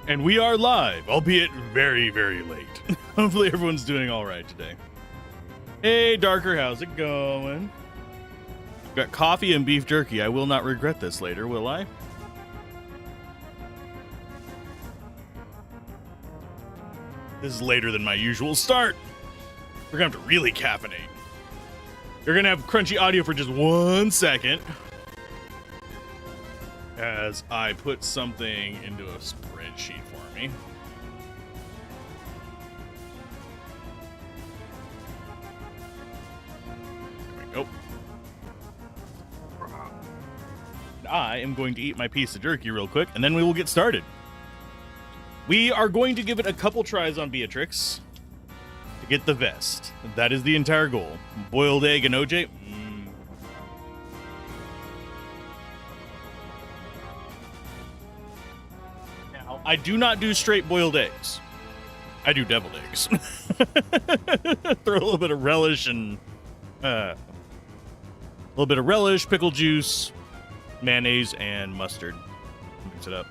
And we are live, albeit very, very late. Hopefully everyone's doing all right today. Hey, Darker, how's it going? Got coffee and beef jerky. I will not regret this later, will I? This is later than my usual start. We're gonna have to really caffeinate. You're gonna have crunchy audio for just 1 second as I put something into a spreadsheet for me. There we go. I am going to eat my piece of jerky real quick, and then we will get started. We are going to give it a couple tries on Beatrix to get the vest. That is the entire goal. Boiled egg and OJ. Now, I do not do straight boiled eggs. I do deviled eggs. Throw a little bit of relish and pickle juice, mayonnaise, and mustard. Mix it up.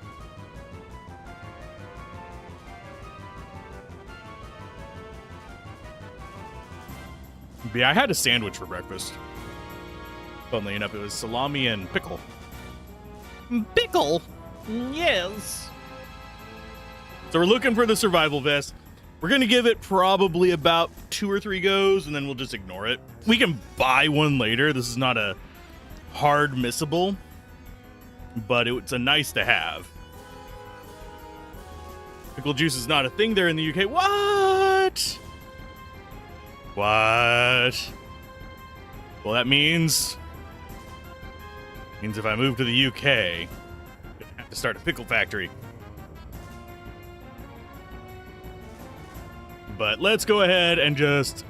But yeah, I had a sandwich for breakfast. Funnily enough, it was salami and pickle. Pickle? Yes. So we're looking for the survival vest. We're going to give it probably about 2 or 3 goes, and then we'll just ignore it. We can buy one later. This is not a hard missable, but it's a nice to have. Pickle juice is not a thing there in the UK. What? What? Well, that means if I move to the UK, I have to start a pickle factory. But let's go ahead and just...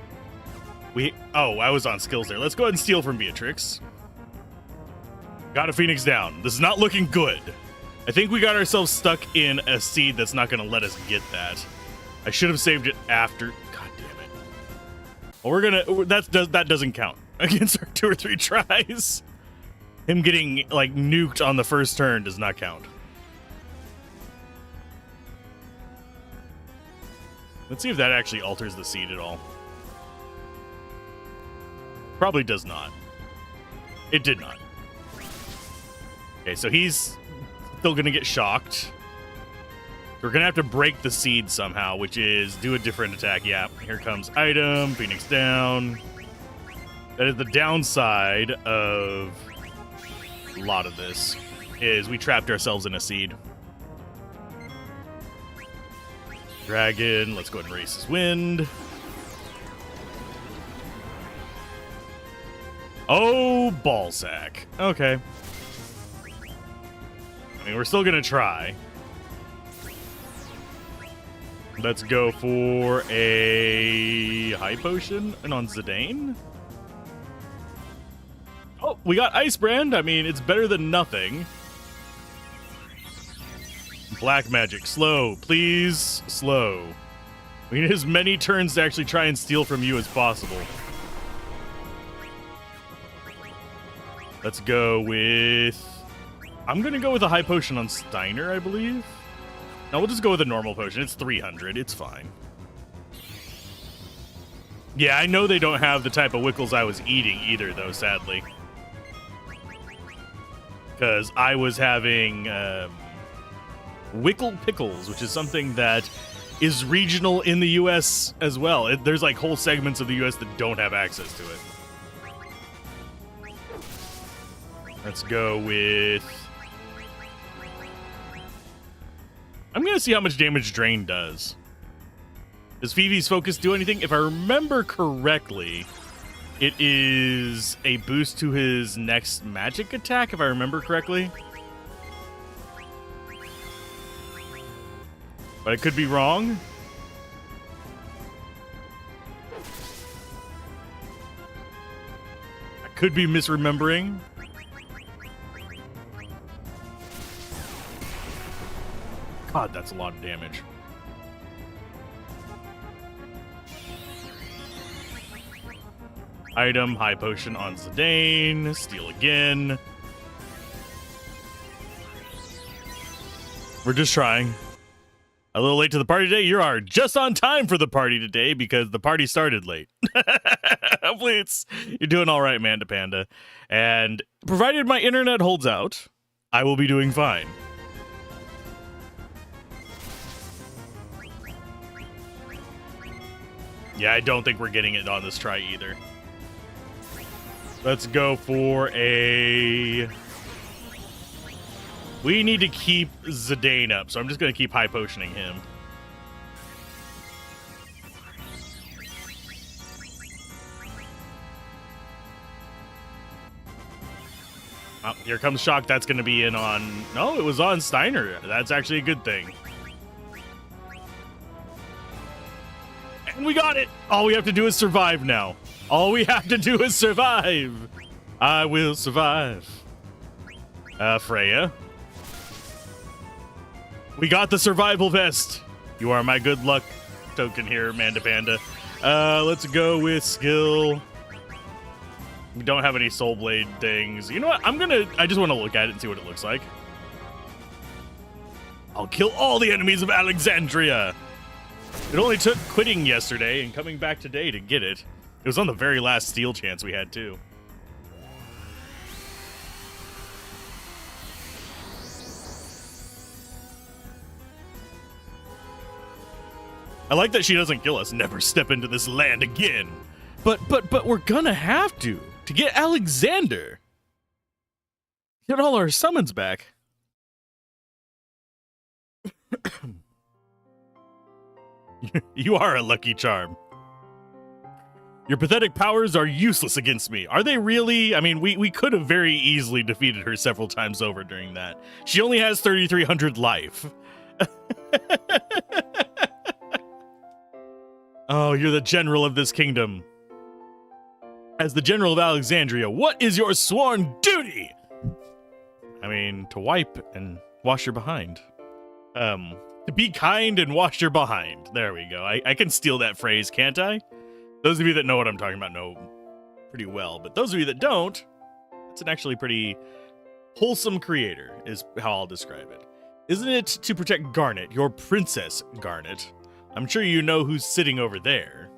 I was on skills there. Let's go ahead and steal from Beatrix. Got a Phoenix down. This is not looking good. I think we got ourselves stuck in a seed that's not going to let us get that. I should have saved it after... God damn it. Well, we're going to... That doesn't count against our 2 or 3 tries. Him getting, like, nuked on the first turn does not count. Let's see if that actually alters the seed at all. Probably does not. It did not. Okay, so he's still going to get shocked. We're going to have to break the seed somehow, which is do a different attack. Yeah, here comes item, Phoenix down. That is the downside of a lot of this, is we trapped ourselves in a seed. Dragon, let's go ahead and race his wind. Oh, ballsack. Okay. I mean, we're still gonna try. Let's go for a high potion and on Zidane. Oh, we got Ice Brand. I mean, it's better than nothing. Black magic. Slow. Please, slow. We need as many turns to actually try and steal from you as possible. Let's go with... I'm going to go with a high potion on Steiner, I believe. No, we'll just go with a normal potion. It's 300. It's fine. Yeah, I know they don't have the type of Wickles I was eating either, though, sadly. Because I was having... Wickle Pickles, which is something that is regional in the U.S. as well. There's like whole segments of the U.S. that don't have access to it. Let's go with... I'm going to see how much damage Drain does. Does Vivi's Focus do anything? If I remember correctly, it is a boost to his next magic attack, if I remember correctly. But I could be wrong. I could be misremembering. God, that's a lot of damage. Item, high potion on Zidane. Steal again. We're just trying. A little late to the party today. You are just on time for the party today because the party started late. Hopefully you're doing all right, Manda Panda. And provided my internet holds out, I will be doing fine. Yeah, I don't think we're getting it on this try either. Let's go for a... We need to keep Zidane up, so I'm just going to keep high potioning him. Oh, here comes Shock. That's going to be in on... No, it was on Steiner. That's actually a good thing. And we got it! All we have to do is survive now. All we have to do is survive. I will survive. Freya. We got the survival vest. You are my good luck token here, Manda Panda. Let's go with skill. We don't have any soul blade things. You know what? I just want to look at it and see what it looks like. I'll kill all the enemies of Alexandria. It only took quitting yesterday and coming back today to get it. It was on the very last steal chance we had, too. I like that she doesn't kill us. Never step into this land again. But we're gonna have to get Alexander. Get all our summons back. You are a lucky charm. Your pathetic powers are useless against me. Are they really? I mean, we could have very easily defeated her several times over during that. She only has 3,300 life. Oh, you're the general of this kingdom. As the general of Alexandria, what is your sworn duty? I mean, to wipe and wash your behind. To be kind and wash your behind. There we go. I can steal that phrase, can't I? Those of you that know what I'm talking about know pretty well. But those of you that don't, it's an actually pretty wholesome creator, is how I'll describe it. Isn't it to protect Garnet, your princess Garnet? I'm sure you know who's sitting over there.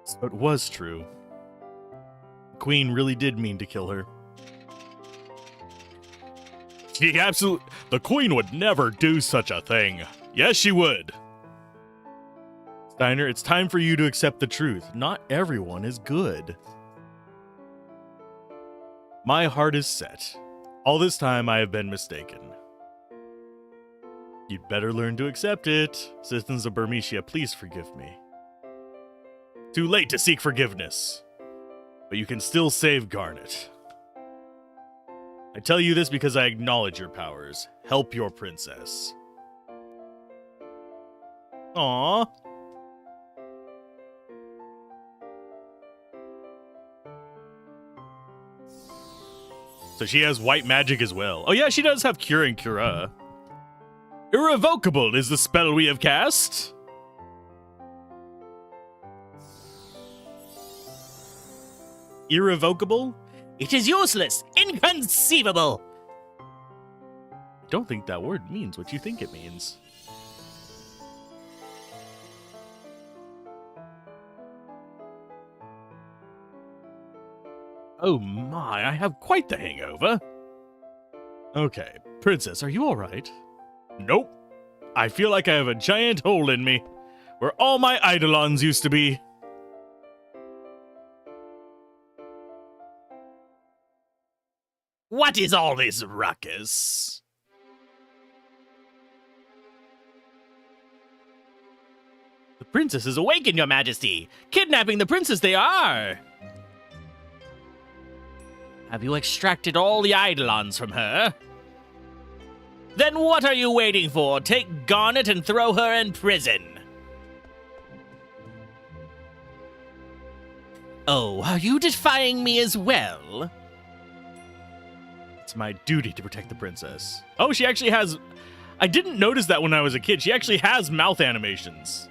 So it was true. The Queen really did mean to kill her. The Queen would never do such a thing. Yes, she would. Steiner, it's time for you to accept the truth. Not everyone is good. My heart is set. All this time I have been mistaken. You'd better learn to accept it. Citizens of Burmecia, please forgive me. Too late to seek forgiveness. But you can still save Garnet. I tell you this because I acknowledge your powers. Help your princess. Aww. So she has white magic as well. Oh yeah, she does have Cure and Cura. Irrevocable is the spell we have cast. Irrevocable? It is useless! Inconceivable! I don't think that word means what you think it means. Oh my, I have quite the hangover. Okay, Princess, are you alright? Nope. I feel like I have a giant hole in me, where all my eidolons used to be. What is all this ruckus? The princess is awakened, Your Majesty! Kidnapping the princess they are! Have you extracted all the eidolons from her? Then what are you waiting for? Take Garnet and throw her in prison. Oh, are you defying me as well? It's my duty to protect the princess. Oh, she actually has... I didn't notice that when I was a kid. She actually has mouth animations.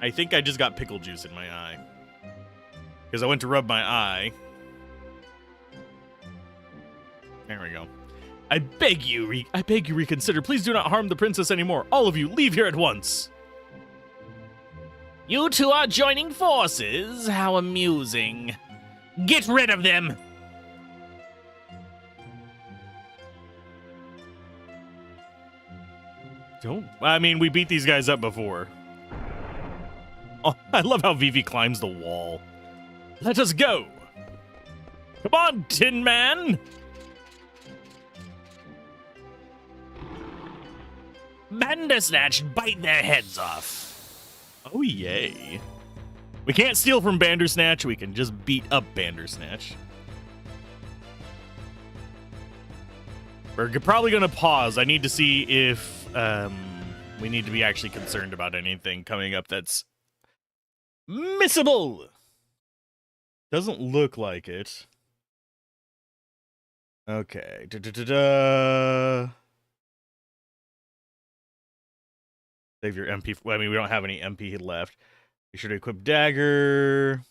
I think I just got pickle juice in my eye. Because I went to rub my eye. There we go. I beg you reconsider. Please do not harm the princess anymore. All of you, leave here at once. You two are joining forces? How amusing. Get rid of them! I mean, we beat these guys up before. Oh, I love how Vivi climbs the wall. Let us go. Come on, Tin Man. Bandersnatch, bite their heads off. Oh, yay. We can't steal from Bandersnatch. We can just beat up Bandersnatch. We're probably going to pause. I need to see if we need to be actually concerned about anything coming up that's missable. Doesn't look like it. Okay. Save your MP. Well, I mean, we don't have any MP left. Be sure to equip dagger.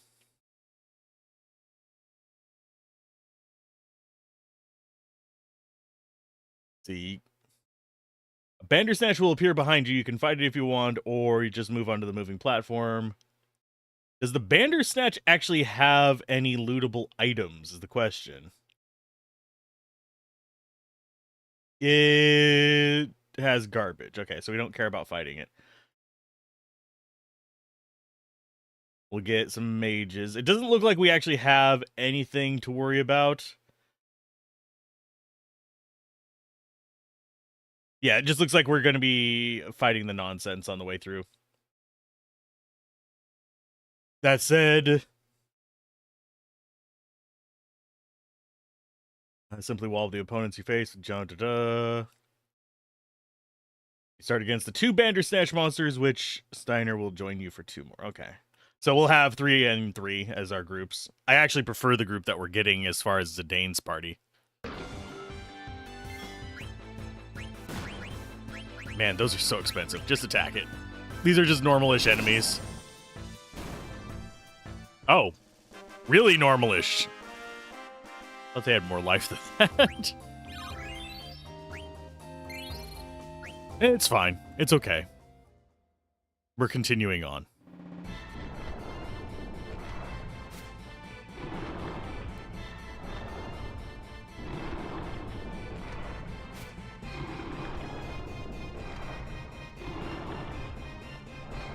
See. A Bandersnatch will appear behind you. You can fight it if you want, or you just move onto the moving platform. Does the Bandersnatch actually have any lootable items, is the question. It has garbage. Okay, so we don't care about fighting it. We'll get some mages. It doesn't look like we actually have anything to worry about. Yeah, it just looks like we're going to be fighting the nonsense on the way through. That said, simply wall the opponents you face. You start against the 2 Bandersnatch monsters, which Steiner will join you for 2 more. Okay. So we'll have 3 and 3 as our groups. I actually prefer the group that we're getting as far as Zidane's party. Man, those are so expensive. Just attack it. These are just normal-ish enemies. Oh. Really normal-ish. I thought they had more life than that. It's fine. It's okay. We're continuing on.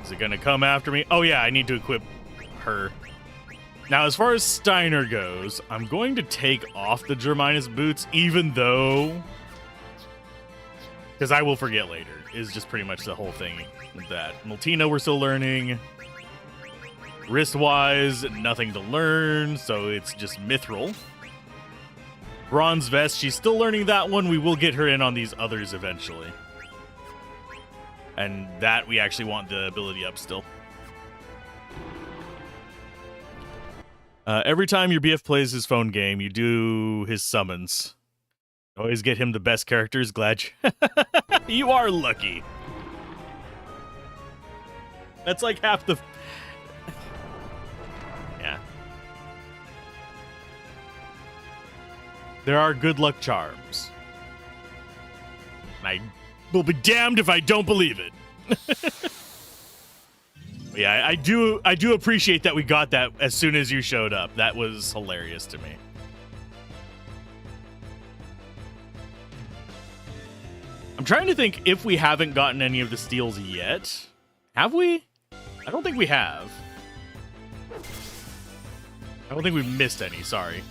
Is it gonna come after me? Oh yeah, I need to equip her. Now, as far as Steiner goes, I'm going to take off the Germinus boots, even though... Because I will forget later, is just pretty much the whole thing with that. Multina, we're still learning. Wrist-wise, nothing to learn, so it's just Mithril. Bronze Vest, she's still learning that one. We will get her in on these others eventually. And that, we actually want the ability up still. Every time your BF plays his phone game, you do his summons. Always get him the best characters. Glad you are lucky. That's like half the... Yeah. There are good luck charms. I will be damned if I don't believe it. Yeah, I do appreciate that we got that as soon as you showed up. That was hilarious to me. I'm trying to think if we haven't gotten any of the steals yet. Have we? I don't think we have. I don't think we've missed any, sorry.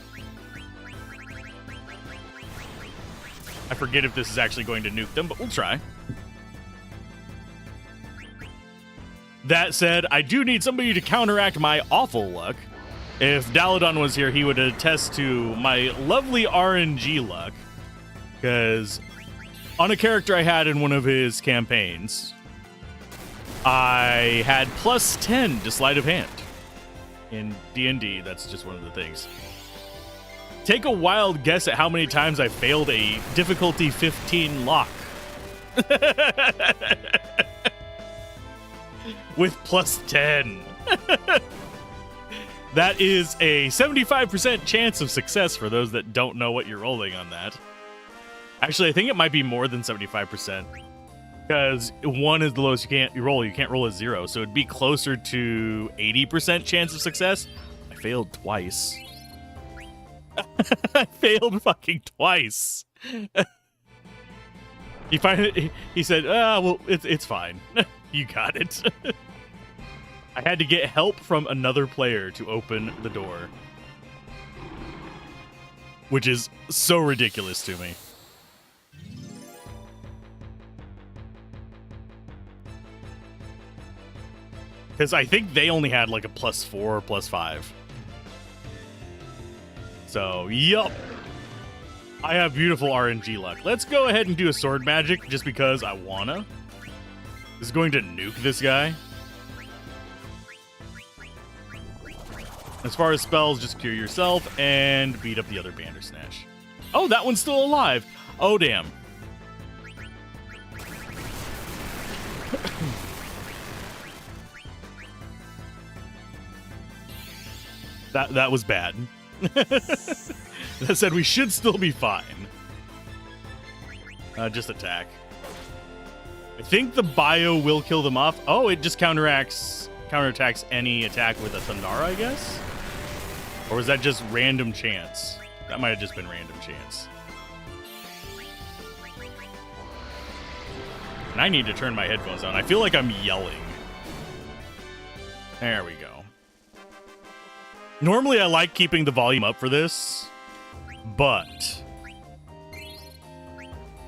I forget if this is actually going to nuke them, but we'll try. That said, I do need somebody to counteract my awful luck. If Daladon was here, he would attest to my lovely RNG luck. Because on a character I had in one of his campaigns, I had plus 10 to sleight of hand. In D&D, that's just one of the things. Take a wild guess at how many times I failed a difficulty 15 lock. With plus 10. That is a 75% chance of success for those that don't know what you're rolling on that. Actually, I think it might be more than 75%. Because 1 is the lowest you can't roll. You can't roll a 0. So it'd be closer to 80% chance of success. I failed twice. I failed fucking twice. He said, well, it's fine. You got it. I had to get help from another player to open the door. Which is so ridiculous to me. Because I think they only had like a +4 or +5. So, yup. I have beautiful RNG luck. Let's go ahead and do a sword magic just because I wanna. This is going to nuke this guy. As far as spells, just cure yourself and beat up the other Bandersnatch. Oh, that one's still alive. Oh, damn. That was bad. That said, we should still be fine. Just attack. I think the bio will kill them off. Oh, it just counterattacks any attack with a Thundara, I guess? Or was that just random chance? That might have just been random chance. And I need to turn my headphones on. I feel like I'm yelling. There we go. Normally, I like keeping the volume up for this, but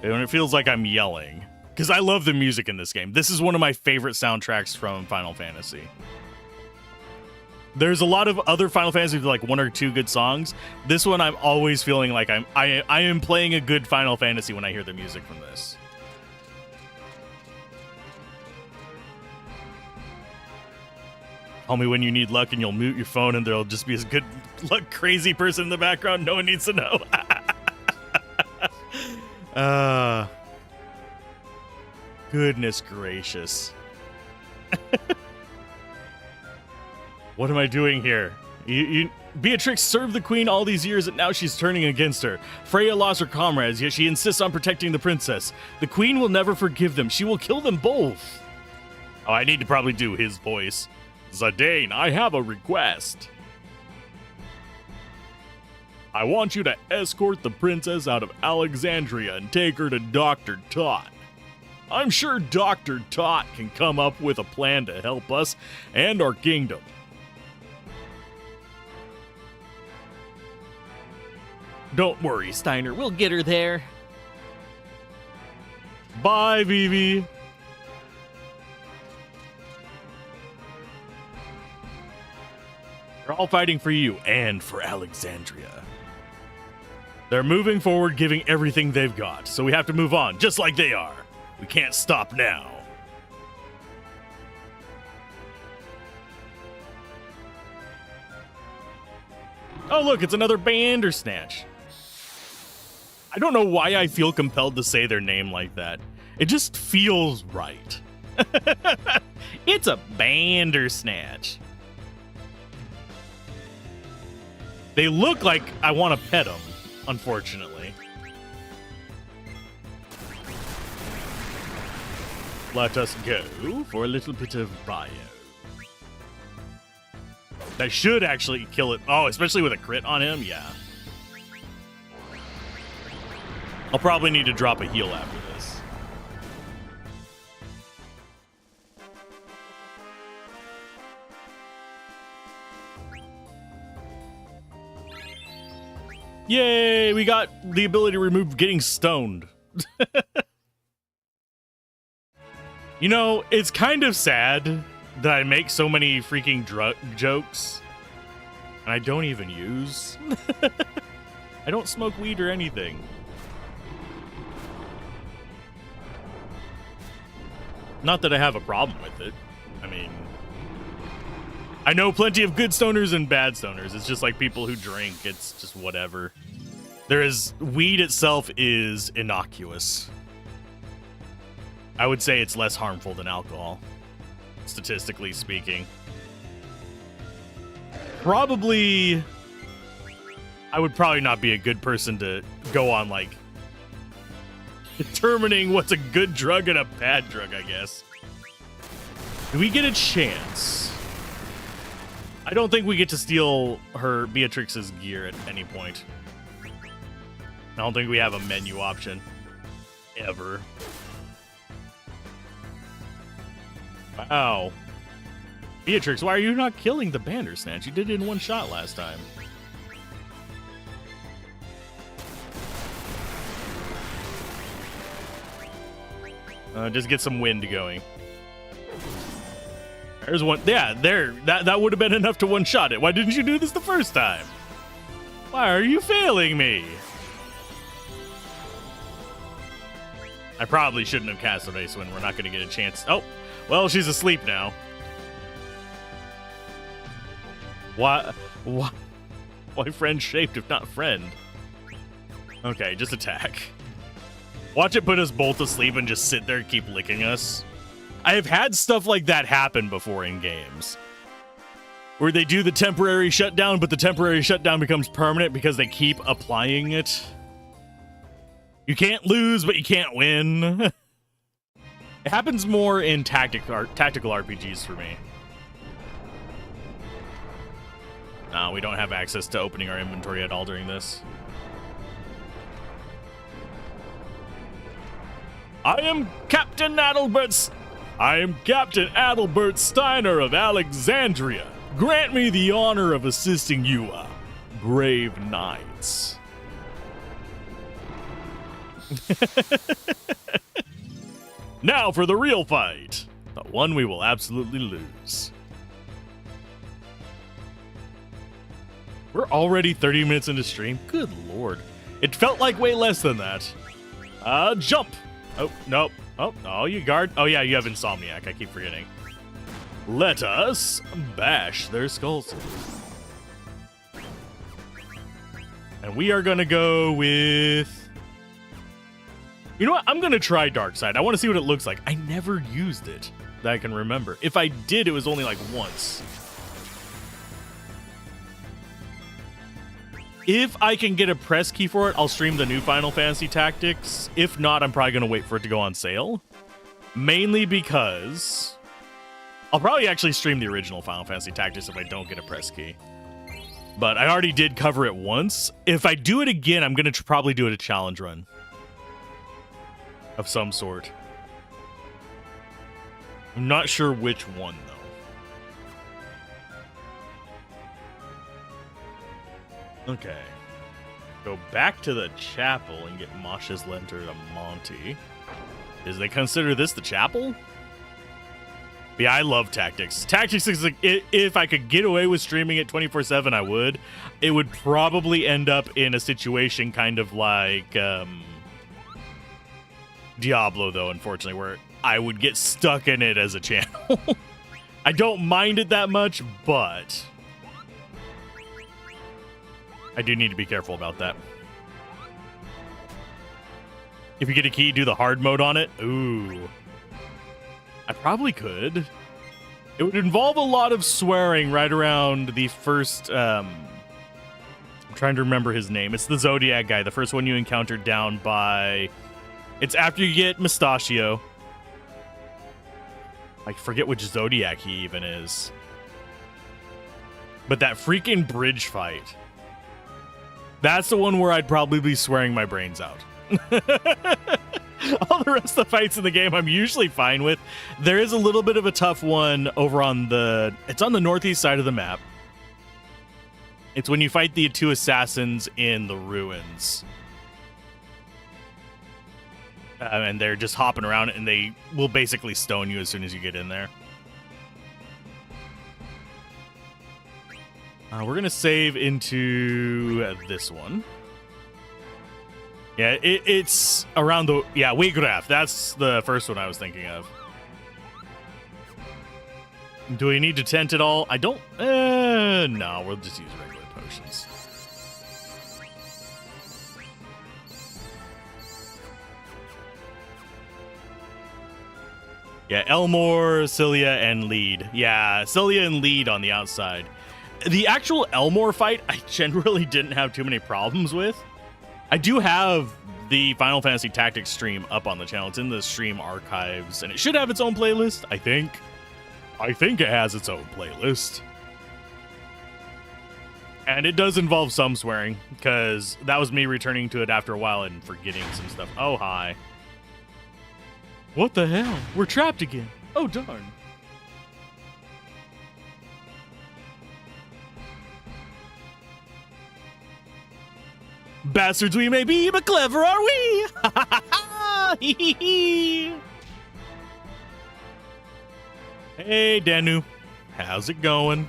when it feels like I'm yelling, because I love the music in this game. This is one of my favorite soundtracks from Final Fantasy. There's a lot of other Final Fantasy with like 1 or 2 good songs. This one, I'm always feeling like I am playing a good Final Fantasy when I hear the music from this. Call me when you need luck and you'll mute your phone and there'll just be a good luck crazy person in the background no one needs to know. Goodness gracious. What am I doing here? Beatrix served the queen all these years and now she's turning against her. Freya lost her comrades, yet she insists on protecting the princess. The queen will never forgive them. She will kill them both. Oh, I need to probably do his voice. Zidane, I have a request. I want you to escort the princess out of Alexandria and take her to Dr. Tot. I'm sure Dr. Tot can come up with a plan to help us and our kingdom. Don't worry, Steiner. We'll get her there. Bye, Vivi. They're all fighting for you and for Alexandria. They're moving forward, giving everything they've got, so we have to move on, just like they are. We can't stop now. Oh, look, it's another Bandersnatch. I don't know why I feel compelled to say their name like that. It just feels right. It's a Bandersnatch. They look like I want to pet them, unfortunately. Let us go for a little bit of bio. That should actually kill it. Oh, especially with a crit on him, yeah. I'll probably need to drop a heal after this. Yay, we got the ability to remove getting stoned. You know, it's kind of sad that I make so many freaking drug jokes and I don't even use. I don't smoke weed or anything. Not that I have a problem with it. I mean, I know plenty of good stoners and bad stoners. It's just like people who drink. It's just whatever. Weed itself is innocuous. I would say it's less harmful than alcohol, statistically speaking. probably... I would probably not be a good person to go on, like, determining what's a good drug and a bad drug, I guess. Do we get a chance? I don't think we get to steal her Beatrix's gear at any point. I don't think we have a menu option. Ever. Wow. Beatrix, why are you not killing the Bandersnatch? You did it in one shot last time. Just get some wind going. There's one. Yeah, there. That would have been enough to one-shot it. Why didn't you do this the first time? Why are you failing me? I probably shouldn't have cast an Ice Wind. We're not going to get a chance. Oh, well, she's asleep now. Why friend shaped if not friend? Okay, just attack. Watch it put us both asleep and just sit there and keep licking us. I have had stuff like that happen before in games. Where they do the temporary shutdown, but the temporary shutdown becomes permanent because they keep applying it. You can't lose, but you can't win. It happens more in tactical RPGs for me. No, we don't have access to opening our inventory at all during this. I am Captain Adalbert Steiner of Alexandria. Grant me the honor of assisting you, brave knights. Now for the real fight. The one we will absolutely lose. We're already 30 minutes into stream? Good lord. It felt like way less than that. Jump! Oh, nope. Oh, you guard. Oh, yeah, you have Insomniac. I keep forgetting. Let us bash their skulls. And we are going to go with... You know what? I'm going to try Dark Side. I want to see what it looks like. I never used it that I can remember. If I did, it was only like once. If I can get a press key for it, I'll stream the new Final Fantasy Tactics. If not, I'm probably going to wait for it to go on sale. Mainly because I'll probably actually stream the original Final Fantasy Tactics if I don't get a press key. But I already did cover it once. If I do it again, I'm going to probably do it a challenge run of some sort. I'm not sure which one, though. Okay. Go back to the chapel and get Masha's letter to Monty. Is they consider this the chapel? Yeah, I love Tactics. Tactics is like, if I could get away with streaming it 24/7, I would. It would probably end up in a situation kind of like Diablo, though, unfortunately, where I would get stuck in it as a channel. I don't mind it that much, but I do need to be careful about that. If you get a key, do the hard mode on it. Ooh. I probably could. It would involve a lot of swearing right around the first... I'm trying to remember his name. It's the Zodiac guy, the first one you encountered down by... It's after you get Mustachio. I forget which Zodiac he even is. But that freaking bridge fight. That's the one where I'd probably be swearing my brains out. All the rest of the fights in the game I'm usually fine with. There is a little bit of a tough one over on the... It's on the northeast side of the map. It's when you fight the two assassins in the ruins. And they're just hopping around, and they will basically stone you as soon as you get in there. We're going to save into this one. Yeah, it's around the... Yeah, Wiegraf. That's the first one I was thinking of. Do we need to tent at all? I don't... no, we'll just use regular potions. Yeah, Elmore, Cilia, and Lead. Yeah, Cilia and Lead on the outside. The actual Elmore fight, I generally didn't have too many problems with. I do have the Final Fantasy Tactics stream up on the channel. It's in the stream archives, and it should have its own playlist, I think. I think it has its own playlist. And it does involve some swearing, because that was me returning to it after a while and forgetting some stuff. Oh, hi. What the hell? We're trapped again. Oh, darn. Bastards we may be, but clever are we! Hey, Danu. How's it going?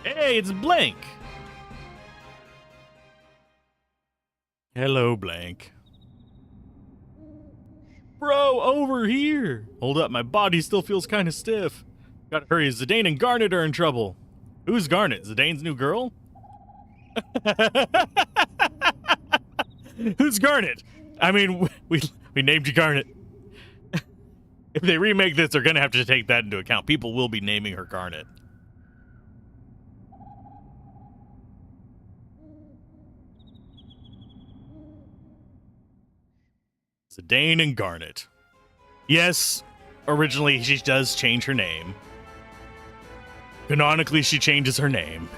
Hey, it's Blank. Hello, Blank. Bro, over here. Hold up, my body still feels kind of stiff. Gotta hurry, Zidane and Garnet are in trouble. Who's Garnet? Zidane's new girl? Who's Garnet? I mean, we named you Garnet. If they remake this, they're gonna have to take that into account. People will be naming her Garnet. Zidane and Garnet. Yes, originally she does change her name. Canonically, she changes her name.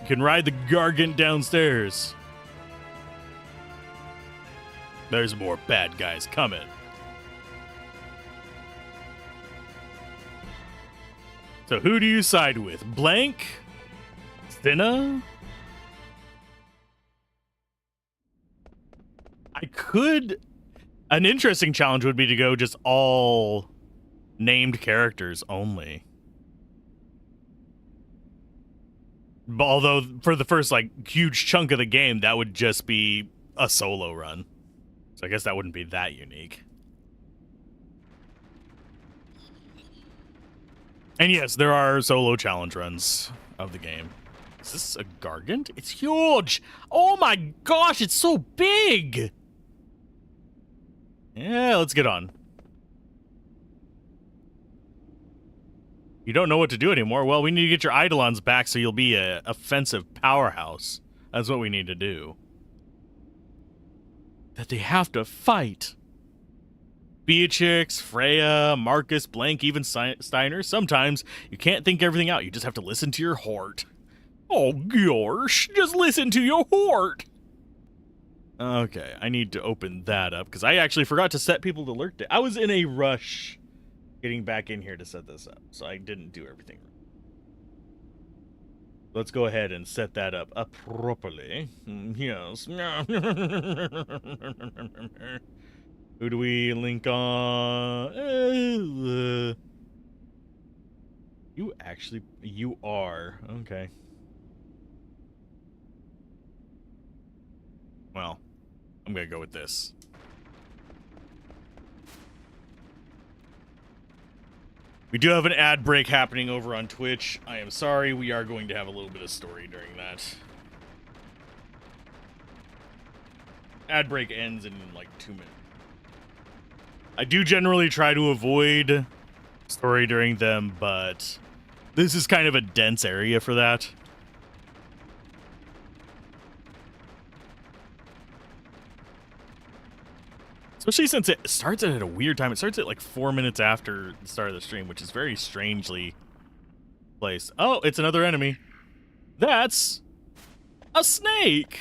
You can ride the Gargant downstairs. There's more bad guys coming. So who do you side with? Blank? Stina? I could... An interesting challenge would be to go just all named characters only. Although, for the first, like, huge chunk of the game, that would just be a solo run. So I guess that wouldn't be that unique. And yes, there are solo challenge runs of the game. Is this a Gargant? It's huge! Oh my gosh, it's so big! Yeah, let's get on. You don't know what to do anymore? Well, we need to get your Eidolons back so you'll be a offensive powerhouse. That's what we need to do. That they have to fight. Beatrix, Freya, Marcus, Blank, even Steiner. Sometimes you can't think everything out. You just have to listen to your heart. Oh, gosh. Just listen to your heart. Okay, I need to open that up because I actually forgot to set people to lurk. I was in a rush getting back in here to set this up, so I didn't do everything. Let's go ahead and set that up properly. Yes. Who do we link on? You are. Okay. Well, I'm gonna go with this. We do have an ad break happening over on Twitch. I am sorry, we are going to have a little bit of story during that. Ad break ends in like 2 minutes. I do generally try to avoid story during them, but this is kind of a dense area for that. Especially since it starts at a weird time. It starts at like 4 minutes after the start of the stream, which is very strangely placed. Oh, it's another enemy. That's a snake.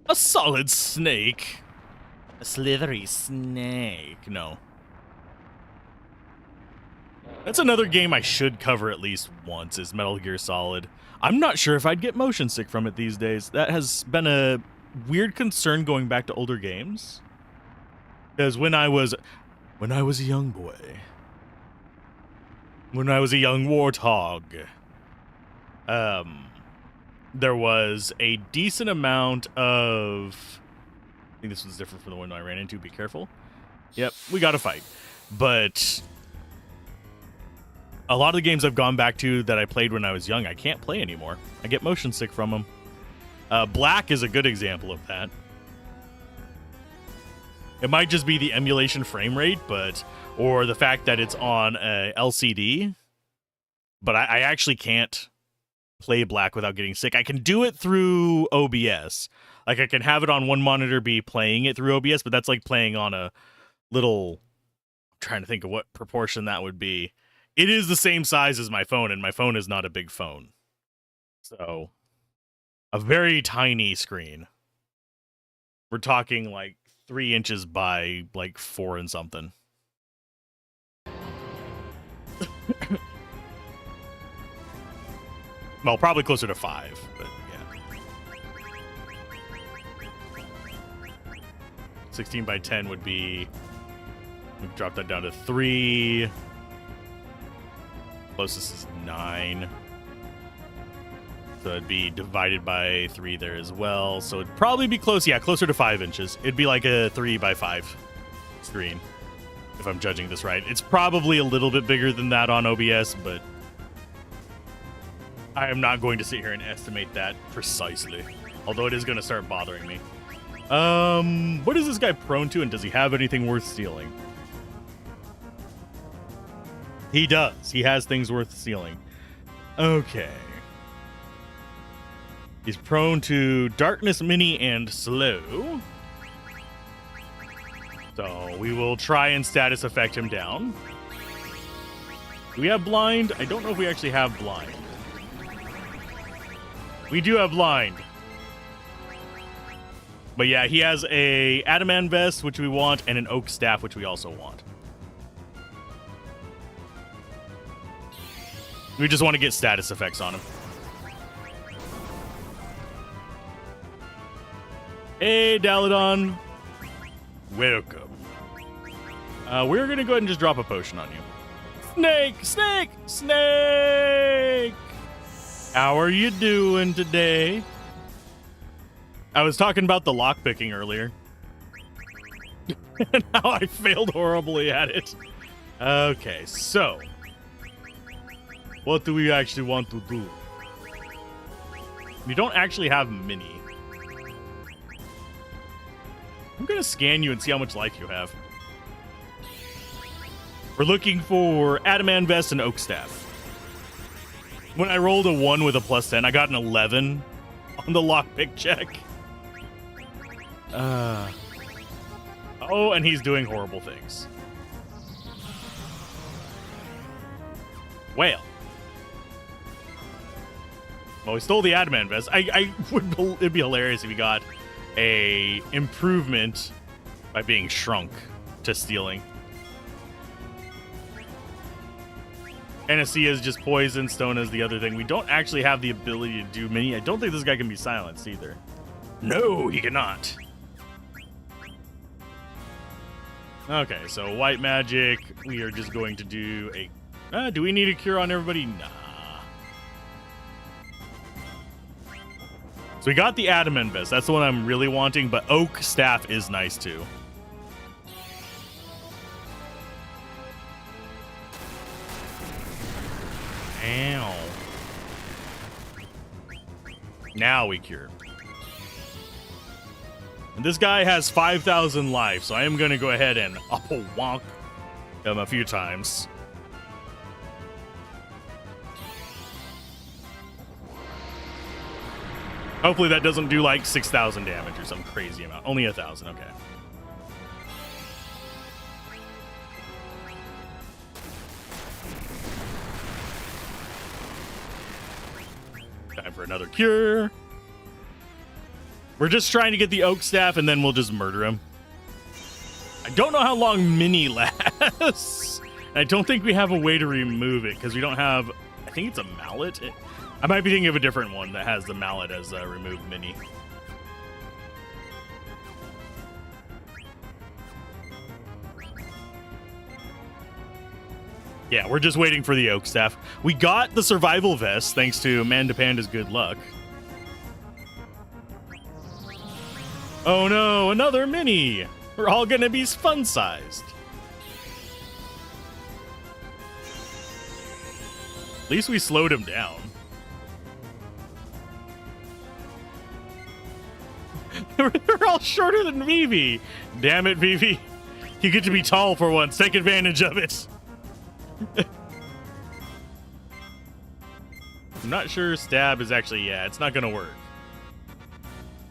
A solid snake. A slithery snake. No. That's another game I should cover at least once, is Metal Gear Solid. I'm not sure if I'd get motion sick from it these days. That has been a weird concern going back to older games. Because when I was a young boy, when I was a young warthog, there was a decent amount of... I think this was different from the one I ran into. Be careful. Yep, we got to fight. But a lot of the games I've gone back to that I played when I was young, I can't play anymore. I get motion sick from them. Black is a good example of that. It might just be the emulation frame rate, but or the fact that it's on a LCD. But I actually can't play black without getting sick. I can do it through OBS. Like, I can have it on one monitor, be playing it through OBS, but that's like playing on a little... I'm trying to think of what proportion that would be. It is the same size as my phone, and my phone is not a big phone. So, a very tiny screen. We're talking like 3 inches by like 4 and something. Well, probably closer to 5, but yeah. 16 by 10 would be... We've dropped that down to 3. Closest is 9. So it'd be divided by 3 there as well. So it'd probably be close, yeah, closer to 5 inches. It'd be like a 3 by 5 screen, if I'm judging this right. It's probably a little bit bigger than that on OBS, but I am not going to sit here and estimate that precisely. Although it is going to start bothering me. What is this guy prone to, and does he have anything worth stealing? He does. He has things worth stealing. Okay. He's prone to Darkness Mini and Slow. So we will try and status effect him down. Do we have Blind? I don't know if we actually have Blind. We do have Blind. But yeah, he has a Adamant Vest, which we want, and an Oak Staff, which we also want. We just want to get status effects on him. Hey, Daladon. Welcome. We're going to go ahead and just drop a potion on you. Snake! Snake! Snake! How are you doing today? I was talking about the lockpicking earlier. And how I failed horribly at it. Okay, so... what do we actually want to do? We don't actually have Mini. I'm going to scan you and see how much life you have. We're looking for Adamant Vest and Oak Staff. When I rolled a 1 with a plus 10, I got an 11 on the lockpick check. Oh, and he's doing horrible things. Well, he stole the Adamant Vest. It'd be hilarious if he got a improvement by being shrunk to stealing. NSC is just poison, stone is the other thing. We don't actually have the ability to do mini. I don't think this guy can be silenced either. No, he cannot. Okay, so white magic. We are just going to do a... do we need a cure on everybody? Nah. So we got the Adamant Vest. That's the one I'm really wanting, but Oak Staff is nice too. Ow. Now we cure. And this guy has 5,000 life, so I am going to go ahead and wonk him a few times. Hopefully that doesn't do like 6,000 damage or some crazy amount. Only 1,000, okay. Time for another cure. We're just trying to get the Oak Staff and then we'll just murder him. I don't know how long Mini lasts. And I don't think we have a way to remove it because we don't have... I think it's a mallet. I might be thinking of a different one that has the mallet as a removed Mini. Yeah, we're just waiting for the Oak Staff. We got the Survival Vest thanks to Amanda Panda's good luck. Oh no, another Mini! We're all gonna be fun-sized. At least we slowed him down. We're all shorter than Vivi. Damn it, Vivi. You get to be tall for once. Take advantage of it. I'm not sure stab is actually, yeah, it's not going to work.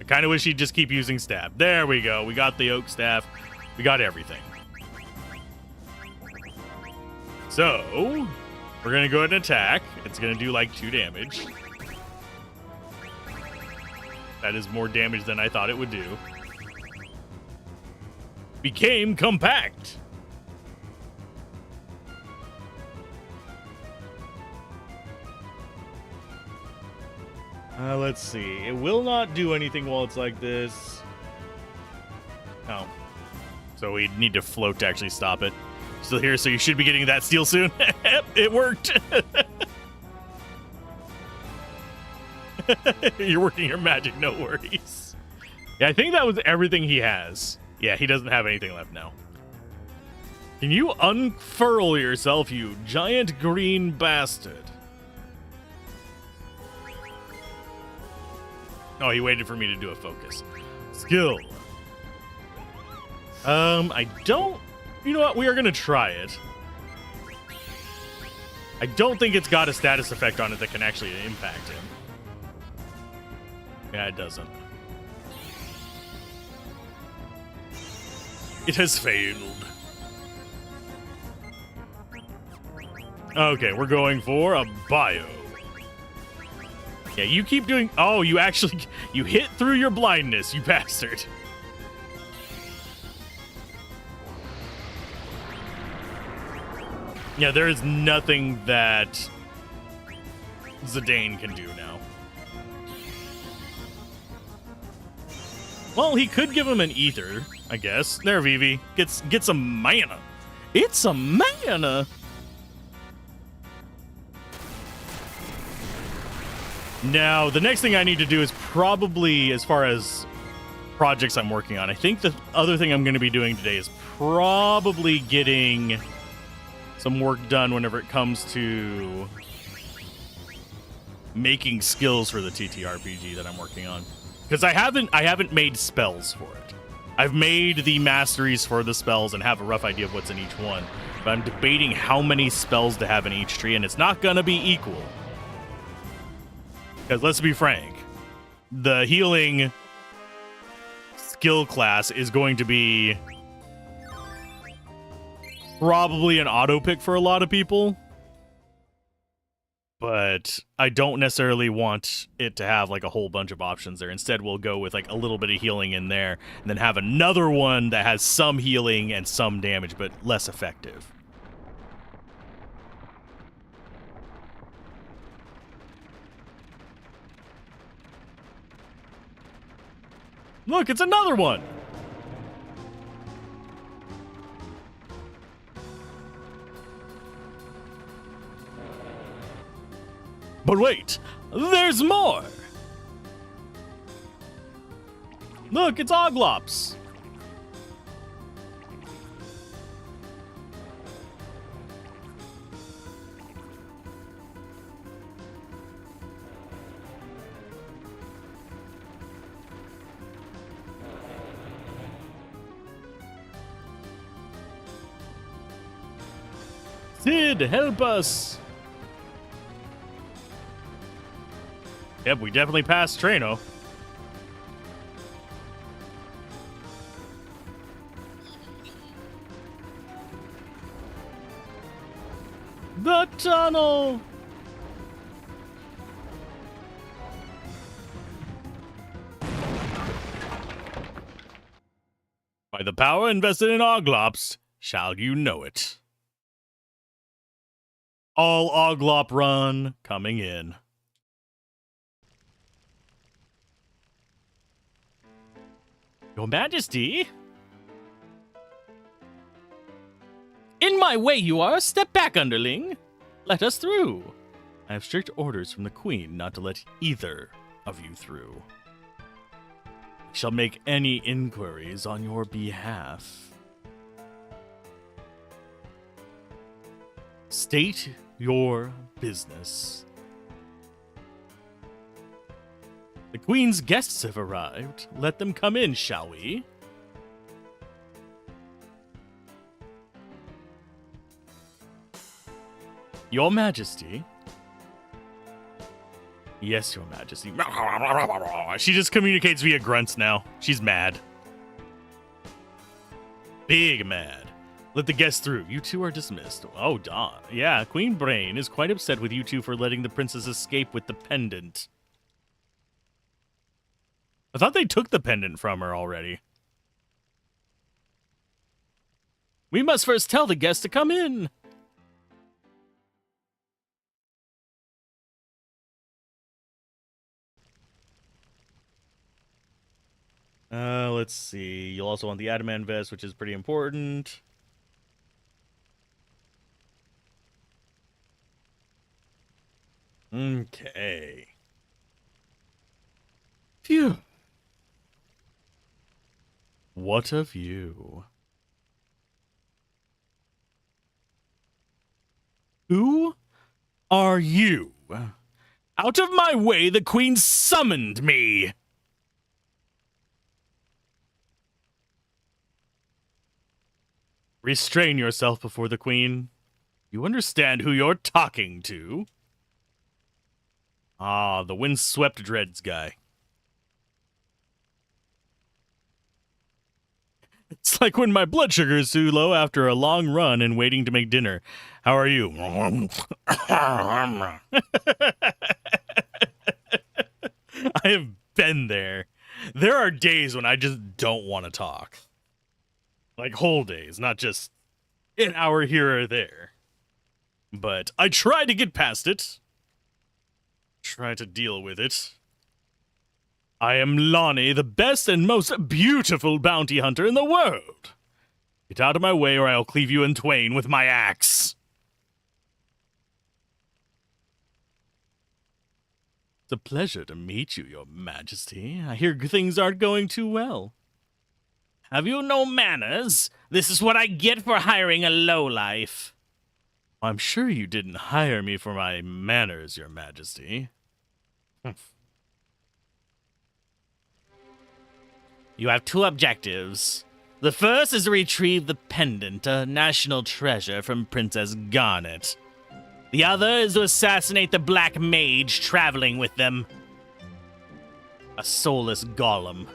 I kind of wish he'd just keep using stab. There we go. We got the oak staff. We got everything. So, we're going to go ahead and attack. It's going to do like 2 damage. That is more damage than I thought it would do. Became compact. Let's see. It will not do anything while it's like this. Oh. So we need to float to actually stop it. Still here, so you should be getting that steal soon. It worked. You're working your magic, no worries. Yeah, I think that was everything he has. Yeah, he doesn't have anything left now. Can you unfurl yourself, you giant green bastard? Oh, he waited for me to do a focus. Skill. I don't... You know what? We are going to try it. I don't think it's got a status effect on it that can actually impact him. Yeah, it doesn't. It has failed. Okay, we're going for a bio. Yeah, you keep doing... Oh, you actually... You hit through your blindness, you bastard. Yeah, there is nothing that Zidane can do now. Well, he could give him an ether, I guess. There, Vivi. Get some mana. It's a mana. Now, the next thing I need to do is probably, as far as projects I'm working on, I think the other thing I'm going to be doing today is probably getting some work done whenever it comes to making skills for the TTRPG that I'm working on. Because I haven't made spells for it. I've made the masteries for the spells and have a rough idea of what's in each one. But I'm debating how many spells to have in each tree, and it's not going to be equal. Because let's be frank, the healing skill class is going to be probably an auto pick for a lot of people. But I don't necessarily want it to have like a whole bunch of options there. Instead, we'll go with like a little bit of healing in there and then have another one that has some healing and some damage, but less effective. Look, it's another one. But wait, there's more. Look, it's Oglops. Sid, help us! Yep, we definitely passed Trano. The tunnel! By the power invested in Oglops, shall you know it. All Oglop run coming in. Your Majesty? In my way you are. Step back, underling. Let us through. I have strict orders from the Queen not to let either of you through. I shall make any inquiries on your behalf. State your business. The Queen's guests have arrived. Let them come in, shall we? Your Majesty. Yes, Your Majesty. She just communicates via grunts now. She's mad. Big mad. Let the guests through. You two are dismissed. Oh, Dawn. Yeah, Queen Brain is quite upset with you two for letting the princess escape with the pendant. I thought they took the pendant from her already. We must first tell the guests to come in. Let's see. You'll also want the Adamant vest, which is pretty important. Okay. Phew. What of you? Who are you? Out of my way, the queen summoned me. Restrain yourself before the queen. You understand who you're talking to? Ah, the windswept dreads guy. It's like when my blood sugar is too low after a long run and waiting to make dinner. How are you? I have been there. There are days when I just don't want to talk. Like whole days, not just an hour here or there. But I try to get past it. Try to deal with it. I am Lonnie, the best and most beautiful bounty hunter in the world. Get out of my way or I'll cleave you in twain with my axe. It's a pleasure to meet you, Your Majesty. I hear things aren't going too well. Have you no manners? This is what I get for hiring a lowlife. I'm sure you didn't hire me for my manners, Your Majesty. You have two objectives. The first is to retrieve the pendant, a national treasure from Princess Garnet. The other is to assassinate the black mage traveling with them. A soulless golem.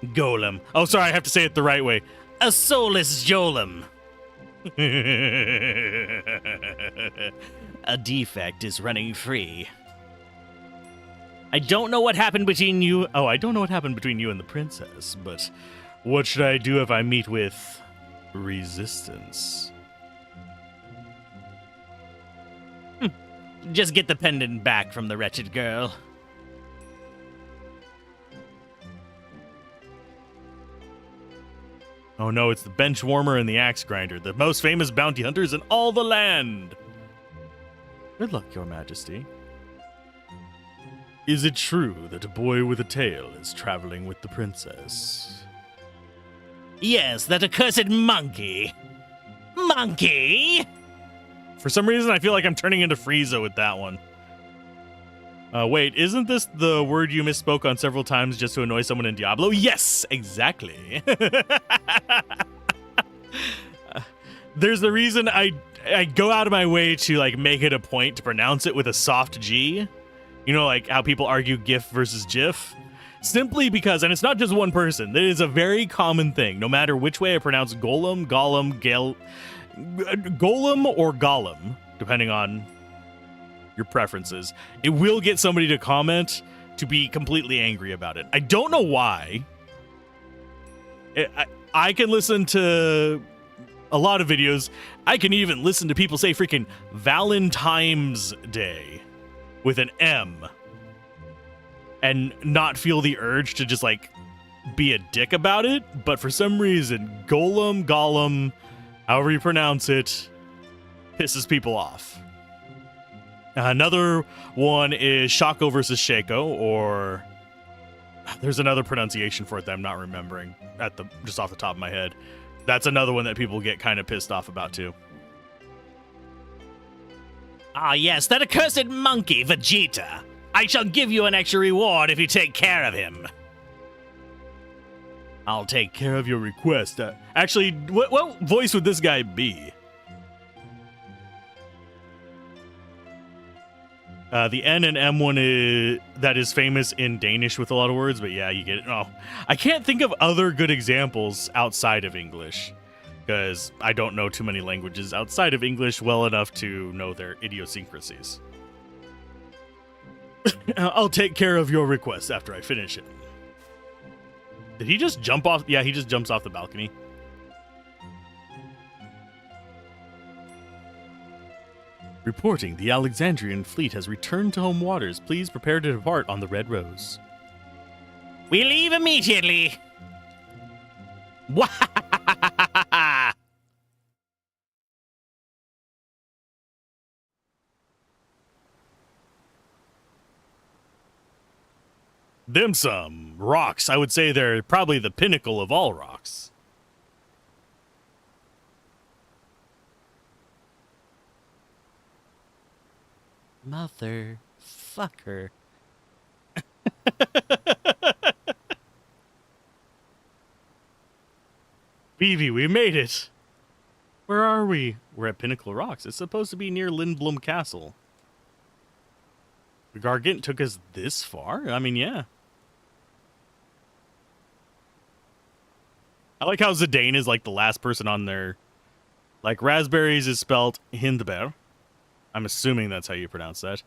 Golem. Oh, sorry, I have to say it the right way. A soulless golem. A defect is running free. I don't know what happened between you. Oh, I don't know what happened between you and the princess, but what should I do if I meet with resistance? Just get the pendant back from the wretched girl. Oh no, it's the bench warmer and the axe grinder, the most famous bounty hunters in all the land. Good luck, Your Majesty. Is it true that a boy with a tail is traveling with the princess? Yes, that accursed monkey. Monkey! For some reason, I feel like I'm turning into Frieza with that one. Wait, isn't this the word you misspoke on several times just to annoy someone in Diablo? Yes, exactly. There's the reason I go out of my way to like make it a point to pronounce it with a soft G. You know, like how people argue GIF versus GIF? Simply because, and it's not just one person, it is a very common thing. No matter which way I pronounce golem, golem or golem, depending on your preferences, it will get somebody to comment to be completely angry about it. I don't know why. I can listen to a lot of videos. I can even listen to people say freaking Valentine's Day with an M and not feel the urge to just like be a dick about it. But for some reason, golem, however you pronounce it, pisses people off. Another one is Shaco versus Shaco, or there's another pronunciation for it that I'm not remembering just off the top of my head. That's another one that people get kind of pissed off about too. Ah, yes, that accursed monkey, Vegeta. I shall give you an extra reward if you take care of him. I'll take care of your request. Actually, what voice would this guy be? The N and M one is that is famous in Danish with a lot of words, but yeah, you get it. Oh, I can't think of other good examples outside of English because I don't know too many languages outside of English well enough to know their idiosyncrasies. I'll take care of your request after I finish it. Did he just jump off? Yeah, he just jumps off the balcony. Reporting, the Alexandrian fleet has returned to home waters. Please prepare to depart on the Red Rose. We leave immediately. Them some rocks. I would say they're probably the pinnacle of all rocks. Motherfucker. Vivi, we made it. Where are we? We're at Pinnacle Rocks. It's supposed to be near Lindblom Castle. The Gargant took us this far? I mean, yeah. I like how Zidane is like the last person on there. Like raspberries is spelled Hindber. I'm assuming that's how you pronounce that.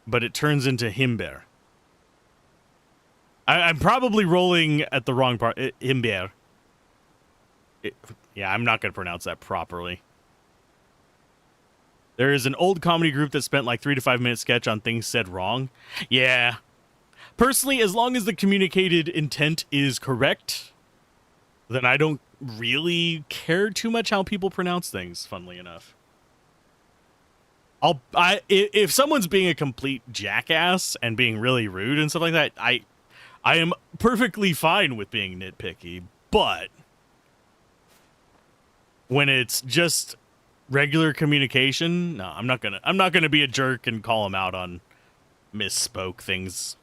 But it turns into Himber. I'm probably rolling at the wrong part. Himber. Yeah, I'm not going to pronounce that properly. There is an old comedy group that spent like 3 to 5 minute sketch on things said wrong. Yeah. Personally, as long as the communicated intent is correct, then I don't really care too much how people pronounce things, funnily enough. If someone's being a complete jackass and being really rude and stuff like that, I am perfectly fine with being nitpicky, but when it's just regular communication, no, I'm not gonna be a jerk and call them out on misspoke things.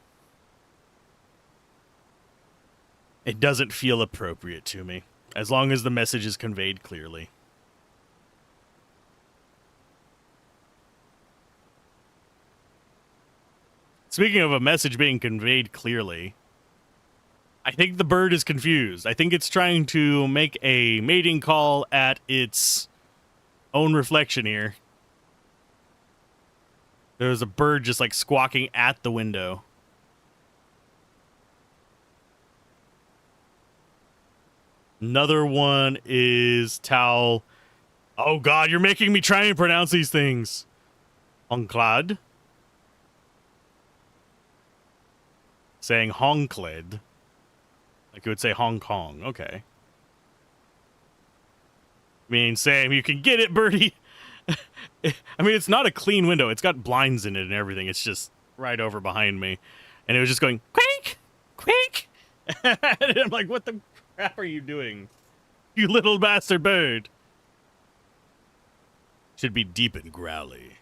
It doesn't feel appropriate to me, as long as the message is conveyed clearly. Speaking of a message being conveyed clearly, I think the bird is confused. I think it's trying to make a mating call at its own reflection here. There's a bird just like squawking at the window. Another one is Tal. Oh God, you're making me try and pronounce these things. Enclad. Saying Hongkled. Like it would say Hong Kong. Okay. I mean, Sam, you can get it, birdie. I mean, it's not a clean window. It's got blinds in it and everything. It's just right over behind me. And it was just going, quake, quake. And I'm like, what the crap are you doing? You little bastard bird. Should be deep and growly.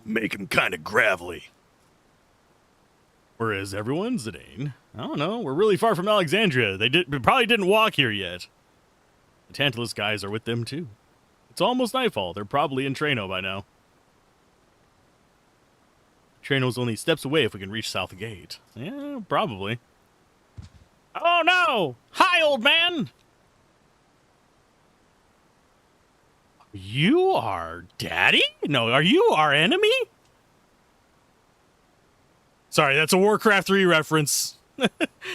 Make him kind of gravelly. Where is everyone, Zidane? I don't know. We're really far from Alexandria. They probably didn't walk here yet. The Tantalus guys are with them, too. It's almost nightfall. They're probably in Trano by now. Trano's only steps away if we can reach South Gate. Yeah, probably. Oh, no! Hi, old man! You are Daddy? No, are you our enemy? Sorry, that's a Warcraft 3 reference.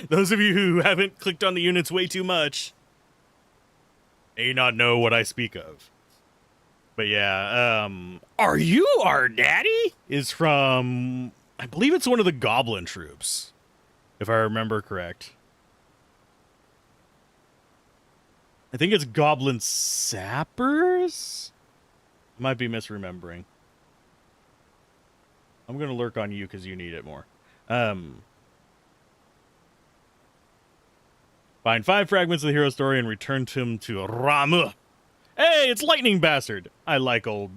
Those of you who haven't clicked on the units way too much may not know what I speak of. But yeah, are you our daddy? Is from, I believe it's one of the goblin troops, if I remember correct. I think it's goblin sappers? I might be misremembering. I'm going to lurk on you because you need it more. Find 5 fragments of the hero story and return them to Ramu. Hey, it's Lightning Bastard. I like old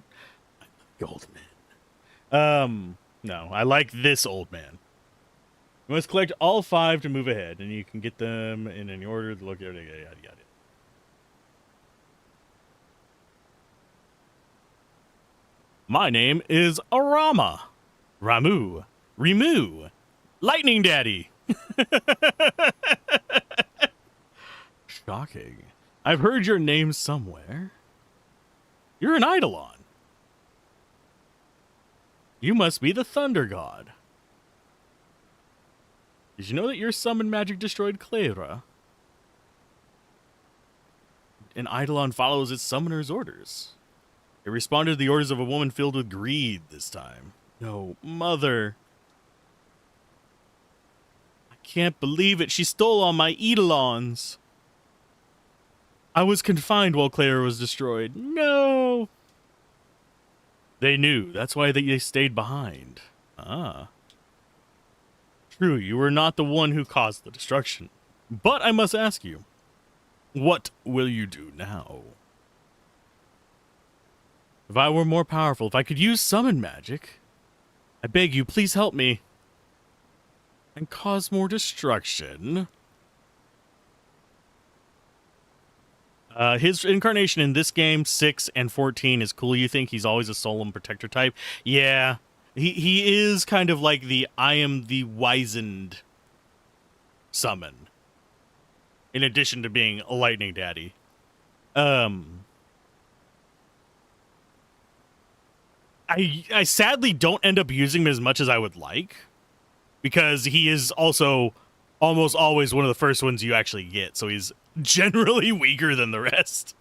men. No, I like this old man. You must collect all 5 to move ahead, and you can get them in any order. Look, yada, yada, yada. My name is Arama. Remu. Lightning Daddy. Shocking. I've heard your name somewhere. You're an Eidolon. You must be the Thunder God. Did you know that your summon magic destroyed Clara? An Eidolon follows its summoner's orders. It responded to the orders of a woman filled with greed this time. No, mother. I can't believe it. She stole all my Eidolons. I was confined while Clara was destroyed. No. They knew. That's why they stayed behind. Ah. True, you were not the one who caused the destruction. But I must ask you, what will you do now? If I were more powerful, if I could use summon magic, I beg you, please help me. And cause more destruction. His incarnation in this game, 6 and 14, is cool. You think he's always a Solemn Protector type? Yeah. He is kind of like the I am the wizened summon. In addition to being a Lightning Daddy. I sadly don't end up using him as much as I would like. Because he is also almost always one of the first ones you actually get. So he's generally weaker than the rest.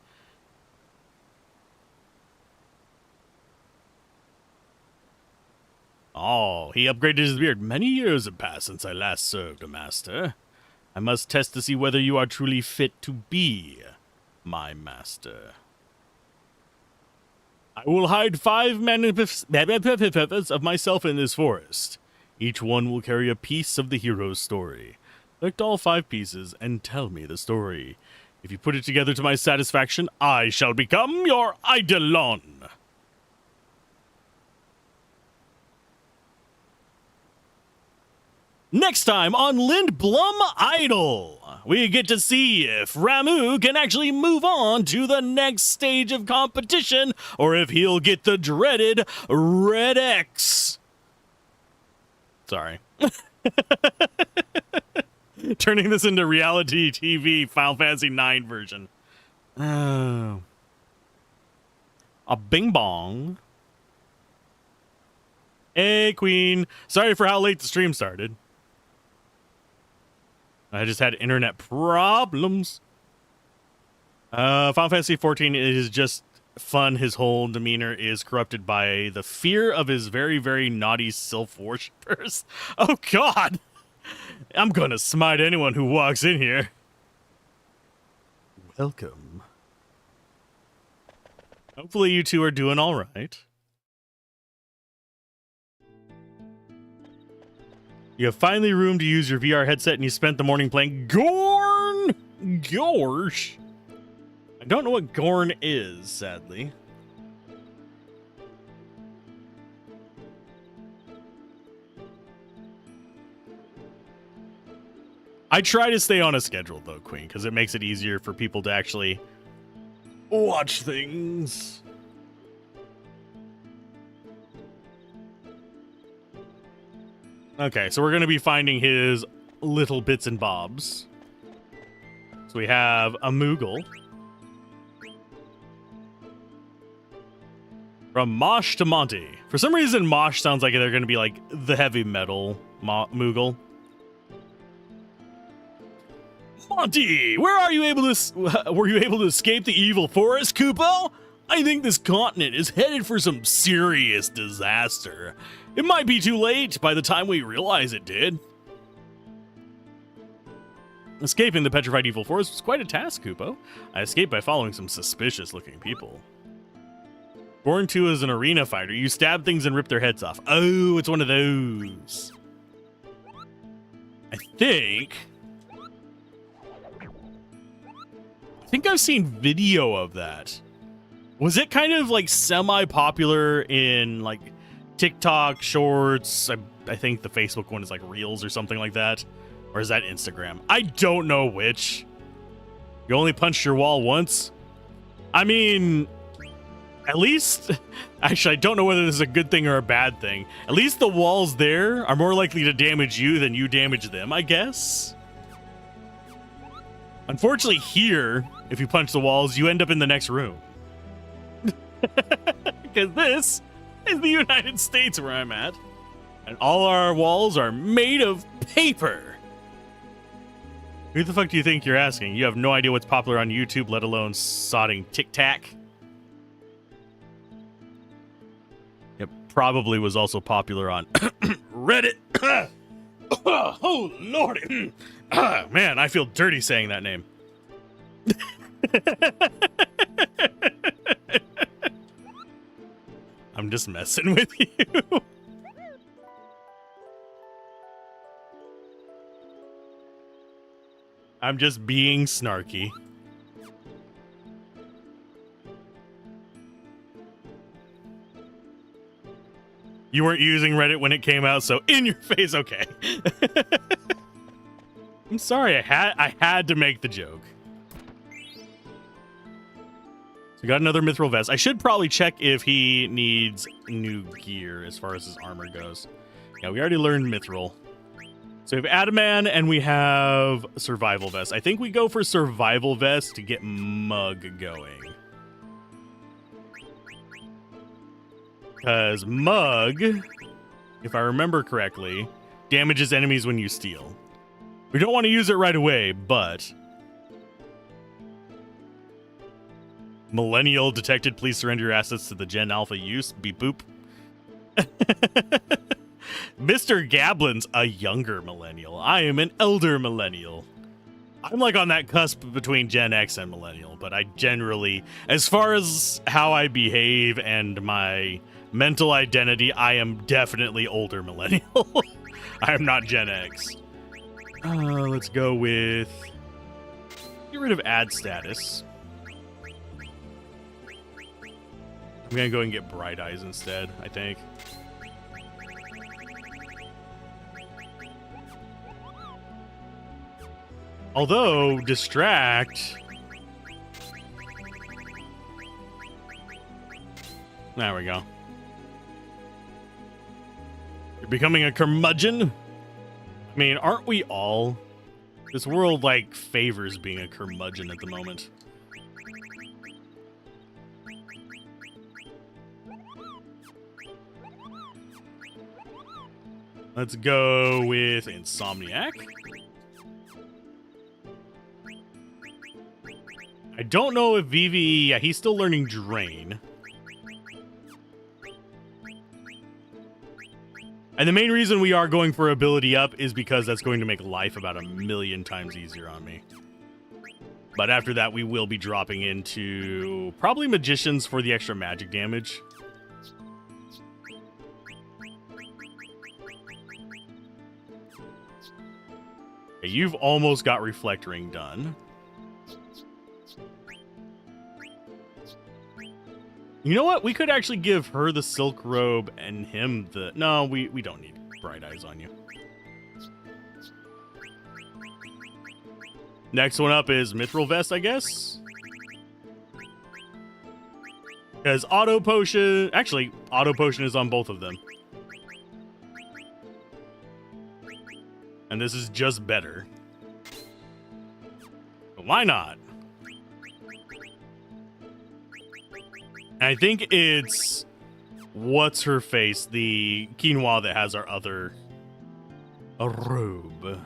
Oh, he upgraded his beard. Many years have passed since I last served a master. I must test to see whether you are truly fit to be my master. I will hide 5 manifestations of myself in this forest. Each one will carry a piece of the hero's story. Collect all 5 pieces and tell me the story. If you put it together to my satisfaction, I shall become your Eidolon. Next time on Lindblum Idol, we get to see if Ramu can actually move on to the next stage of competition, or if he'll get the dreaded Red X. Sorry. Turning this into reality TV Final Fantasy IX version. A bing bong. Hey, Queen. Sorry for how late the stream started. I just had internet problems. Final Fantasy XIV is just fun. His whole demeanor is corrupted by the fear of his very, very naughty self-worshippers. Oh, God! I'm gonna smite anyone who walks in here. Welcome. Hopefully you two are doing all right. You have finally room to use your VR headset, and you spent the morning playing Gorn! Gorsh! I don't know what Gorn is, sadly. I try to stay on a schedule, though, Queen, because it makes it easier for people to actually watch things. Okay, so we're going to be finding his little bits and bobs. So we have a Moogle. From Mosh to Monty. For some reason, Mosh sounds like they're going to be like the heavy metal Moogle. Monty, were you able to escape the evil forest, Kupo? I think this continent is headed for some serious disaster. It might be too late by the time we realize it did. Escaping the petrified evil forest was quite a task, Kupo. I escaped by following some suspicious-looking people. Born 2 is an arena fighter. You stab things and rip their heads off. Oh, it's one of those. I think I've seen video of that. Was it kind of like semi-popular in like TikTok shorts? I think the Facebook one is like Reels or something like that. Or is that Instagram? I don't know which. You only punched your wall once? I mean, At least, actually, I don't know whether this is a good thing or a bad thing. At least the walls there are more likely to damage you than you damage them, I guess. Unfortunately, here, if you punch the walls, you end up in the next room. Because this is the United States where I'm at. And all our walls are made of paper. Who the fuck do you think you're asking? You have no idea what's popular on YouTube, let alone sodding Tic Tac. It probably was also popular on Reddit. Oh, Lordy. Man, I feel dirty saying that name. I'm just messing with you. I'm just being snarky. You weren't using Reddit when it came out, so in your face, okay. I'm sorry, I had to make the joke. So we got another mithril vest. I should probably check if he needs new gear as far as his armor goes. Yeah, we already learned mithril. So we have Adaman and we have survival vest. I think we go for survival vest to get Mug going. Because Mug, if I remember correctly, damages enemies when you steal. We don't want to use it right away, but... Millennial detected. Please surrender your assets to the Gen Alpha use. Beep boop. Mr. Gablin's a younger millennial. I am an elder millennial. I'm like on that cusp between Gen X and millennial, but I generally, as far as how I behave and my mental identity, I am definitely older millennial. I am not Gen X. Let's go with... Get rid of ad status. I'm gonna go and get Bright Eyes instead, I think. Although, Distract... There we go. You're becoming a curmudgeon? I mean, aren't we all? This world, like, favors being a curmudgeon at the moment. Let's go with Insomniac. I don't know if Vivi... Yeah, he's still learning Drain. And the main reason we are going for ability up is because that's going to make life about 1,000,000 times easier on me. But after that, we will be dropping into probably Magicians for the extra magic damage. Okay, you've almost got Reflect Ring done. You know what? We could actually give her the Silk Robe and him the... No, we don't need Bright Eyes on you. Next one up is Mithril Vest, I guess. Because Auto Potion... Actually, Auto Potion is on both of them. And this is just better. But why not? I think it's... What's her face? The quinoa that has our other... A robe.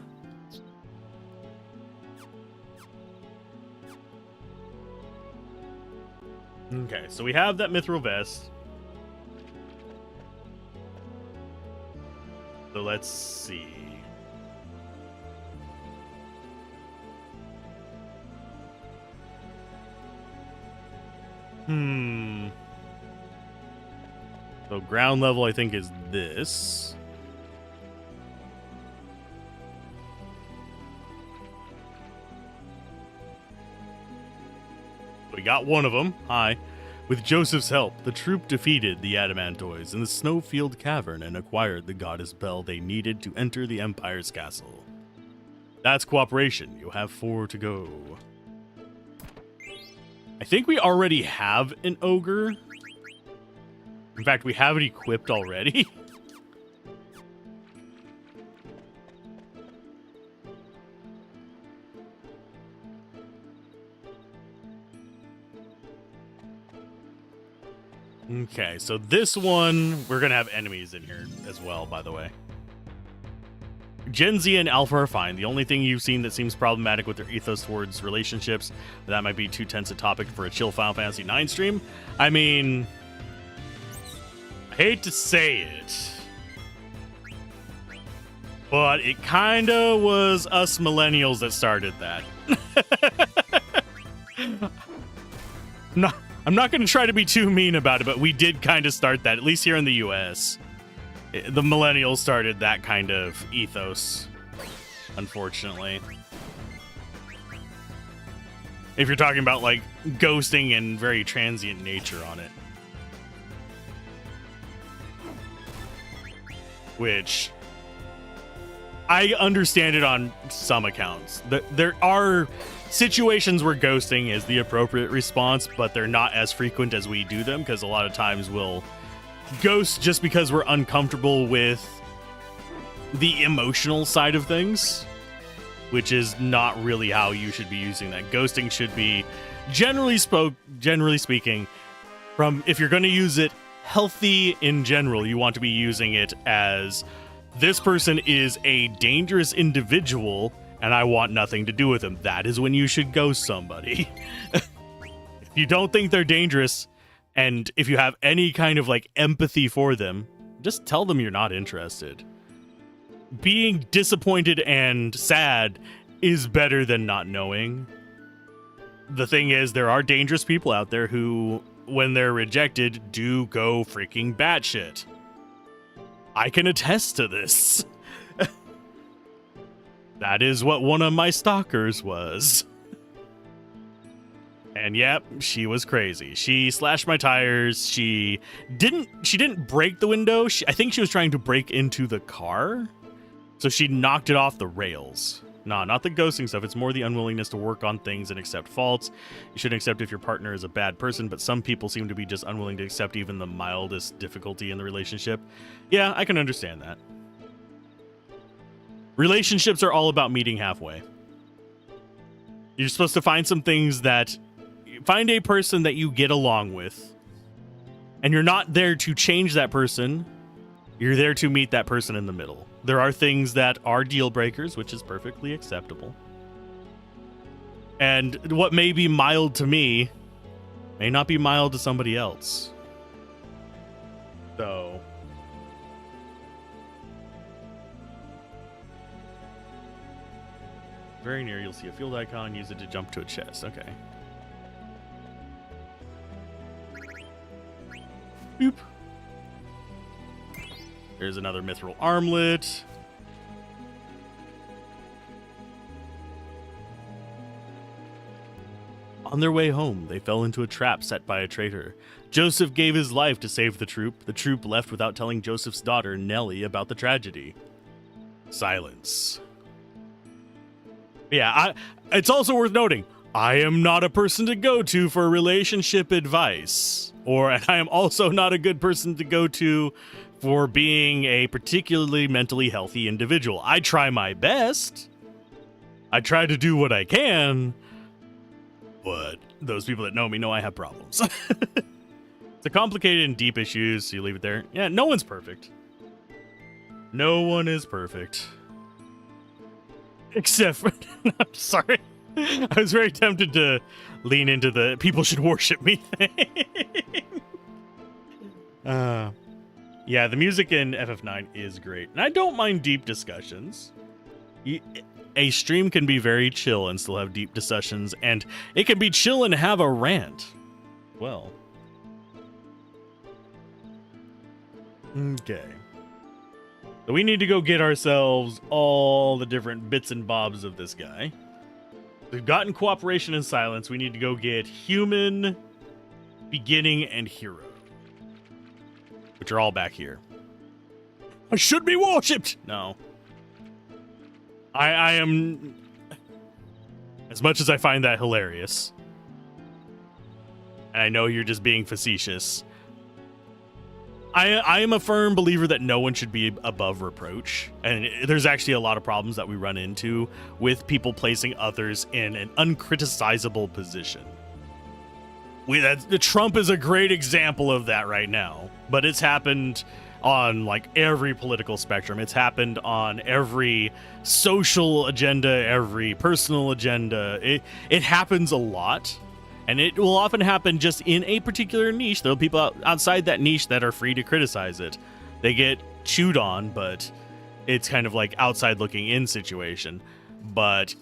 Okay, so we have that mithril vest. So let's see. So ground level, I think, is this. We got one of them. Hi. With Joseph's help, the troop defeated the Adamantoids in the Snowfield Cavern and acquired the goddess bell they needed to enter the Empire's castle. That's cooperation. You have 4 to go. I think we already have an ogre In fact, we have it equipped already. Okay, so this one, we're going to have enemies in here as well, by the way. Gen Z and Alpha are fine. The only thing you've seen that seems problematic with their ethos towards relationships, that might be too tense a topic for a chill Final Fantasy IX stream. I mean, I hate to say it, but it kind of was us millennials that started that. I'm not going to try to be too mean about it, but we did kind of start that, at least here in the US. The millennials started that kind of ethos, unfortunately. If you're talking about, like, ghosting and very transient nature on it. Which, I understand it on some accounts. There are situations where ghosting is the appropriate response, but they're not as frequent as we do them, because a lot of times we'll ghost just because we're uncomfortable with the emotional side of things, which is not really how you should be using that. Ghosting should be, generally speaking, from, if you're going to use it healthy in general, you want to be using it as, this person is a dangerous individual and I want nothing to do with them. That is when you should ghost somebody. If you don't think they're dangerous, and if you have any kind of, like, empathy for them, just tell them you're not interested. Being disappointed and sad is better than not knowing. The thing is, there are dangerous people out there who, when they're rejected, do go freaking batshit. I can attest to this. That is what one of my stalkers was. And yep, she was crazy. She slashed my tires. She didn't break the window. I think she was trying to break into the car. So she knocked it off the rails. Nah, not the ghosting stuff. It's more the unwillingness to work on things and accept faults. You shouldn't accept if your partner is a bad person, but some people seem to be just unwilling to accept even the mildest difficulty in the relationship. Yeah, I can understand that. Relationships are all about meeting halfway. You're supposed to find some things that... Find a person that you get along with. And you're not there to change that person. You're there to meet that person in the middle. There are things that are deal breakers, which is perfectly acceptable. And what may be mild to me may not be mild to somebody else. So... very near, you'll see a field icon. Use it to jump to a chest. Okay. Boop. There's another mithril armlet. On their way home, they fell into a trap set by a traitor. Joseph gave his life to save the troop. The troop left without telling Joseph's daughter, Nellie, about the tragedy. Silence. Yeah, it's also worth noting, I am not a person to go to for relationship advice. Or I am also not a good person to go to for being a particularly mentally healthy individual. I try my best. I try to do what I can. But those people that know me know I have problems. It's a complicated and deep issue, so you leave it there. Yeah, no one's perfect. No one is perfect. Except for... I'm sorry. I was very tempted to lean into the people should worship me thing. Yeah, the music in FF9 is great. And I don't mind deep discussions. A stream can be very chill and still have deep discussions. And it can be chill and have a rant. Well. Okay. So we need to go get ourselves all the different bits and bobs of this guy. We've gotten cooperation and silence. We need to go get human, beginning, and hero. Which are all back here. I should be worshipped! No. I am... As much as I find that hilarious. And I know you're just being facetious. I am a firm believer that no one should be above reproach, and there's actually a lot of problems that we run into with people placing others in an uncriticizable position. Trump is a great example of that right now, but it's happened on like every political spectrum. It's happened on every social agenda, every personal agenda. It happens a lot. And it will often happen just in a particular niche. There are people outside that niche that are free to criticize it. They get chewed on, but it's kind of like outside looking in situation. But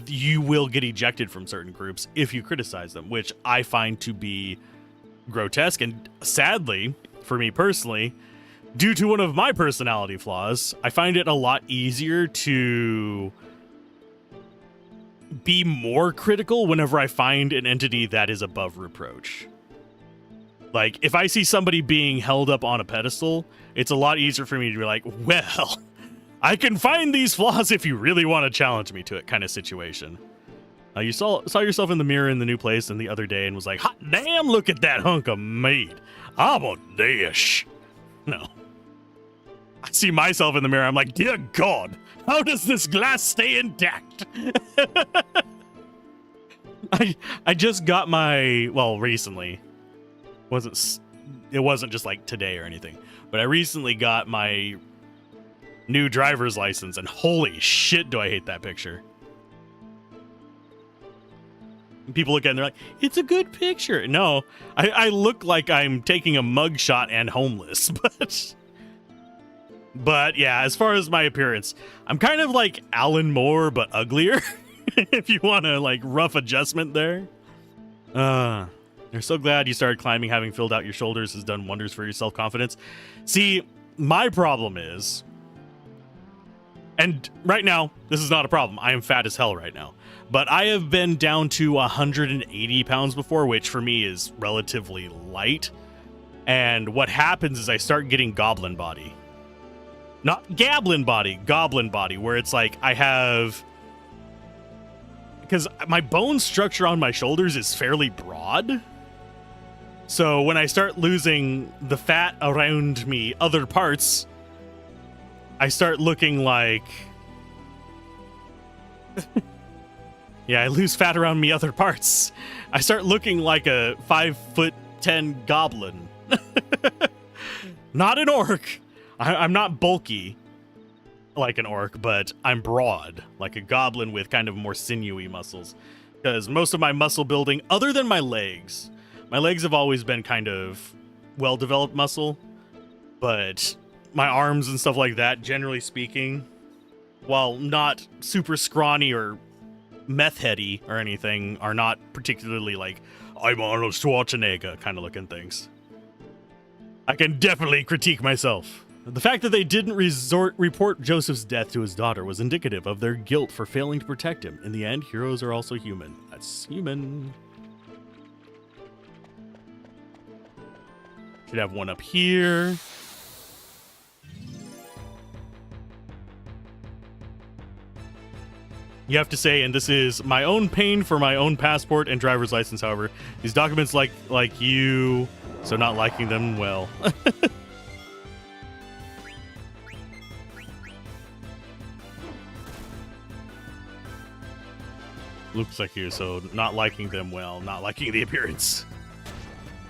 you will get ejected from certain groups if you criticize them, which I find to be grotesque. And sadly, for me personally, due to one of my personality flaws, I find it a lot easier to be more critical whenever I find an entity that is above reproach. Like, if I see somebody being held up on a pedestal, it's a lot easier for me to be like, well, I can find these flaws if you really want to challenge me to it, kind of situation. You saw yourself in the mirror in the new place and the other day and was like, hot damn, look at that hunk of meat. I'm a dish. No. I see myself in the mirror, I'm like, dear God, how does this glass stay intact? I just got my, well, recently. It wasn't just like today or anything, but I recently got my new driver's license, and holy shit do I hate that picture. And people look at it and they're like, it's a good picture. No, I look like I'm taking a mugshot and homeless, But yeah, as far as my appearance, I'm kind of like Alan Moore, but uglier. If you want a like rough adjustment there. You're so glad you started climbing. Having filled out your shoulders has done wonders for your self-confidence. See, my problem is, and right now, this is not a problem. I am fat as hell right now. But I have been down to 180 pounds before, which for me is relatively light. And what happens is I start getting goblin body. Not gablin body, goblin body, where it's like I have... Because my bone structure on my shoulders is fairly broad. So when I start losing the fat around me, other parts, I start looking like... Yeah, I lose fat around me, other parts. I start looking like a 5'10" goblin. Not an orc. I'm not bulky like an orc, but I'm broad, like a goblin with kind of more sinewy muscles. Because most of my muscle building, other than my legs have always been kind of well-developed muscle, but my arms and stuff like that, generally speaking, while not super scrawny or meth heady or anything, are not particularly like, I'm Arnold Schwarzenegger kind of looking things. I can definitely critique myself. The fact that they didn't report Joseph's death to his daughter was indicative of their guilt for failing to protect him. In the end, heroes are also human. That's human. Should have one up here. You have to say, and this is my own pain for my own passport and driver's license, however. These documents like you, so not liking them, well. Looks like you, so not liking them, well, not liking the appearance.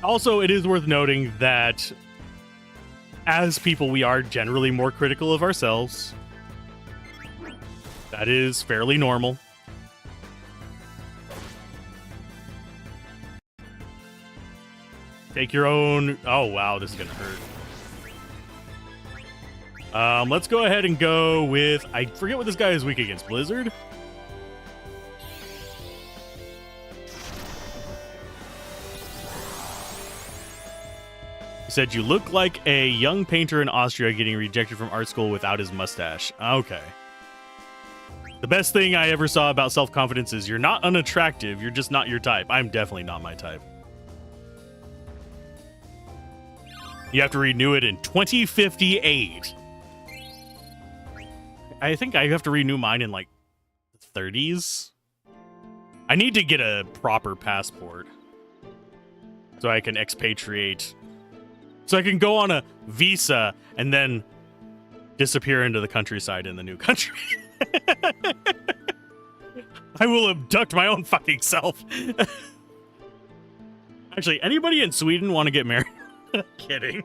Also, it is worth noting that as people, we are generally more critical of ourselves. That is fairly normal. Take your own... Oh, wow, this is gonna hurt. Let's go ahead and go with... I forget what this guy is weak against. Blizzard? He said, you look like a young painter in Austria getting rejected from art school without his mustache. Okay. The best thing I ever saw about self-confidence is you're not unattractive, you're just not your type. I'm definitely not my type. You have to renew it in 2058. I think I have to renew mine in like the 30s. I need to get a proper passport so I can expatriate So I can go on a visa and then disappear into the countryside in the new country. I will abduct my own fucking self. Actually, anybody in Sweden want to get married? Kidding.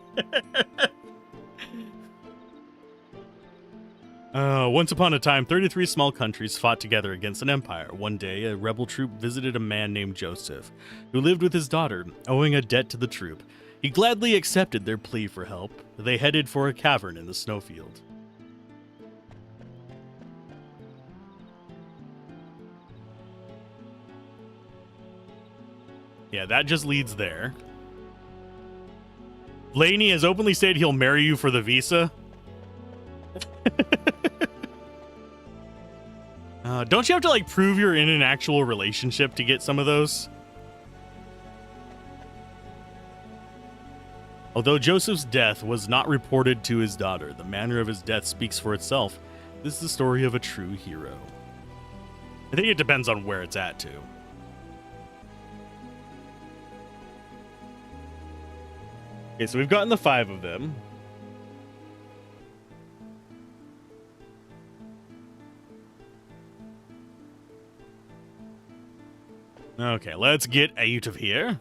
Once upon a time, 33 small countries fought together against an empire. One day, a rebel troop visited a man named Joseph, who lived with his daughter, owing a debt to the troop. He gladly accepted their plea for help. They headed for a cavern in the snowfield. Yeah, that just leads there. Laney has openly stated he'll marry you for the visa. Don't you have to, like, prove you're in an actual relationship to get some of those? Although Joseph's death was not reported to his daughter, the manner of his death speaks for itself. This is the story of a true hero. I think it depends on where it's at, too. Okay, so we've gotten the 5 of them. Okay, let's get out of here.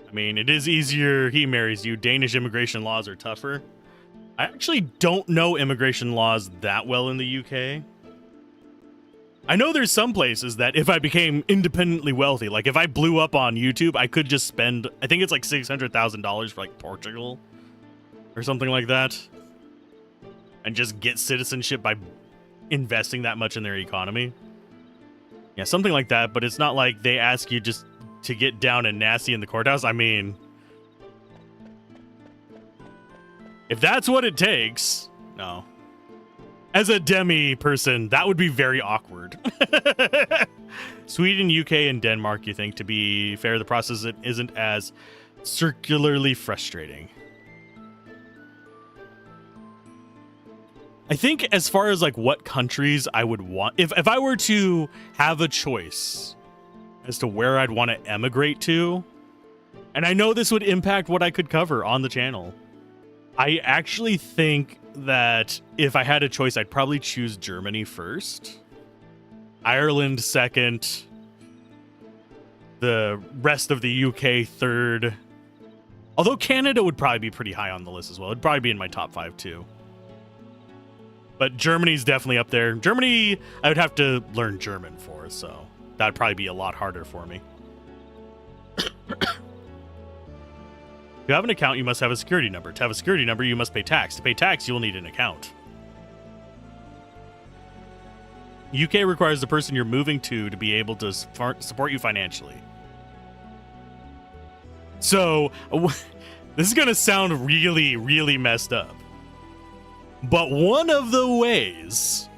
I mean, it is easier he marries you. Danish immigration laws are tougher. I actually don't know immigration laws that well in the UK. I know there's some places that if I became independently wealthy, like if I blew up on YouTube, I could just spend, I think it's like $600,000 for like Portugal or something like that. And just get citizenship by investing that much in their economy. Yeah, something like that, but it's not like they ask you just to get down and nasty in the courthouse. I mean, if that's what it takes, no. As a demi person, that would be very awkward. Sweden, UK, and Denmark, you think, to be fair, the process isn't as circularly frustrating. I think as far as like what countries I would want, if I were to have a choice as to where I'd want to emigrate to, and I know this would impact what I could cover on the channel, I actually think that if I had a choice, I'd probably choose Germany first, Ireland second, the rest of the UK third. Although Canada would probably be pretty high on the list as well. It'd probably be in my top 5 too. But Germany's definitely up there. Germany, I would have to learn German for, so that'd probably be a lot harder for me. If you have an account, you must have a security number. To have a security number, you must pay tax. To pay tax, you'll need an account. UK requires the person you're moving to be able to support you financially. So, this is going to sound really, really messed up. But one of the ways,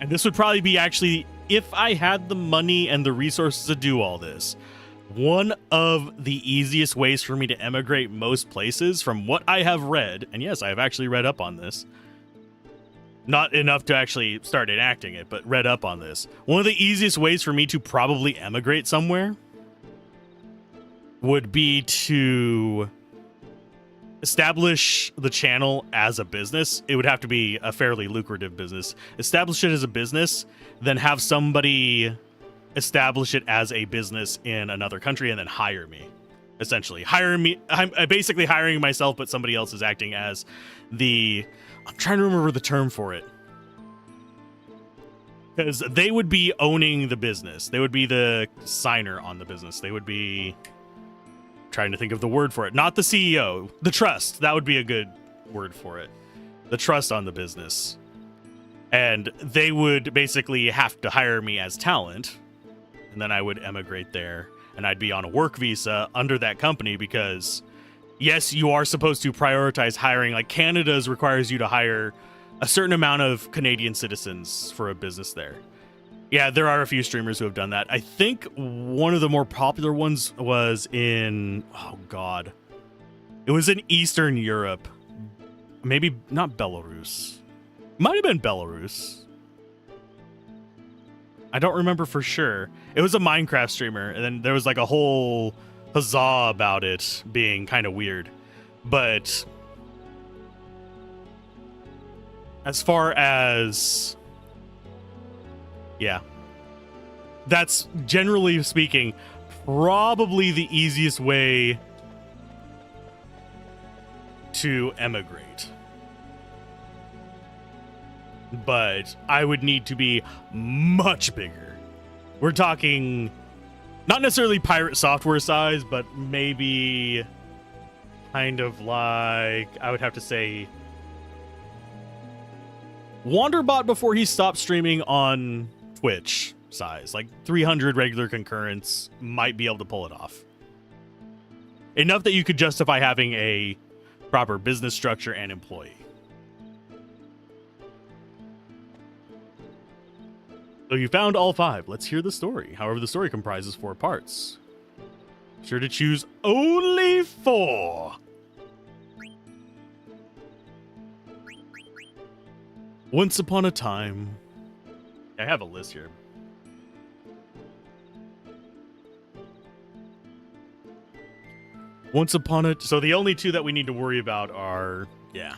and this would probably be actually, if I had the money and the resources to do all this, one of the easiest ways for me to emigrate most places from what I have read, and yes, I have actually read up on this. Not enough to actually start enacting it, but read up on this. One of the easiest ways for me to probably emigrate somewhere would be to establish the channel as a business. It would have to be a fairly lucrative business. Establish it as a business, then have somebody establish it as a business in another country and then hire me. Essentially, hire me. I'm basically hiring myself, but somebody else is acting as the... I'm trying to remember the term for it. Because they would be owning the business. They would be the signer on the business. They would be... trying to think of the word for it. Not the CEO. The trust. That would be a good word for it. The trust on the business. And they would basically have to hire me as talent. And then I would emigrate there. And I'd be on a work visa under that company because... yes, you are supposed to prioritize hiring. Like Canada's requires you to hire a certain amount of Canadian citizens for a business there. Yeah, there are a few streamers who have done that. I think one of the more popular ones was in, oh God, it was in Eastern Europe. Maybe not Belarus. Might have been Belarus. I don't remember for sure. It was a Minecraft streamer, and then there was like a whole huzzah about it being kind of weird. But as far as, yeah, that's generally speaking probably the easiest way to emigrate. But I would need to be much bigger. We're talking not necessarily pirate software size, but maybe kind of like, I would have to say, Wanderbot before he stopped streaming on Twitch size. Like 300 regular concurrents might be able to pull it off. Enough that you could justify having a proper business structure and employee. So you found all 5. Let's hear the story. However, the story comprises 4 parts. Be sure to choose only 4. Once upon a time, I have a list here. Once upon a... So the only 2 that we need to worry about are... Yeah.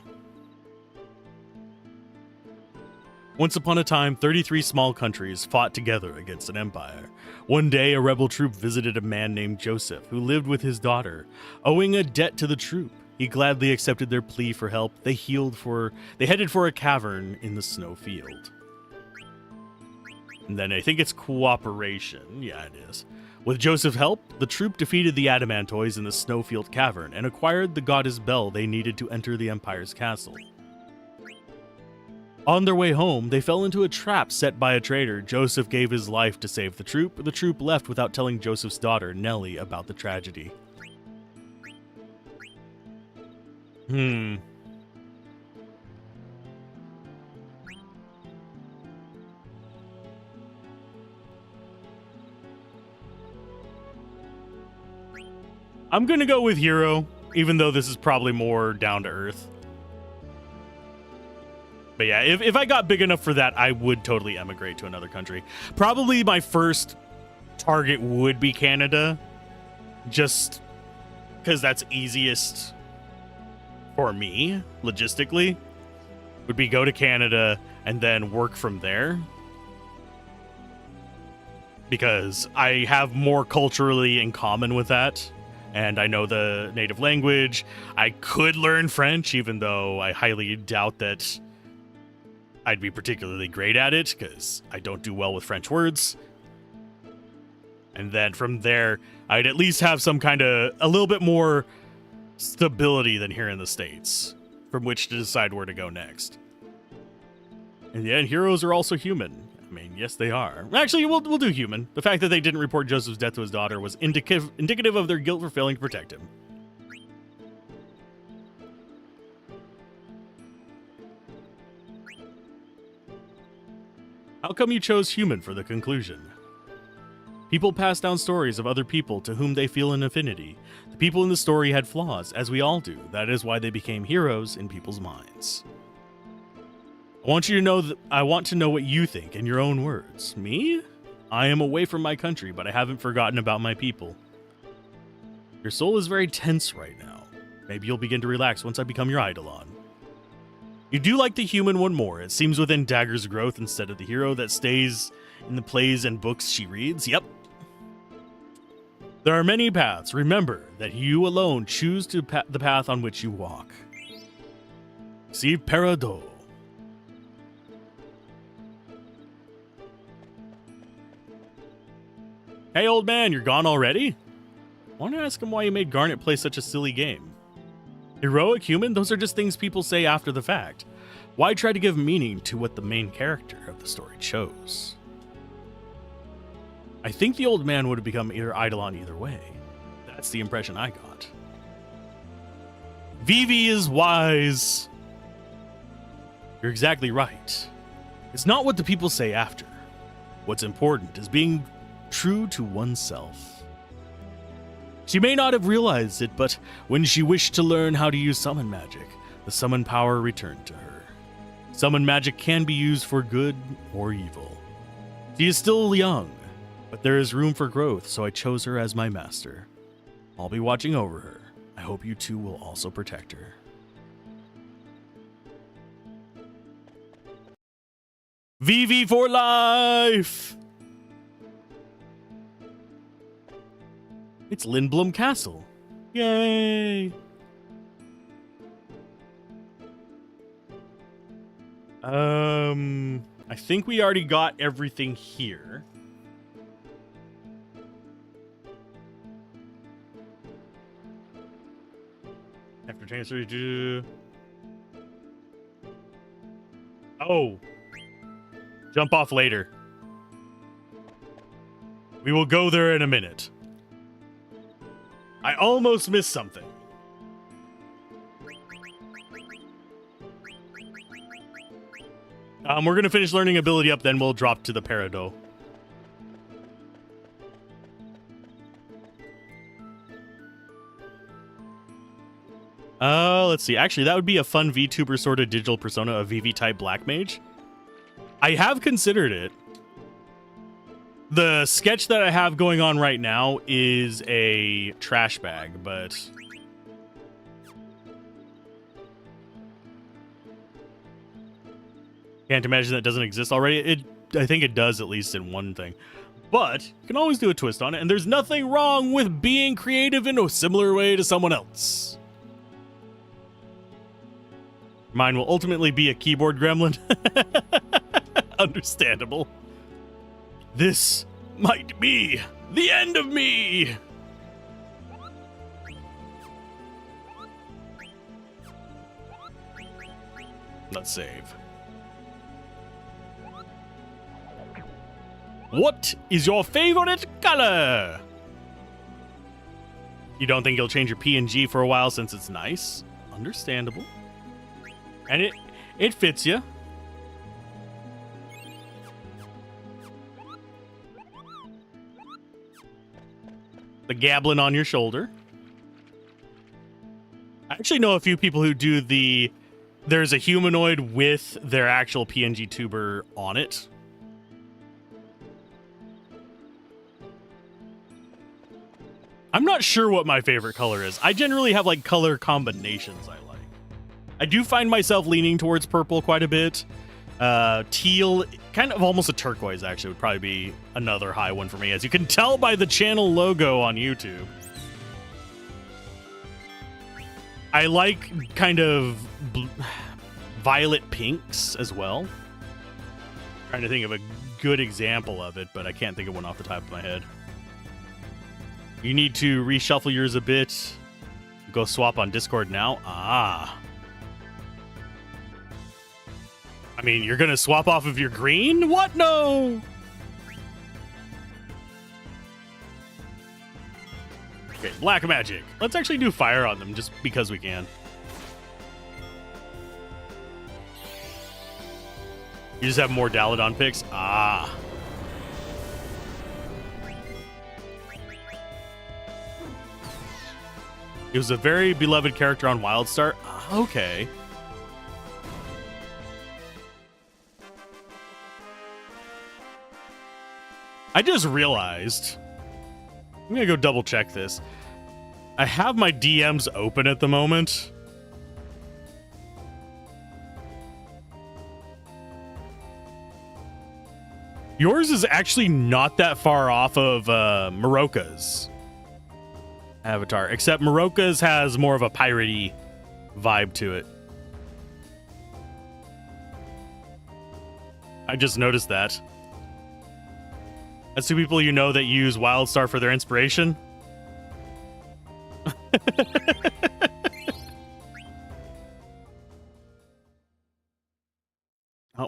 Once upon a time, 33 small countries fought together against an empire. One day, a rebel troop visited a man named Joseph, who lived with his daughter. Owing a debt to the troop, he gladly accepted their plea for help. They headed for a cavern in the snow field. And then I think it's cooperation. Yeah, it is. With Joseph's help, the troop defeated the Adamantoids in the snowfield cavern and acquired the goddess bell they needed to enter the Empire's castle. On their way home, they fell into a trap set by a traitor. Joseph gave his life to save the troop. The troop left without telling Joseph's daughter, Nellie, about the tragedy. I'm gonna go with hero, even though this is probably more down to earth. But yeah, if I got big enough for that, I would totally emigrate to another country. Probably my first target would be Canada, just because that's easiest for me, logistically, would be go to Canada and then work from there. Because I have more culturally in common with that. And I know the native language. I could learn French, even though I highly doubt that I'd be particularly great at it, because I don't do well with French words. And then from there, I'd at least have some kind of, a little bit more stability than here in the States, from which to decide where to go next. And yeah, heroes are also human. I mean, yes, they are. Actually, we'll do human. The fact that they didn't report Joseph's death to his daughter was indicative of their guilt for failing to protect him. How come you chose human for the conclusion? People pass down stories of other people to whom they feel an affinity. The people in the story had flaws, as we all do. That is why they became heroes in people's minds. I want to know what you think in your own words. Me? I am away from my country, but I haven't forgotten about my people. Your soul is very tense right now. Maybe you'll begin to relax once I become your Eidolon. You do like the human one more. It seems within Dagger's growth instead of the hero that stays in the plays and books she reads. Yep. There are many paths. Remember that you alone choose the path on which you walk. Si Perado. Hey, old man, you're gone already? I want to ask him why he made Garnet play such a silly game. Heroic human? Those are just things people say after the fact. Why try to give meaning to what the main character of the story chose? I think the old man would have become Eidolon either way. That's the impression I got. Vivi is wise. You're exactly right. It's not what the people say after. What's important is being true to oneself. She may not have realized it, but when she wished to learn how to use summon magic, the summon power returned to her. Summon magic can be used for good or evil. She is still young, but there is room for growth, so I chose her as my master. I'll be watching over her. I hope you two will also protect her. Vivi for life! It's Lindblom Castle. Yay! I think we already got everything here. After transfer to... Oh. Jump off later. We will go there in a minute. I almost missed something. We're gonna finish learning ability up, then we'll drop to the Peridot. Let's see. Actually, that would be a fun VTuber sort of digital persona, a Vivi type black mage. I have considered it. The sketch that I have going on right now is a trash bag, but... Can't imagine that doesn't exist already. I think it does, at least in one thing. But you can always do a twist on it, and there's nothing wrong with being creative in a similar way to someone else. Mine will ultimately be a keyboard gremlin. Understandable. This might be the end of me. Let's save. What is your favorite color? You don't think you'll change your PNG for a while since it's nice? Understandable. And it fits you. The gablin on your shoulder. I actually know a few people who do there's a humanoid with their actual PNG tuber on it. I'm not sure what my favorite color is. I generally have like color combinations I like. I do find myself leaning towards purple quite a bit. Teal, kind of almost a turquoise actually would probably be another high one for me, as you can tell by the channel logo on YouTube. I like kind of violet pinks as well. Trying to think of a good example of it, but I can't think of one off the top of my head. You need to reshuffle yours a bit. Go swap on Discord now. Ah. I mean, you're gonna swap off of your green? What? No! Okay, black magic. Let's actually do fire on them just because we can. You just have more Daladon picks? Ah. He was a very beloved character on WildStar. Okay. I just realized. I'm gonna go double check this. I have my DMs open at the moment. Yours is actually not that far off of Maroka's avatar, except Maroka's has more of a piratey vibe to it. I just noticed that. That's two people you know that use WildStar for their inspiration.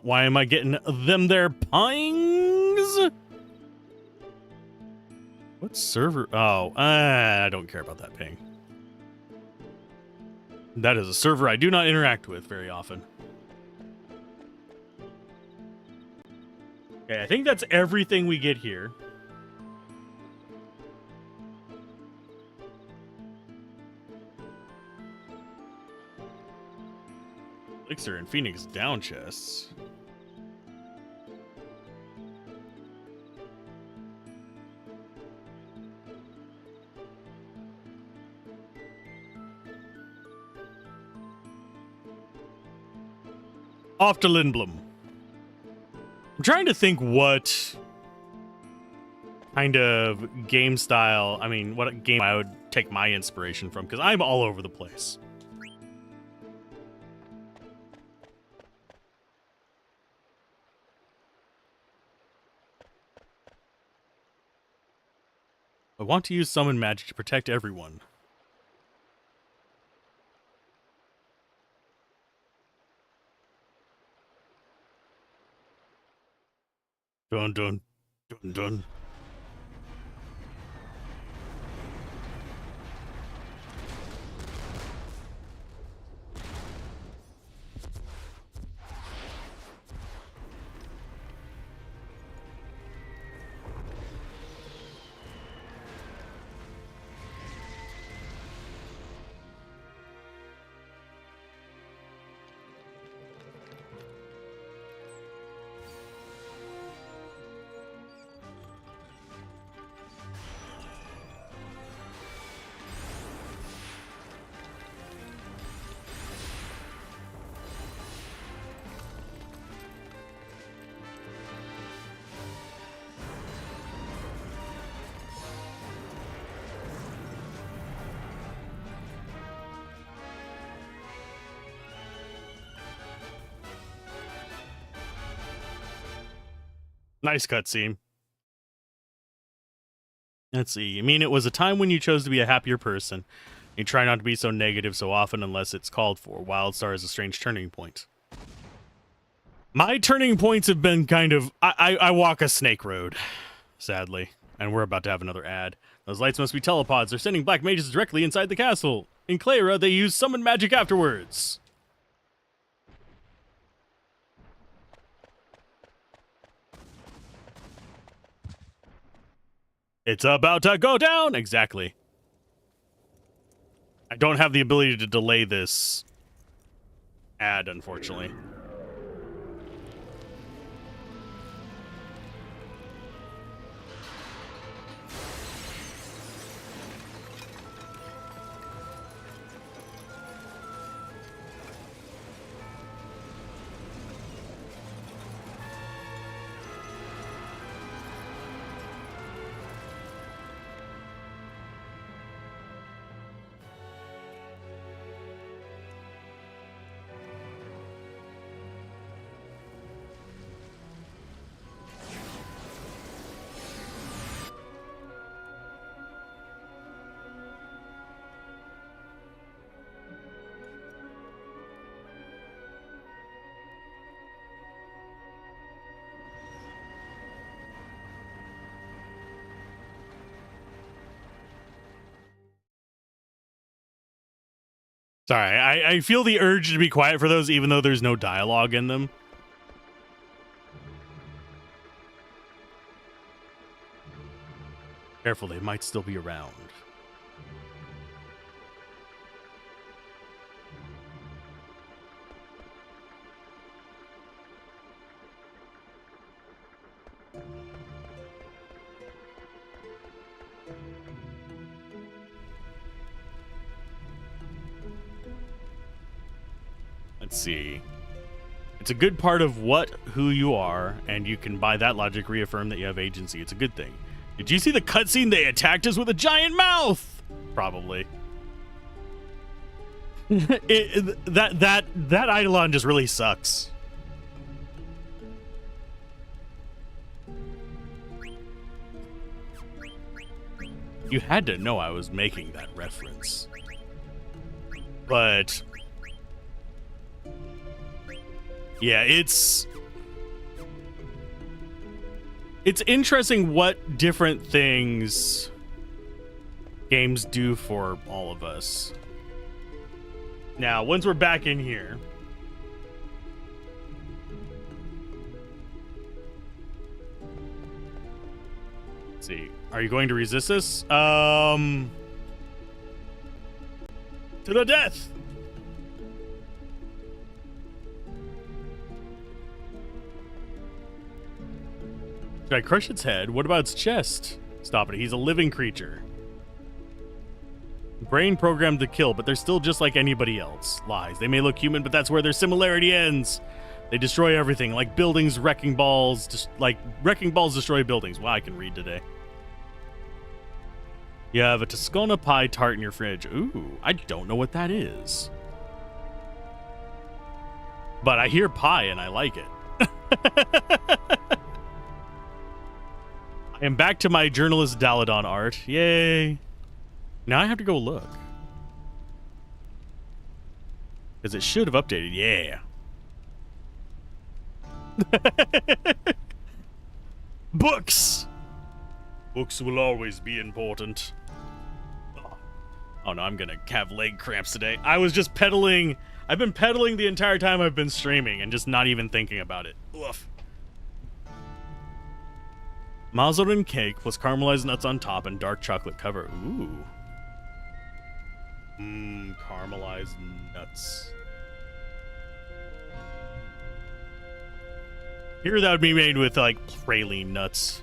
Why am I getting them there pings? What server? Oh, I don't care about that ping. That is a server I do not interact with very often. Okay, I think that's everything we get here. Elixir and Phoenix down chests. Off to Lindblom. I'm trying to think what kind of game style, what game I would take my inspiration from, because I'm all over the place. I want to use summon magic to protect everyone. Dun dun dun dun. Nice cutscene. Let's see. It was a time when you chose to be a happier person. You try not to be so negative so often unless it's called for. Wildstar is a strange turning point. My turning points have been kind of... I walk a snake road, sadly. And we're about to have another ad. Those lights must be telepods. They're sending black mages directly inside the castle. In Clara, they use summon magic afterwards. It's about to go down! Exactly. I don't have the ability to delay this ad, unfortunately. Sorry, I feel the urge to be quiet for those, even though there's no dialogue in them. Careful, they might still be around. Let's see. It's a good part of who you are, and you can, by that logic, reaffirm that you have agency. It's a good thing. Did you see the cutscene? They attacked us with a giant mouth! Probably. That Eidolon just really sucks. You had to know I was making that reference. But... yeah, it's interesting what different things games do for all of us. Now, once we're back in here, let's see. Are you going to resist this? To the death. Should I crush its head? What about its chest? Stop it. He's a living creature. Brain programmed to kill, but they're still just like anybody else. Lies. They may look human, but that's where their similarity ends. They destroy everything, like buildings, wrecking balls, just like wrecking balls destroy buildings. Wow, I can read today. You have a Toscana pie tart in your fridge. Ooh, I don't know what that is. But I hear pie and I like it. I am back to my journalist Daladon art. Yay. Now I have to go look. Because it should have updated. Yeah. Books. Books will always be important. Oh no, I'm gonna have leg cramps today. I was just pedaling. I've been pedaling the entire time I've been streaming and just not even thinking about it. Oof. Mazarin cake plus caramelized nuts on top and dark chocolate cover. Ooh. Caramelized nuts. Here that would be made with like praline nuts,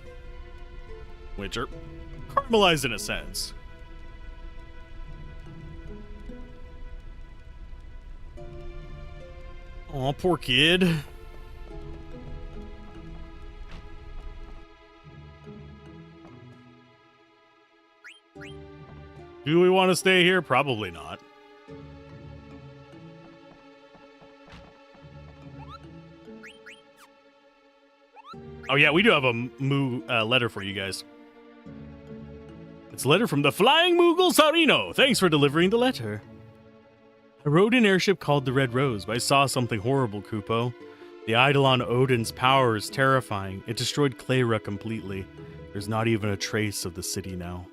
which are caramelized in a sense. Aw, poor kid. Do we want to stay here? Probably not. Oh yeah, we do have a letter for you guys. It's a letter from the Flying Moogle Sarino. Thanks for delivering the letter. I rode an airship called the Red Rose, but I saw something horrible, Kupo. The Eidolon Odin's power is terrifying. It destroyed Clayra completely. There's not even a trace of the city now.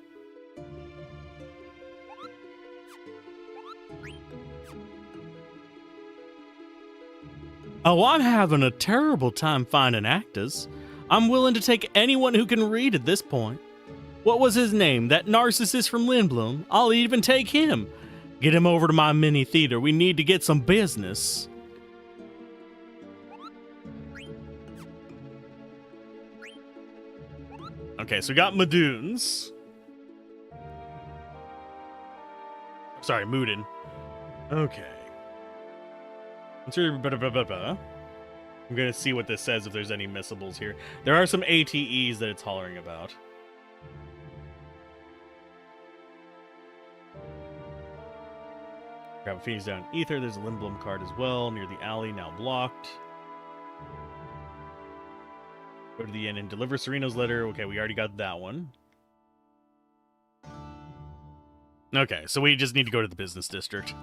Oh, I'm having a terrible time finding actors. I'm willing to take anyone who can read at this point. What was his name? That narcissist from Lindblom? I'll even take him. Get him over to my mini theater. We need to get some business. Okay, so we got Madoons. Sorry, Moodin. Okay. I'm gonna see what this says if there's any missables here. There are some ATEs that it's hollering about. Grab a Phoenix down Ether. There's a Lindblom card as well near the alley, now blocked. Go to the inn and deliver Sereno's letter. Okay, we already got that one. Okay, so we just need to go to the business district.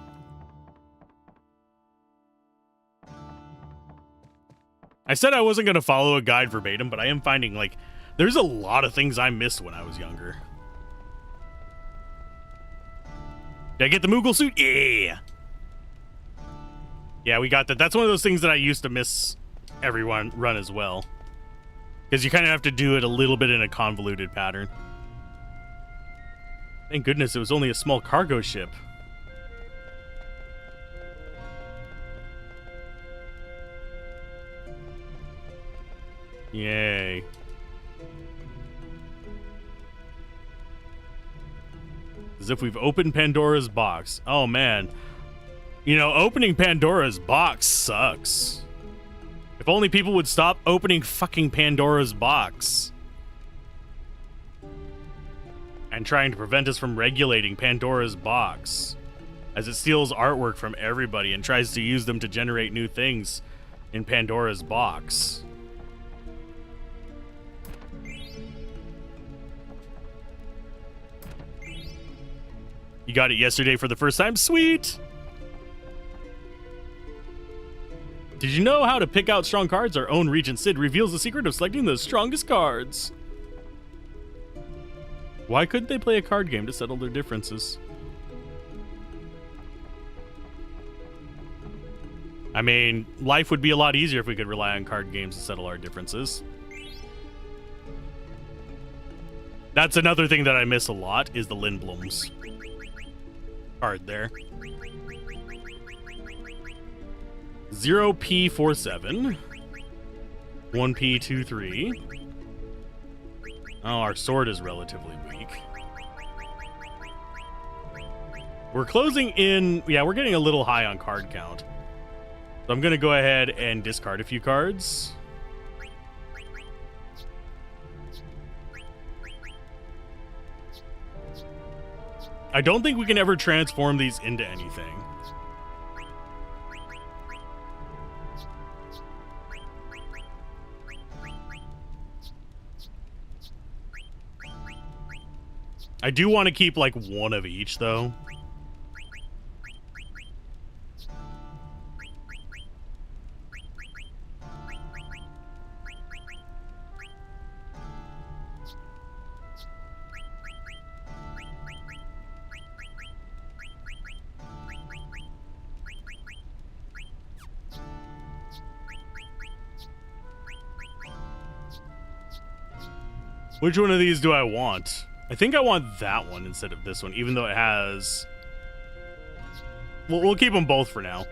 I said I wasn't going to follow a guide verbatim, but I am finding, like, there's a lot of things I missed when I was younger. Did I get the Moogle suit? Yeah! Yeah, we got that. That's one of those things that I used to miss every run as well. Because you kind of have to do it a little bit in a convoluted pattern. Thank goodness it was only a small cargo ship. Yay. As if we've opened Pandora's box. Oh, man. You know, opening Pandora's box sucks. If only people would stop opening fucking Pandora's box. And trying to prevent us from regulating Pandora's box. As it steals artwork from everybody and tries to use them to generate new things in Pandora's box. You got it yesterday for the first time? Sweet! Did you know how to pick out strong cards? Our own Regent Sid reveals the secret of selecting the strongest cards. Why couldn't they play a card game to settle their differences? I mean, life would be a lot easier if we could rely on card games to settle our differences. That's another thing that I miss a lot, is the Lindbloms. Card there. 0P47. 1P23. Oh, our sword is relatively weak. We're closing in. Yeah, we're getting a little high on card count. So I'm going to go ahead and discard a few cards. I don't think we can ever transform these into anything. I do want to keep like one of each though. Which one of these do I want? I think I want that one instead of this one, even though it has... We'll keep them both for now.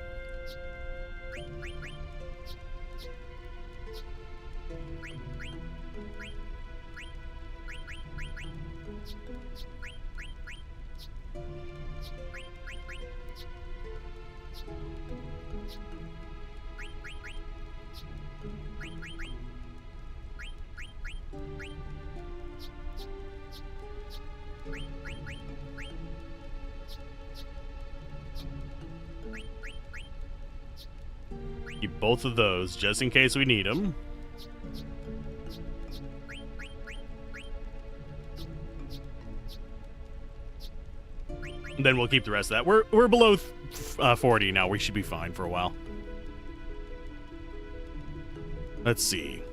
Keep both of those just in case we need them. And then we'll keep the rest of that. We're below 40 now. We should be fine for a while. Let's see.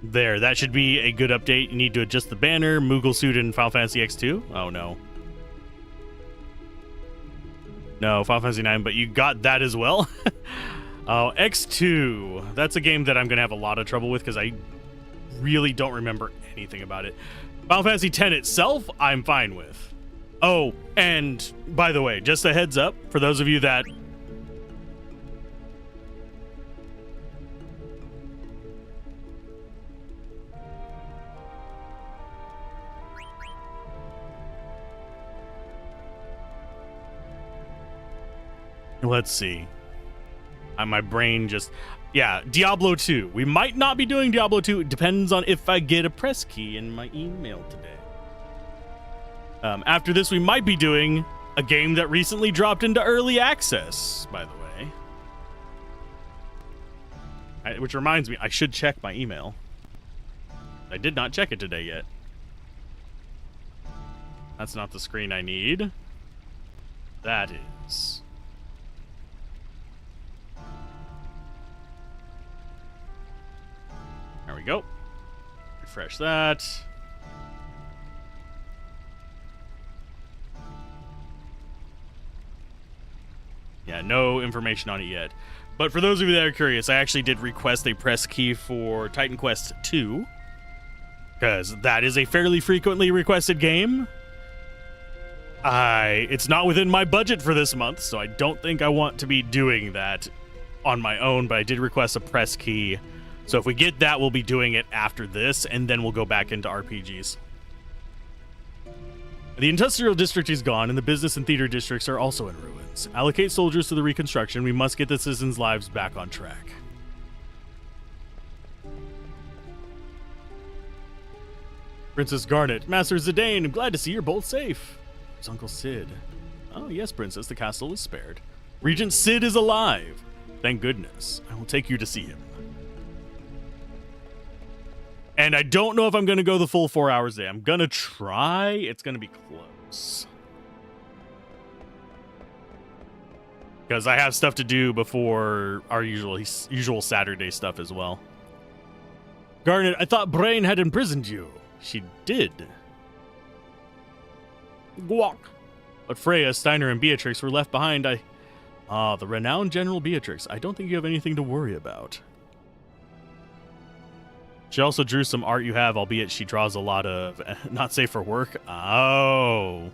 There, that should be a good update. You need to adjust the banner, Moogle suit in Final Fantasy X2. Oh no. No, Final Fantasy 9, but you got that as well. Oh, X2. That's a game that I'm going to have a lot of trouble with because I really don't remember anything about it. Final Fantasy 10 itself, I'm fine with. Oh, and by the way, just a heads up for those of you that... Let's see. My brain just... Yeah, Diablo 2. We might not be doing Diablo 2. It depends on if I get a press key in my email today. After this, we might be doing a game that recently dropped into early access, by the way. Which reminds me, I should check my email. I did not check it today yet. That's not the screen I need. That is... There we go. Refresh that. Yeah, no information on it yet. But for those of you that are curious, I actually did request a press key for Titan Quest 2. Because that is a fairly frequently requested game. It's not within my budget for this month, so I don't think I want to be doing that on my own, but I did request a press key. So if we get that, we'll be doing it after this, and then we'll go back into RPGs. The industrial district is gone, and the business and theater districts are also in ruins. Allocate soldiers to the reconstruction. We must get the citizens' lives back on track. Princess Garnet, Master Zidane, I'm glad to see you're both safe. It's Uncle Sid. Oh, yes, Princess, the castle is spared. Regent Sid is alive. Thank goodness. I will take you to see him. And I don't know if I'm going to go the full 4 hours a day. I'm going to try. It's going to be close. Because I have stuff to do before our usual Saturday stuff as well. Garnet, I thought Brain had imprisoned you. She did. Guac. But Freya, Steiner, and Beatrix were left behind. The renowned General Beatrix. I don't think you have anything to worry about. She also drew some art you have, albeit she draws a lot of not safe for work. Oh.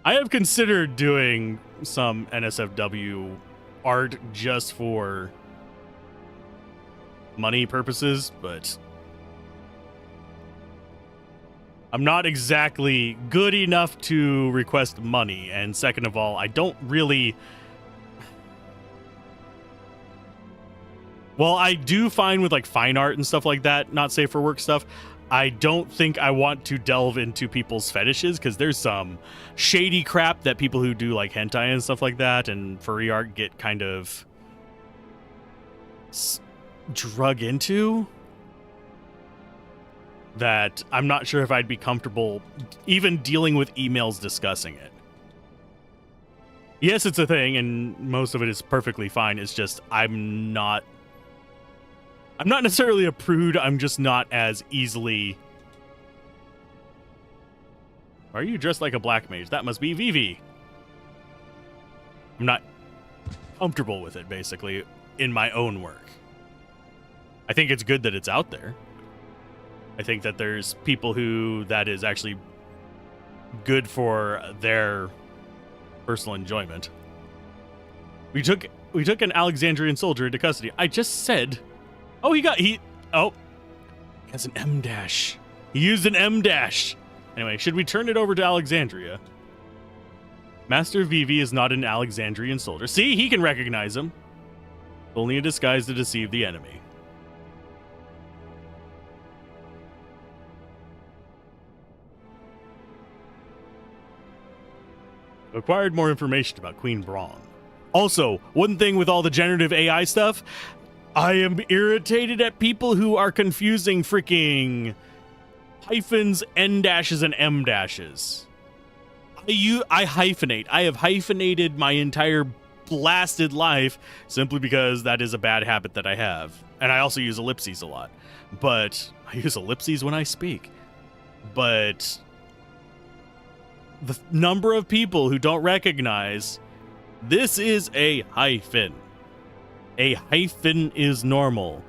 I have considered doing some NSFW art just for money purposes, but I'm not exactly good enough to request money. And second of all, I don't really Well, I do find with like fine art and stuff like that, not safe for work stuff, I don't think I want to delve into people's fetishes because there's some shady crap that people who do like hentai and stuff like that and furry art get kind of drug into, that I'm not sure if I'd be comfortable even dealing with emails discussing it. Yes, it's a thing, and most of it is perfectly fine. It's just I'm not necessarily a prude. I'm just not as easily... Why are you dressed like a black mage? That must be Vivi. I'm not comfortable with it, basically, in my own work. I think it's good that it's out there. I think that there's people who that is actually good for their personal enjoyment. We took an Alexandrian soldier into custody. I just said... Oh, he has an M dash. He used an M dash. Anyway, should we turn it over to Alexandria? Master Vivi is not an Alexandrian soldier. See, he can recognize him. Only a disguise to deceive the enemy. Acquired more information about Queen Braun. Also, one thing with all the generative AI stuff, I am irritated at people who are confusing freaking hyphens, N dashes, and M dashes. I hyphenate. I have hyphenated my entire blasted life simply because that is a bad habit that I have. And I also use ellipses a lot. But I use ellipses when I speak. But the number of people who don't recognize this is a hyphen. A hyphen is normal.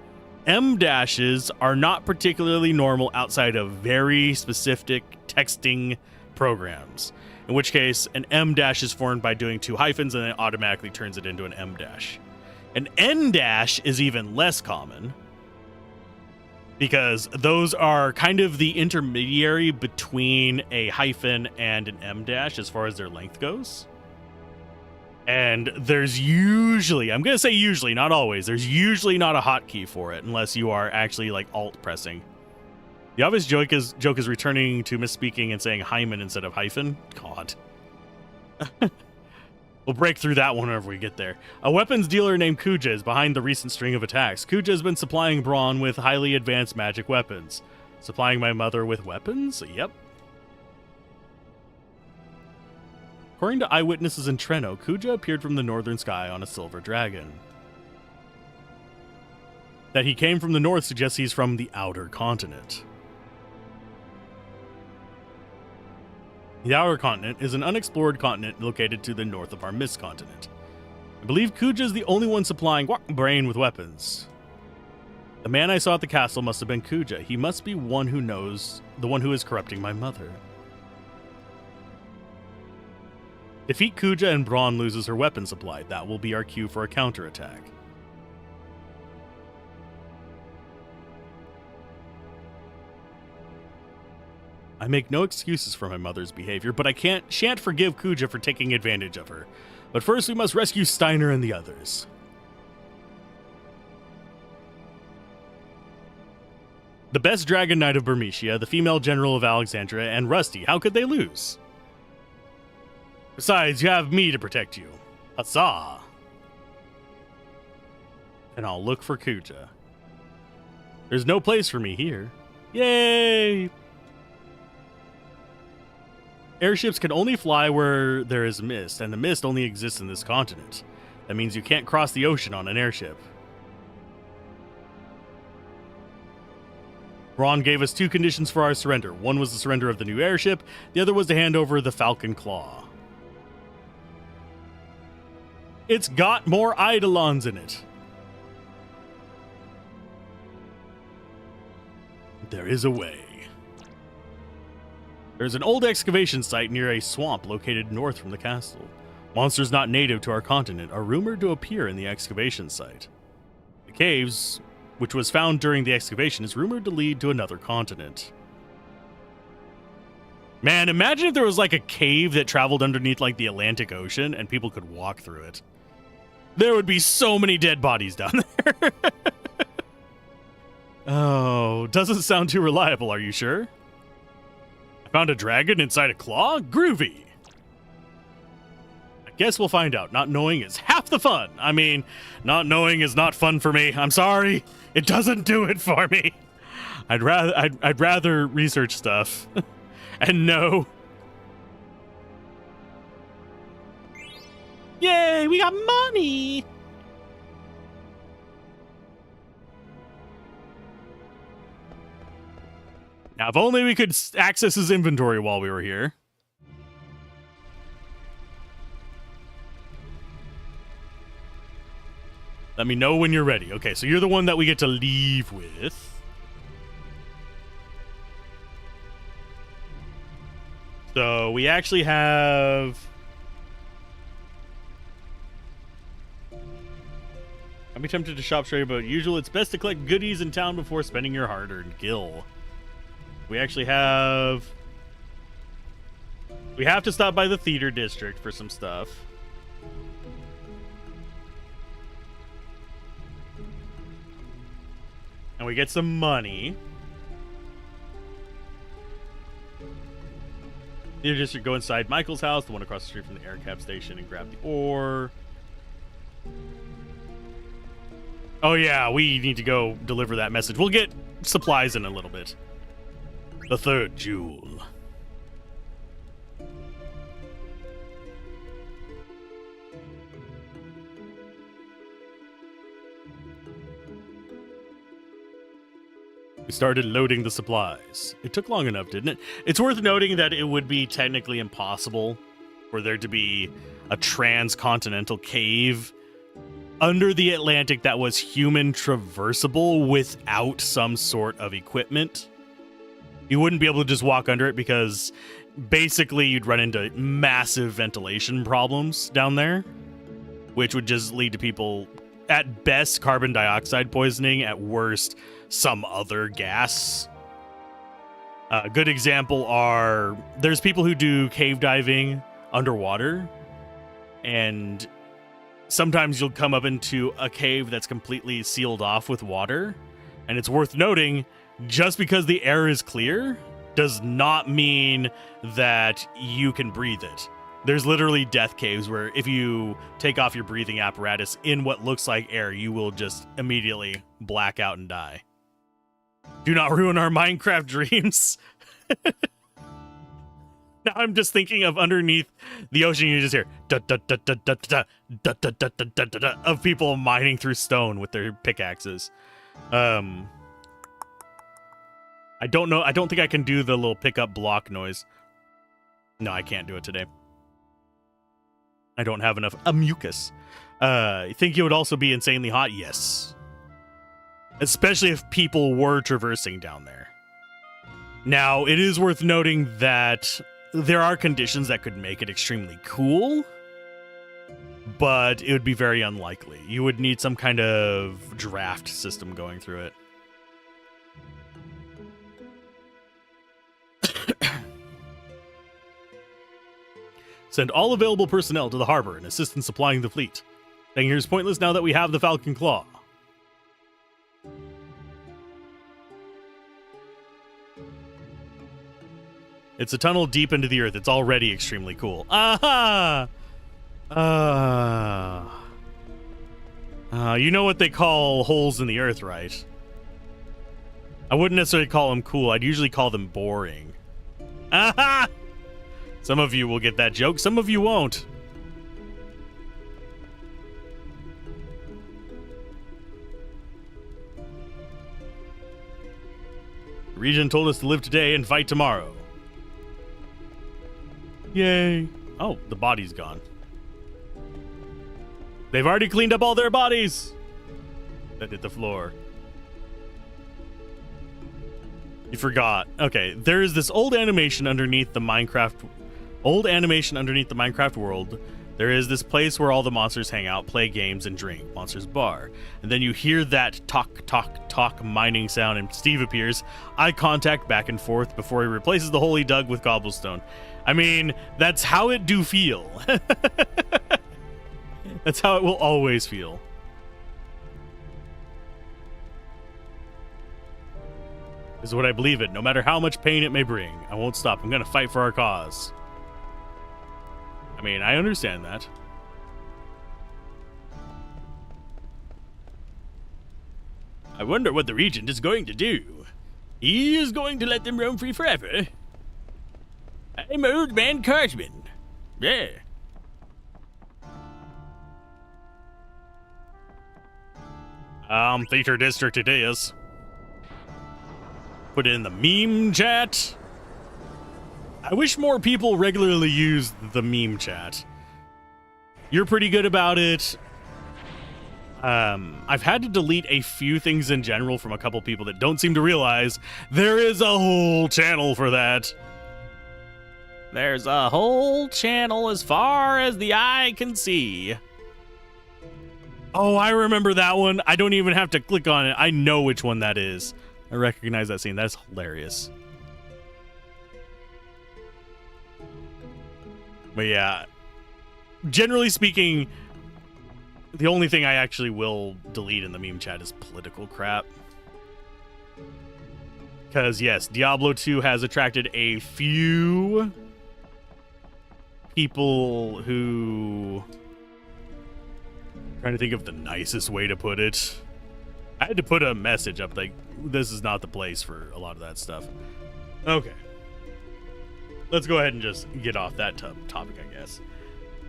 M dashes are not particularly normal outside of very specific texting programs. In which case, an M dash is formed by doing two hyphens and it automatically turns it into an M dash. An N dash is even less common because those are kind of the intermediary between a hyphen and an M dash as far as their length goes. And there's usually, I'm going to say usually, not always, there's usually not a hotkey for it unless you are actually like alt pressing. The obvious joke is returning to misspeaking and saying hymen instead of hyphen. God. We'll break through that one whenever we get there. A weapons dealer named Kuja is behind the recent string of attacks. Kuja has been supplying Braun with highly advanced magic weapons. Supplying my mother with weapons? Yep. According to eyewitnesses in Treno, Kuja appeared from the northern sky on a silver dragon. That he came from the north suggests he's from the outer continent. The outer continent is an unexplored continent located to the north of our mist continent. I believe Kuja is the only one supplying Brain with weapons. The man I saw at the castle must have been Kuja. He must be one who knows, the one who is corrupting my mother. Defeat Kuja and Braun loses her weapon supply. That will be our cue for a counterattack. I make no excuses for my mother's behavior, but I shan't forgive Kuja for taking advantage of her. But first we must rescue Steiner and the others. The best Dragon Knight of Bermesia, the female general of Alexandria, and Rusty. How could they lose? Besides, you have me to protect you. Huzzah! And I'll look for Kuja. There's no place for me here. Yay! Airships can only fly where there is mist, and the mist only exists in this continent. That means you can't cross the ocean on an airship. Braun gave us two conditions for our surrender. One was the surrender of the new airship, the other was to hand over the Falcon Claw. It's got more Eidolons in it. There is a way. There's an old excavation site near a swamp located north from the castle. Monsters not native to our continent are rumored to appear in the excavation site. The caves, which was found during the excavation, is rumored to lead to another continent. Man, imagine if there was like a cave that traveled underneath like the Atlantic Ocean and people could walk through it. There would be so many dead bodies down there. Oh, doesn't sound too reliable, are you sure? I found a dragon inside a claw? Groovy. I guess we'll find out. Not knowing is half the fun. I mean, not knowing is not fun for me. I'm sorry. It doesn't do it for me. I'd rather research stuff and know. Yay, we got money! Now, if only we could access his inventory while we were here. Let me know when you're ready. Okay, so you're the one that we get to leave with. So we actually have... I'd be tempted to shop straight, but usually it's best to collect goodies in town before spending your hard-earned gil. We actually have... We have to stop by the theater district for some stuff. And we get some money. Theater district, go inside Michael's house, the one across the street from the air cap station, and grab the ore. Oh yeah, we need to go deliver that message. We'll get supplies in a little bit. The third jewel. We started loading the supplies. It took long enough, didn't it? It's worth noting that it would be technically impossible for there to be a transcontinental cave under the Atlantic that was human traversable without some sort of equipment. You wouldn't be able to just walk under it because basically you'd run into massive ventilation problems down there, which would just lead to people, at best, carbon dioxide poisoning, at worst, some other gas. A good example are, there's people who do cave diving underwater, and sometimes you'll come up into a cave that's completely sealed off with water, and it's worth noting, just because the air is clear does not mean that you can breathe it. There's literally death caves where if you take off your breathing apparatus in what looks like air, you will just immediately black out and die. Do not ruin our Minecraft dreams. Now I'm just thinking of underneath the ocean, you just hear of people mining through stone with their pickaxes. I don't know. I don't think I can do the little pickup block noise. No, I can't do it today. I don't have enough mucus. I think it would also be insanely hot. Yes. Especially if people were traversing down there. Now, it is worth noting that there are conditions that could make it extremely cool, but it would be very unlikely. You would need some kind of draft system going through it. Send all available personnel to the harbor and assist in supplying the fleet. Staying here is pointless now that we have the Falcon Claw. It's a tunnel deep into the earth. It's already extremely cool. Aha! You know what they call holes in the earth, right? I wouldn't necessarily call them cool. I'd usually call them boring. Aha! Some of you will get that joke. Some of you won't. The Regent told us to live today and fight tomorrow. Yay. Oh, the body's gone. They've already cleaned up all their bodies. That hit the floor. You forgot. Okay, there is this old animation underneath the Minecraft world. There is this place where all the monsters hang out, play games, and drink. Monsters Bar. And then you hear that talk, talk, talk mining sound, and Steve appears. Eye contact back and forth before he replaces the hole he dug with cobblestone. I mean, that's how it do feel. That's how it will always feel. This is what I believe in, no matter how much pain it may bring. I won't stop. I'm going to fight for our cause. I mean, I understand that. I wonder what the Regent is going to do. He is going to let them roam free forever. I'm Old Man Cartman. Yeah. Theater District it is. Put it in the meme chat. I wish more people regularly use the meme chat. You're pretty good about it. I've had to delete a few things in general from a couple people that don't seem to realize there is a whole channel for that. There's a whole channel as far as the eye can see. Oh, I remember that one. I don't even have to click on it. I know which one that is. I recognize that scene. That's hilarious. But yeah, generally speaking, the only thing I actually will delete in the meme chat is political crap. Because, yes, Diablo 2 has attracted a few people who... I'm trying to think of the nicest way to put it. I had to put a message up like, this is not the place for a lot of that stuff. Okay. Let's go ahead and just get off that topic, I guess.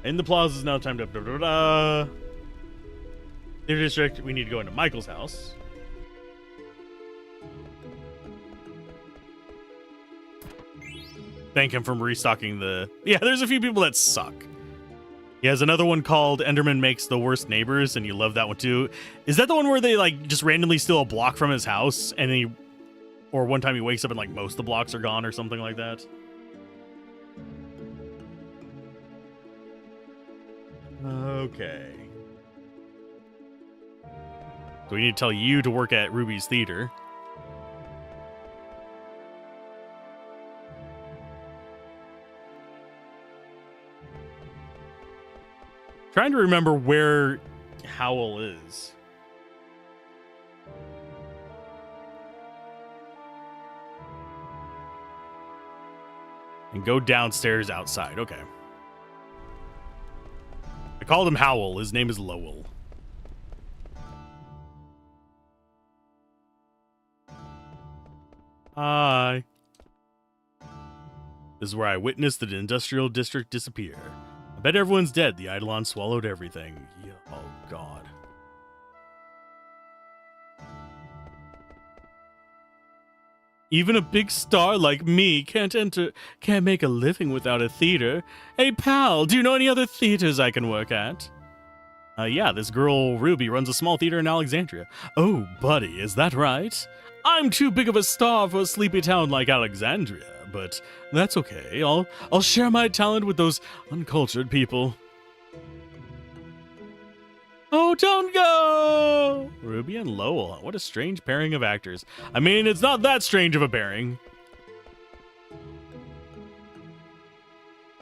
In the plaza is now time to... Theater District, we need to go into Michael's house. Thank him for restocking the... Yeah, there's a few people that suck. He has another one called Enderman Makes the Worst Neighbors, and you love that one too. Is that the one where they like just randomly steal a block from his house, and he... Or one time he wakes up and like most of the blocks are gone or something like that? Okay. So we need to tell you to work at Ruby's Theater. Trying to remember where Howl is. And go downstairs outside. Okay. I called him Howl. His name is Lowell. Hi. This is where I witnessed the industrial district disappear. I bet everyone's dead. The Eidolon swallowed everything. Yeah, oh, God. Even a big star like me can't make a living without a theater. Hey, pal, do you know any other theaters I can work at? Yeah, this girl Ruby runs a small theater in Alexandria. Oh, buddy, is that right? I'm too big of a star for a sleepy town like Alexandria, but that's okay. I'll share my talent with those uncultured people. Oh, don't go! Ruby and Lowell. What a strange pairing of actors. I mean, it's not that strange of a pairing.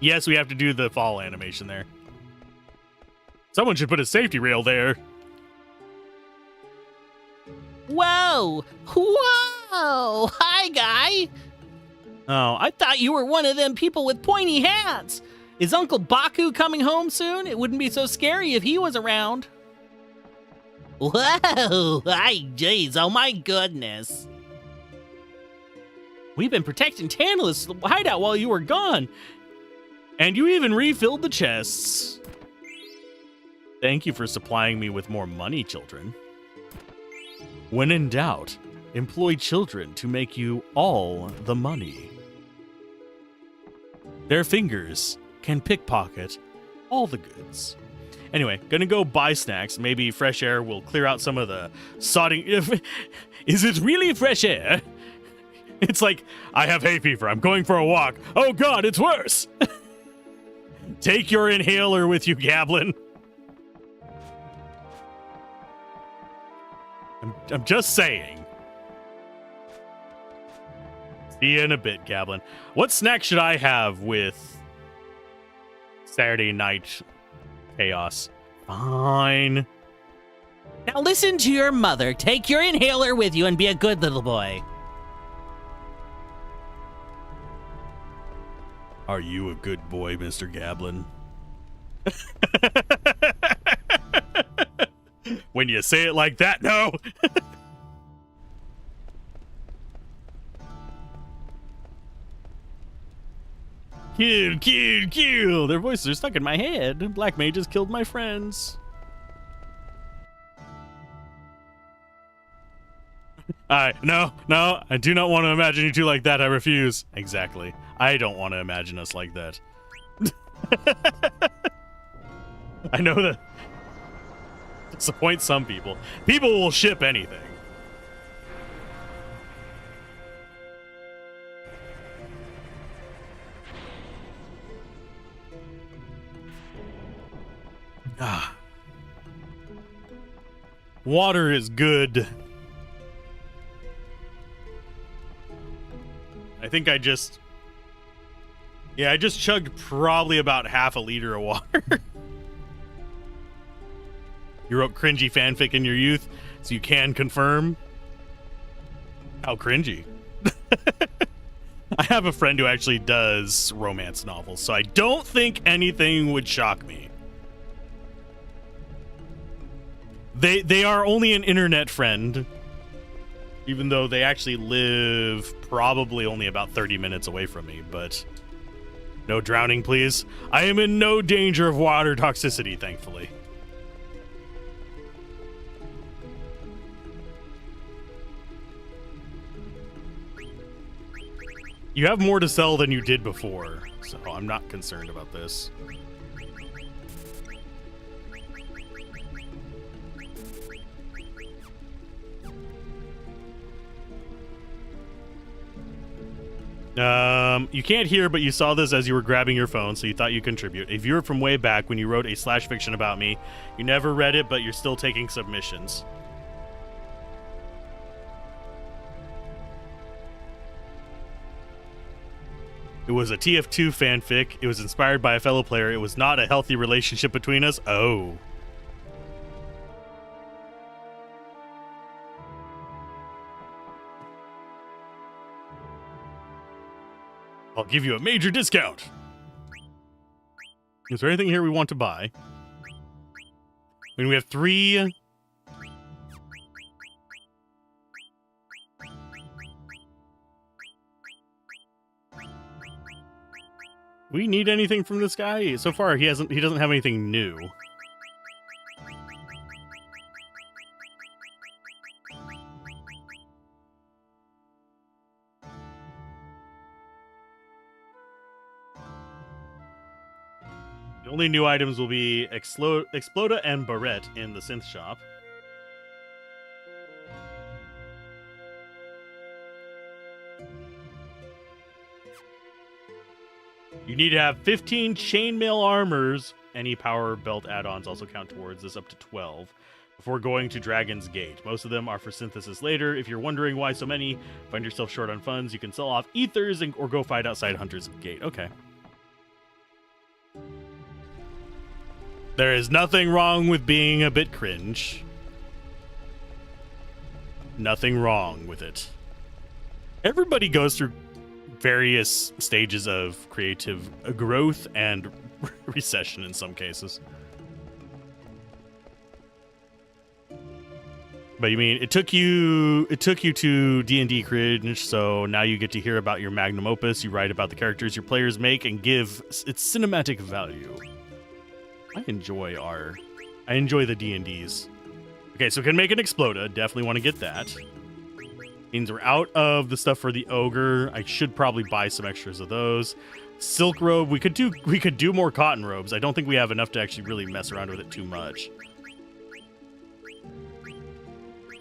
Yes, we have to do the fall animation there. Someone should put a safety rail there. Whoa! Whoa! Hi, guy! Oh, I thought you were one of them people with pointy hats. Is Uncle Baku coming home soon? It wouldn't be so scary if he was around. Whoa! Hi, jeez, oh my goodness. We've been protecting Tantalus' hideout while you were gone. And you even refilled the chests. Thank you for supplying me with more money, children. When in doubt, employ children to make you all the money. Their fingers can pickpocket all the goods. Anyway, gonna go buy snacks. Maybe fresh air will clear out some of the sodding... Is it really fresh air? It's like, I have hay fever. I'm going for a walk. Oh God, it's worse. Take your inhaler with you, Gablin. I'm just saying. See you in a bit, Gablin. What snack should I have with Saturday night chaos? Fine. Now listen to your mother. Take your inhaler with you and be a good little boy. Are you a good boy, Mr. Gablin? When you say it like that, no. Kill, kill, kill. Their voices are stuck in my head. Black mages killed my friends. No, I do not want to imagine you two like that. I refuse. Exactly. I don't want to imagine us like that. I know that disappoints some people. People will ship anything. Ah. Water is good. I think I just chugged probably about half a liter of water. You wrote cringy fanfic in your youth, so you can confirm. How cringy. I have a friend who actually does romance novels, so I don't think anything would shock me. They are only an internet friend, even though they actually live probably only about 30 minutes away from me, but no drowning, please. I am in no danger of water toxicity, thankfully. You have more to sell than you did before, so I'm not concerned about this. You can't hear, but you saw this as you were grabbing your phone, so you thought you'd contribute. A viewer from way back when you wrote a slash fiction about me. You never read it, but you're still taking submissions. It was a TF2 fanfic. It was inspired by a fellow player. It was not a healthy relationship between us. Oh. I'll give you a major discount. Is there anything here we want to buy? I mean, we have 3... We need anything from this guy? So far, he doesn't have anything new. The only new items will be Exploda and Barrette in the synth shop. You need to have 15 chainmail armors. Any power belt add-ons also count towards this, up to 12, before going to Dragon's Gate. Most of them are for synthesis later. If you're wondering why so many, find yourself short on funds, you can sell off ethers or go fight outside Hunter's Gate. Okay. There is nothing wrong with being a bit cringe. Nothing wrong with it. Everybody goes through various stages of creative growth and recession in some cases. But you mean it took you to D&D cringe, so now you get to hear about your magnum opus. You write about the characters your players make and give its cinematic value. I enjoy the D&Ds. Okay, so can make an Exploda. Definitely want to get that. Means we're out of the stuff for the ogre. I should probably buy some extras of those. Silk robe. We could do more cotton robes. I don't think we have enough to actually really mess around with it too much.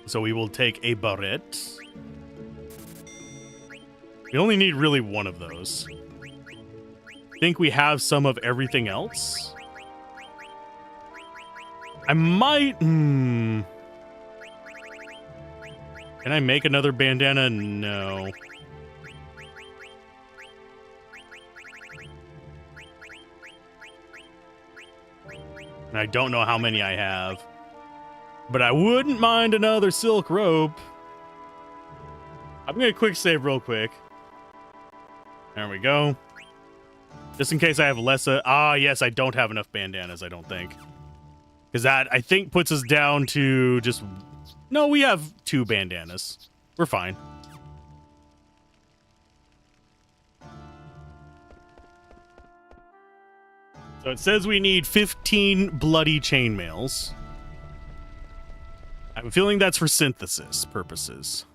So we will take a barrette. We only need really one of those. I think we have some of everything else. I might... Can I make another bandana? No. And I don't know how many I have. But I wouldn't mind another silk robe. I'm going to quick save real quick. There we go. Just in case I have less. Yes, I don't have enough bandanas, I don't think. Because that, I think, puts us down to just... No, we have 2 bandanas. We're fine. So it says we need 15 bloody chainmails. I have a feeling that's for synthesis purposes.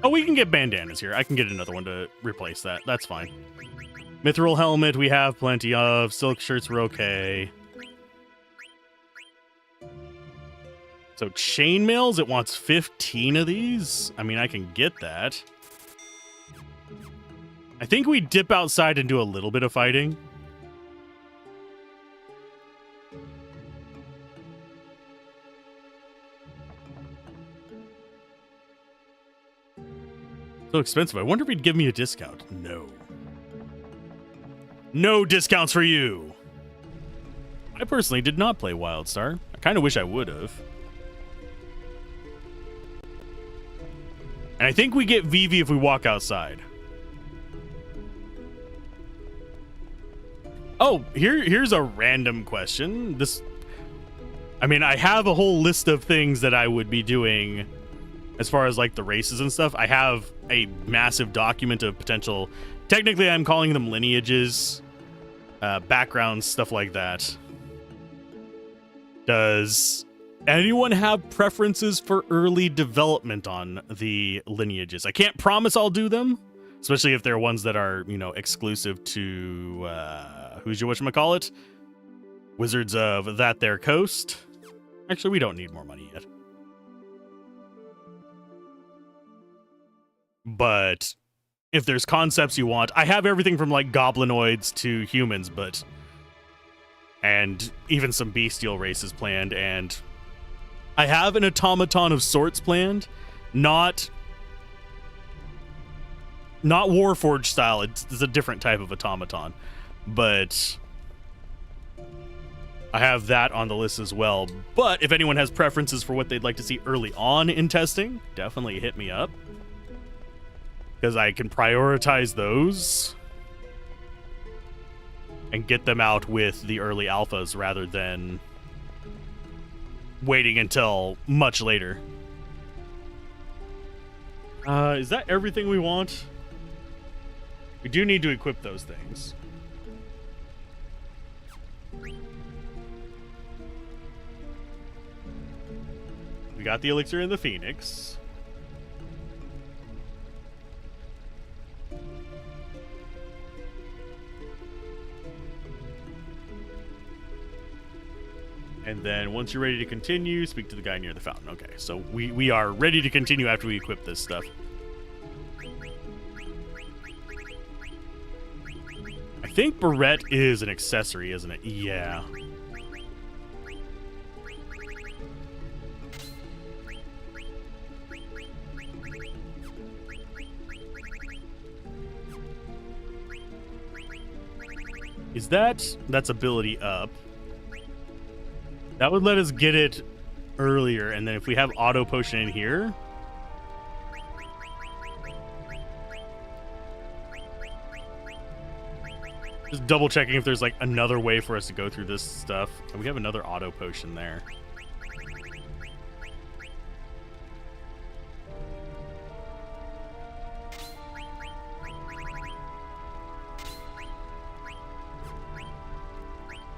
Oh, we can get bandanas here. I can get another one to replace that. That's fine. Mithril helmet we have plenty of. Silk shirts were okay. So chainmails, it wants 15 of these. I mean, I can get that. I think we dip outside and do a little bit of fighting. So expensive. I wonder if he'd give me a discount. No. No discounts for you. I personally did not play WildStar. I kind of wish I would have. And I think we get Vivi if we walk outside. Oh, here's a random question. I mean, I have a whole list of things that I would be doing as far as like the races and stuff. I have a massive document of potential. Technically, I'm calling them lineages, backgrounds, stuff like that. Does anyone have preferences for early development on the lineages? I can't promise I'll do them, especially if they're ones that are, you know, exclusive to who's your whatchamacallit? Wizards of that there coast. Actually, we don't need more money yet. But if there's concepts you want, I have everything from like goblinoids to humans, and even some bestial races planned, and I have an automaton of sorts planned, not Warforged style. It's a different type of automaton, but I have that on the list as well. But if anyone has preferences for what they'd like to see early on in testing, definitely hit me up, because I can prioritize those and get them out with the early alphas rather than waiting until much later. Is that everything we want? We do need to equip those things. We got the elixir and the phoenix. And then once you're ready to continue, speak to the guy near the fountain. Okay, so we are ready to continue after we equip this stuff. I think Barrette is an accessory, isn't it? Yeah. Is that's ability up? That would let us get it earlier, and then if we have auto potion in here, just double checking if there's like another way for us to go through this stuff. And we have another auto potion there.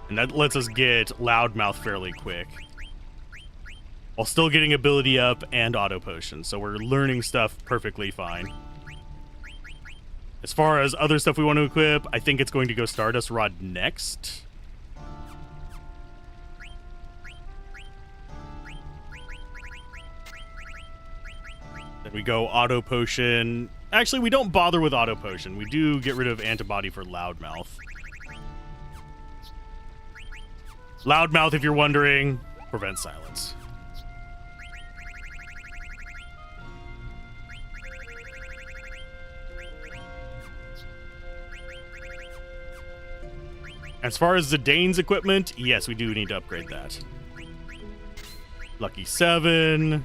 And that lets us get Loudmouth fairly quick, while still getting ability up and auto potion. So we're learning stuff perfectly fine. As far as other stuff we want to equip, I think it's going to go Stardust Rod next. Then we go auto potion. Actually, we don't bother with auto potion. We do get rid of antibody for Loudmouth. Loudmouth, if you're wondering, prevents silence. As far as Zidane's equipment, yes, we do need to upgrade that. Lucky 7.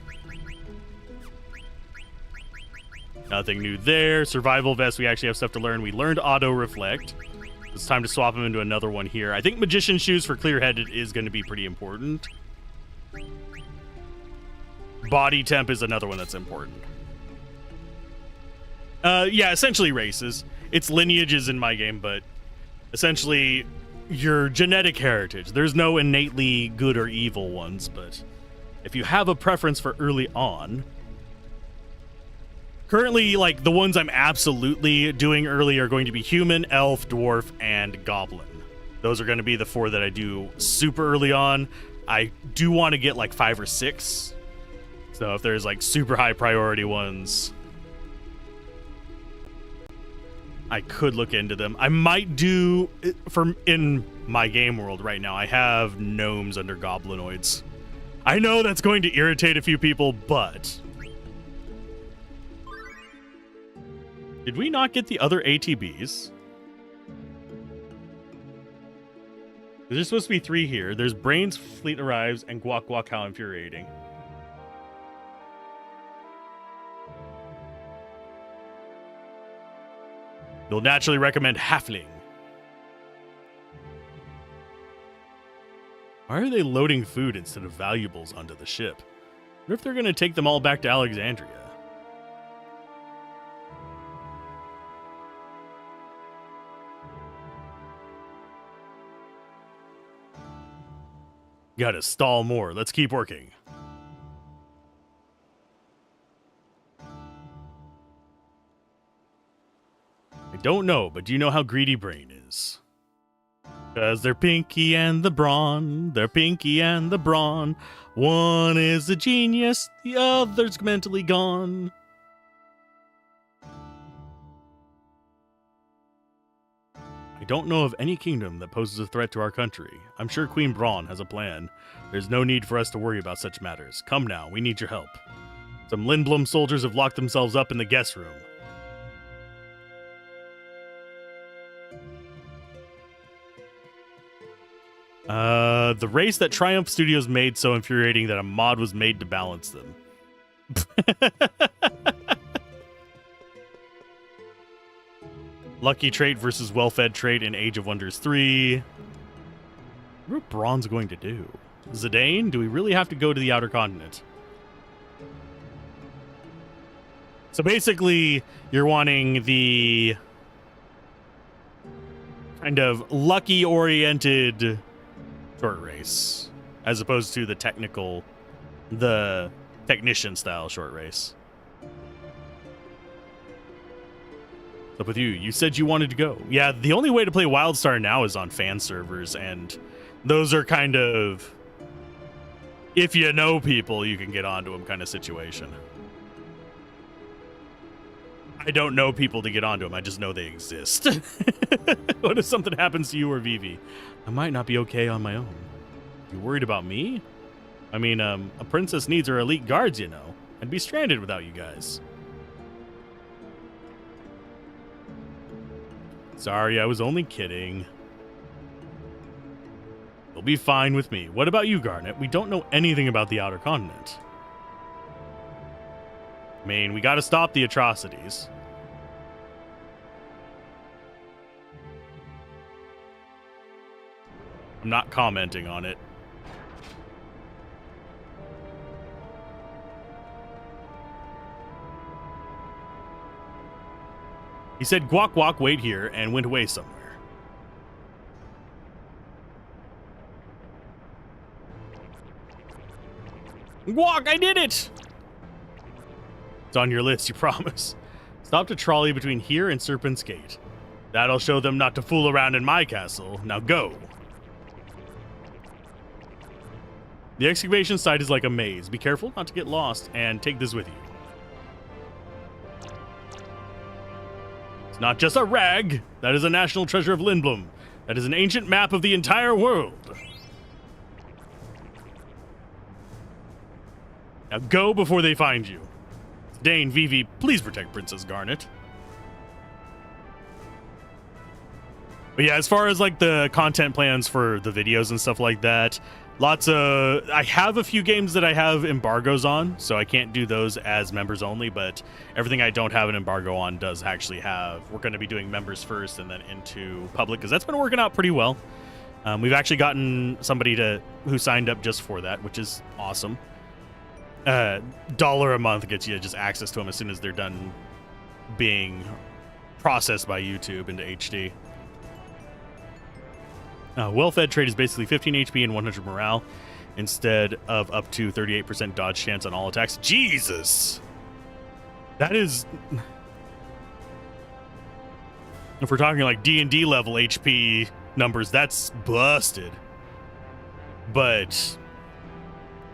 Nothing new there. Survival vest, we actually have stuff to learn. We learned auto reflect. It's time to swap him into another one here. I think magician shoes for clear-headed is going to be pretty important. Body temp is another one that's important. Yeah, essentially races. It's lineages in my game, but essentially your genetic heritage. There's no innately good or evil ones, but if you have a preference for early on... Currently, like, the ones I'm absolutely doing early are going to be human, elf, dwarf, and goblin. Those are going to be the 4 that I do super early on. I do want to get, like, 5 or 6. So if there's, like, super high priority ones, I could look into them. I might do, in my game world right now, I have gnomes under goblinoids. I know that's going to irritate a few people, but... Did we not get the other ATBs? There's supposed to be 3 here. There's Brains, Fleet Arrives, and Guac Guac How Infuriating. You'll naturally recommend Halfling. Why are they loading food instead of valuables onto the ship? I wonder if they're going to take them all back to Alexandria. Gotta stall more. Let's keep working. I don't know, but do you know how greedy Brain is? Because they're Pinky and the Brawn. They're Pinky and the Brawn. One is a genius, the other's mentally gone. I don't know of any kingdom that poses a threat to our country. I'm sure Queen Braun has a plan. There's no need for us to worry about such matters. Come now, we need your help. Some Lindblom soldiers have locked themselves up in the guest room. The race that Triumph Studios made so infuriating that a mod was made to balance them. Lucky trait versus well-fed trait in Age of Wonders 3. What Braun's going to do? Zidane, do we really have to go to the Outer Continent? So basically, you're wanting the kind of lucky-oriented short race, as opposed to the technician-style short race. Up with you. You said you wanted to go. Yeah, the only way to play WildStar now is on fan servers, and those are kind of, if you know people, you can get onto them kind of situation. I don't know people to get onto them. I just know they exist. What if something happens to you or Vivi? I might not be okay on my own. You worried about me? I mean, a princess needs her elite guards, you know. I'd be stranded without you guys. Sorry, I was only kidding. You'll be fine with me. What about you, Garnet? We don't know anything about the Outer Continent. I mean, we gotta stop the atrocities. I'm not commenting on it. He said, Guac Guac, wait here, and went away somewhere. Guac, I did it! It's on your list, you promise. Stop a trolley between here and Serpent's Gate. That'll show them not to fool around in my castle. Now go. The excavation site is like a maze. Be careful not to get lost, and take this with you. Not just a rag. That is a national treasure of Lindblom. That is an ancient map of the entire world. Now go before they find you. Dane, Vivi, please protect Princess Garnet. But yeah, as far as like the content plans for the videos and stuff like that, I have a few games that I have embargoes on, so I can't do those as members only, but everything I don't have an embargo on does actually have. We're going to be doing members first and then into public, because that's been working out pretty well. We've actually gotten somebody who signed up just for that, which is awesome. $1 a month gets you just access to them as soon as they're done being processed by YouTube into HD. Well-fed trait is basically 15 HP and 100 morale instead of up to 38% dodge chance on all attacks. Jesus! That is... If we're talking like D&D level HP numbers, that's busted. But...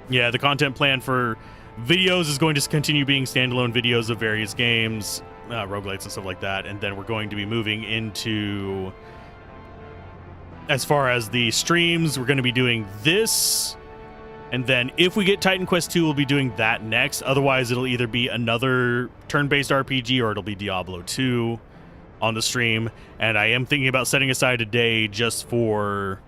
yeah, the content plan for videos is going to continue being standalone videos of various games, roguelites and stuff like that, and then we're going to be moving into... As far as the streams, we're going to be doing this, and then if we get Titan Quest 2, we'll be doing that next. Otherwise, it'll either be another turn-based RPG or it'll be Diablo 2 on the stream. And I am thinking about setting aside a day just for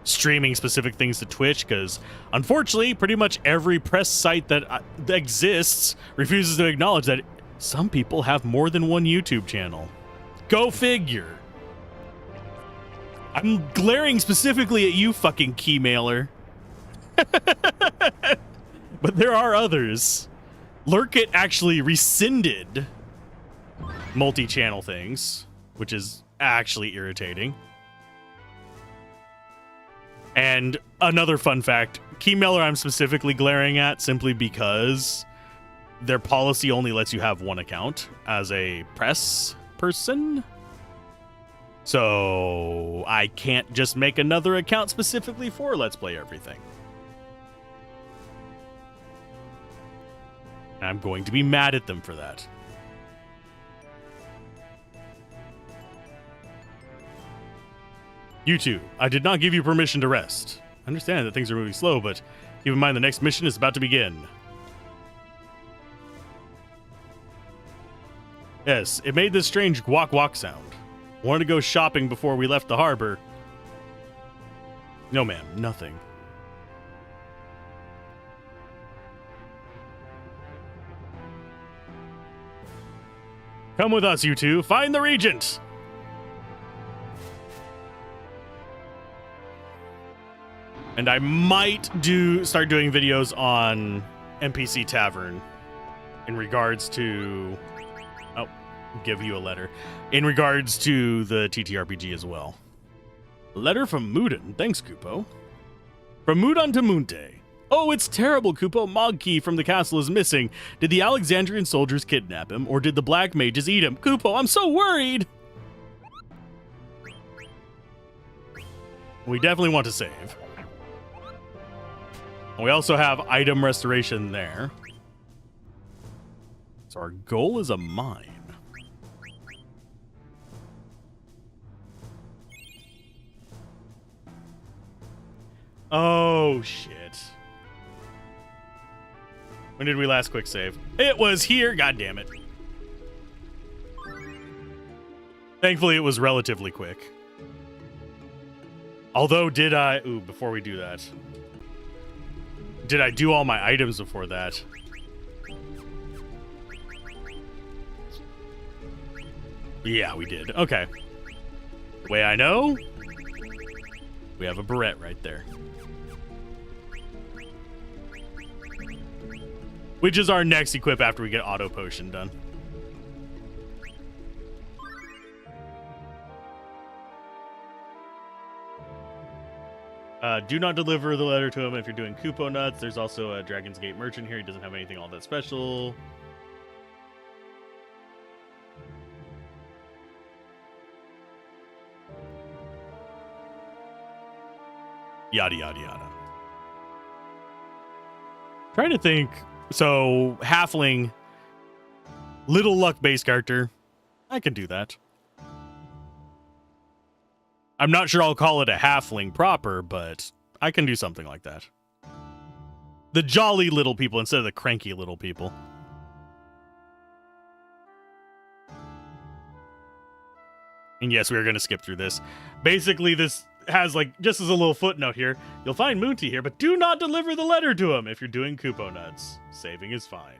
streaming specific things to Twitch, because unfortunately, pretty much every press site that exists refuses to acknowledge that some people have more than one YouTube channel. Go figure. I'm glaring specifically at you, fucking keymailer. But there are others. Lurk actually rescinded multi-channel things, which is actually irritating. And another fun fact, keymailer I'm specifically glaring at simply because their policy only lets you have one account as a press person. So I can't just make another account specifically for Let's Play Everything. I'm going to be mad at them for that. You two, I did not give you permission to rest. I understand that things are moving slow, but keep in mind the next mission is about to begin. Yes, it made this strange guac guac sound. Wanted to go shopping before we left the harbor. No, ma'am, nothing. Come with us, you two. Find the Regent. And I might start doing videos on NPC Tavern in regards to... Oh, give you a letter. In regards to the TTRPG as well. Letter from Mudan. Thanks, Kupo. From Mudan to Munte. Oh, it's terrible, Kupo. Mogkey from the castle is missing. Did the Alexandrian soldiers kidnap him, or did the black mages eat him? Kupo, I'm so worried! We definitely want to save. We also have item restoration there. So our goal is a mine. Oh, shit. When did we last quick save? It was here. God damn it. Thankfully, it was relatively quick. Although, did I... Ooh, before we do that. Did I do all my items before that? Yeah, we did. Okay. The way I know, we have a barrette right there. Which is our next equip after we get auto potion done. Do not deliver the letter to him if you're doing Kupo nuts. There's also a Dragon's Gate merchant here. He doesn't have anything all that special. Yada, yada, yada. Trying to think. So, Halfling, little luck base character. I can do that. I'm not sure I'll call it a halfling proper, but I can do something like that. The jolly little people instead of the cranky little people. And yes, we are going to skip through this. Basically, this has, like, just as a little footnote here, you'll find Moonty here, but do not deliver the letter to him if you're doing Kupo nuts. Saving is fine.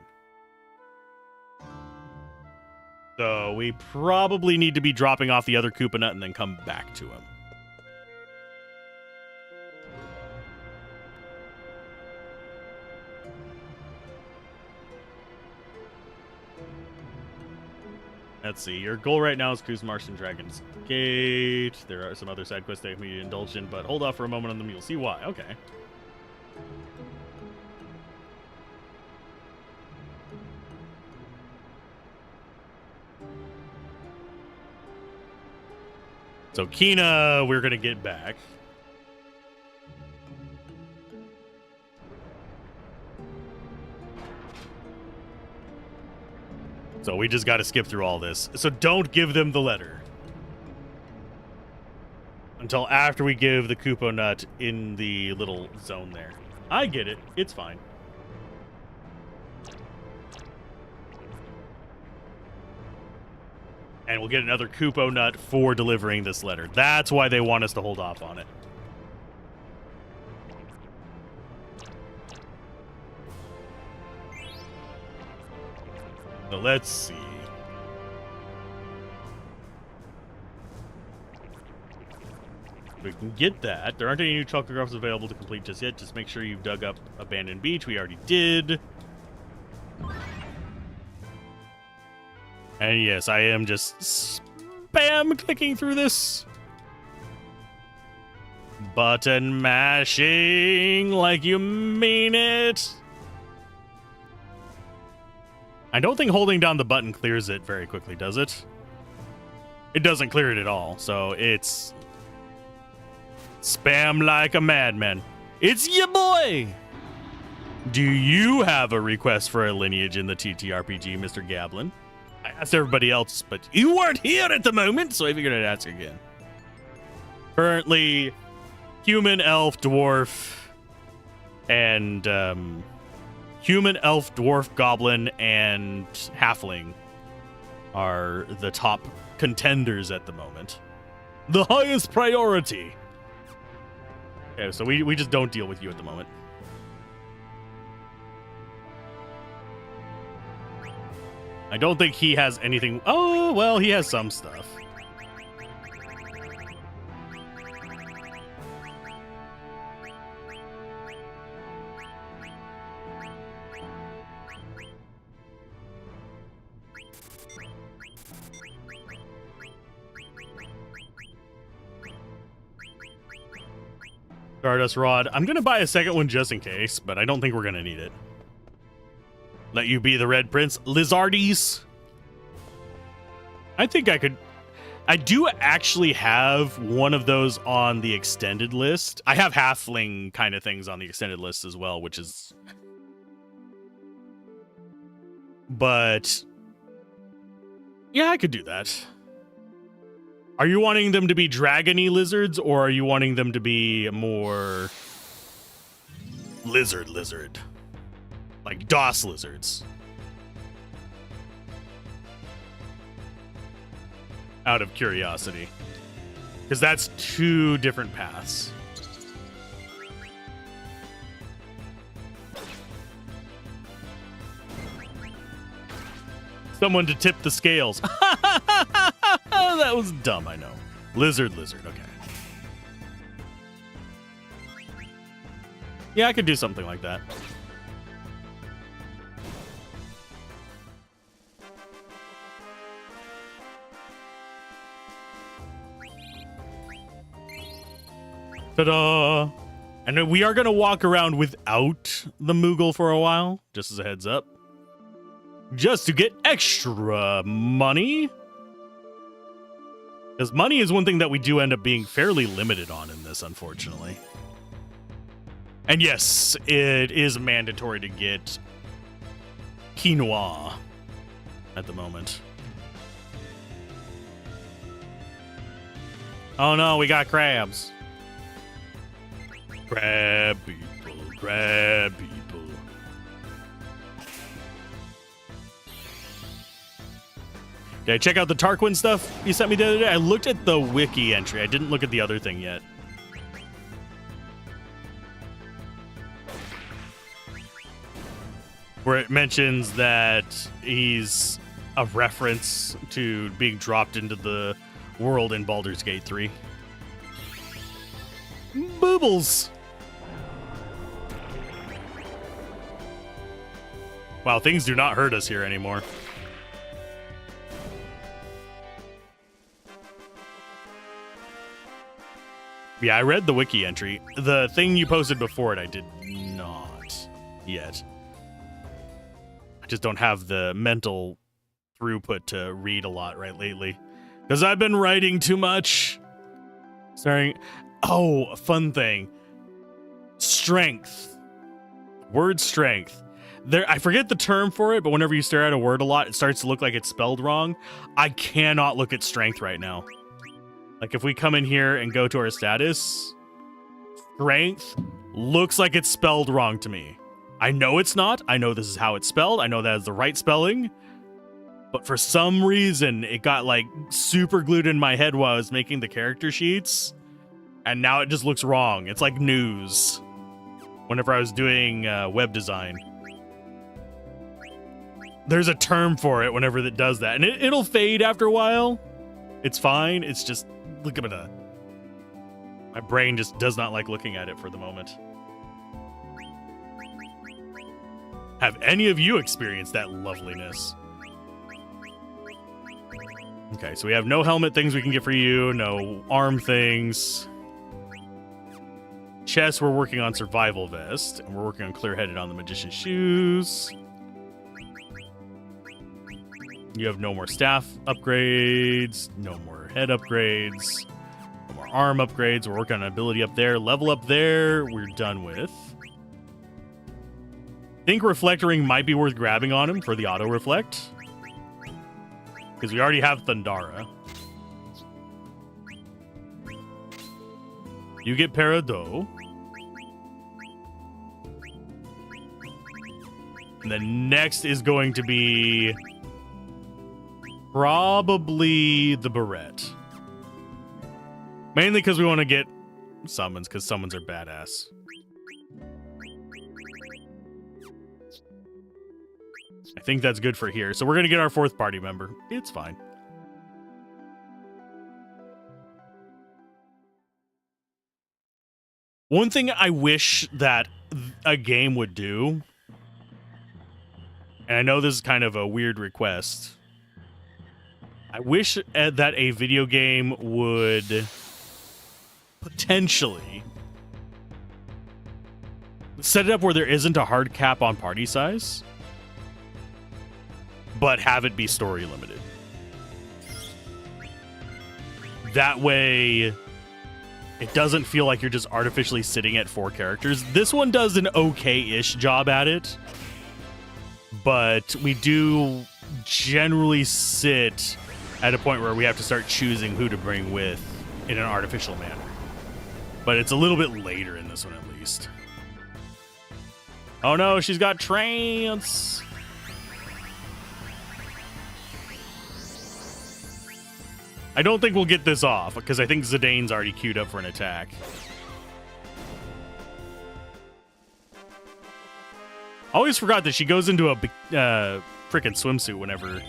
So we probably need to be dropping off the other Koopa nut and then come back to him. Let's see. Your goal right now is cruise Martian Dragon's Gate. There are some other side quests that we indulge in, but hold off for a moment on them. You'll see why. Okay. So Kina, we're going to get back. So we just got to skip through all this. So don't give them the letter until after we give the Kupo nut in the little zone there. I get it. It's fine. And we'll get another Kupo nut for delivering this letter. That's why they want us to hold off on it. So let's see. We can get that. There aren't any new chocographs available to complete just yet. Just make sure you've dug up Abandoned Beach. We already did. And yes, I am just spam clicking through this. Button mashing like you mean it. I don't think holding down the button clears it very quickly, does it? It doesn't clear it at all, so it's spam like a madman. It's your boy! Do you have a request for a lineage in the TTRPG, Mr. Gablin? I asked everybody else, but you weren't here at the moment, so I figured I'd ask again. Currently, human, elf, dwarf, and human, elf, dwarf, goblin, and halfling are the top contenders at the moment. The highest priority. Okay, so we just don't deal with you at the moment. I don't think he has anything. Oh, well, he has some stuff. Stardust Rod. I'm going to buy a second one just in case, but I don't think we're going to need it. Let you be the Red Prince. Lizardies. I think I could. I do actually have one of those on the extended list. I have halfling kind of things on the extended list as well, which is. But. Yeah, I could do that. Are you wanting them to be dragony lizards, or are you wanting them to be more lizard? Like DOS lizards? Out of curiosity. Because that's two different paths. Someone to tip the scales. That was dumb, I know. Lizard, okay. Yeah, I could do something like that. Ta-da! And we are going to walk around without the Moogle for a while, just as a heads up. Just to get extra money. Because money is one thing that we do end up being fairly limited on in this, unfortunately. And yes, it is mandatory to get quinoa at the moment. Oh no, we got crabs. Crab people, crab people. Did I check out the Tarquin stuff you sent me the other day? I looked at the wiki entry. I didn't look at the other thing yet. Where it mentions that he's a reference to being dropped into the world in Baldur's Gate 3. Boobles! Wow, things do not hurt us here anymore. Yeah, I read the wiki entry. The thing you posted before it, I did not yet. I just don't have the mental throughput to read a lot right lately. Because I've been writing too much. Starring... Oh, a fun thing. Strength. Word strength. There, I forget the term for it, but whenever you stare at a word a lot, it starts to look like it's spelled wrong. I cannot look at strength right now. Like, if we come in here and go to our status, strength looks like it's spelled wrong to me. I know it's not. I know this is how it's spelled. I know that is the right spelling. But for some reason, it got, like, super glued in my head while I was making the character sheets. And now it just looks wrong. It's like news. Whenever I was doing web design. There's a term for it whenever it does that. And it'll fade after a while. It's fine. It's just... Look at that. My brain just does not like looking at it for the moment. Have any of you experienced that loveliness? Okay, so we have no helmet things we can get for you, no arm things. Chest, we're working on survival vest, and we're working on clear-headed on the magician's shoes. You have no more staff upgrades, no more head upgrades, no more arm upgrades. We're working on ability up there. Level up there, we're done with. Think Reflectoring might be worth grabbing on him for the auto-reflect. Because we already have Thundara. You get Peridot. And then next is going to be... probably the Barrette. Mainly because we want to get summons, because summons are badass. I think that's good for here. So we're going to get our fourth party member. It's fine. One thing I wish that a game would do, and I know this is kind of a weird request, I wish that a video game would potentially set it up where there isn't a hard cap on party size, but have it be story limited. That way, it doesn't feel like you're just artificially sitting at 4 characters. This one does an okay-ish job at it, but we do generally sit at a point where we have to start choosing who to bring with in an artificial manner. But it's a little bit later in this one, at least. Oh no, she's got trance! I don't think we'll get this off, because I think Zidane's already queued up for an attack. I always forgot that she goes into a frickin' swimsuit whenever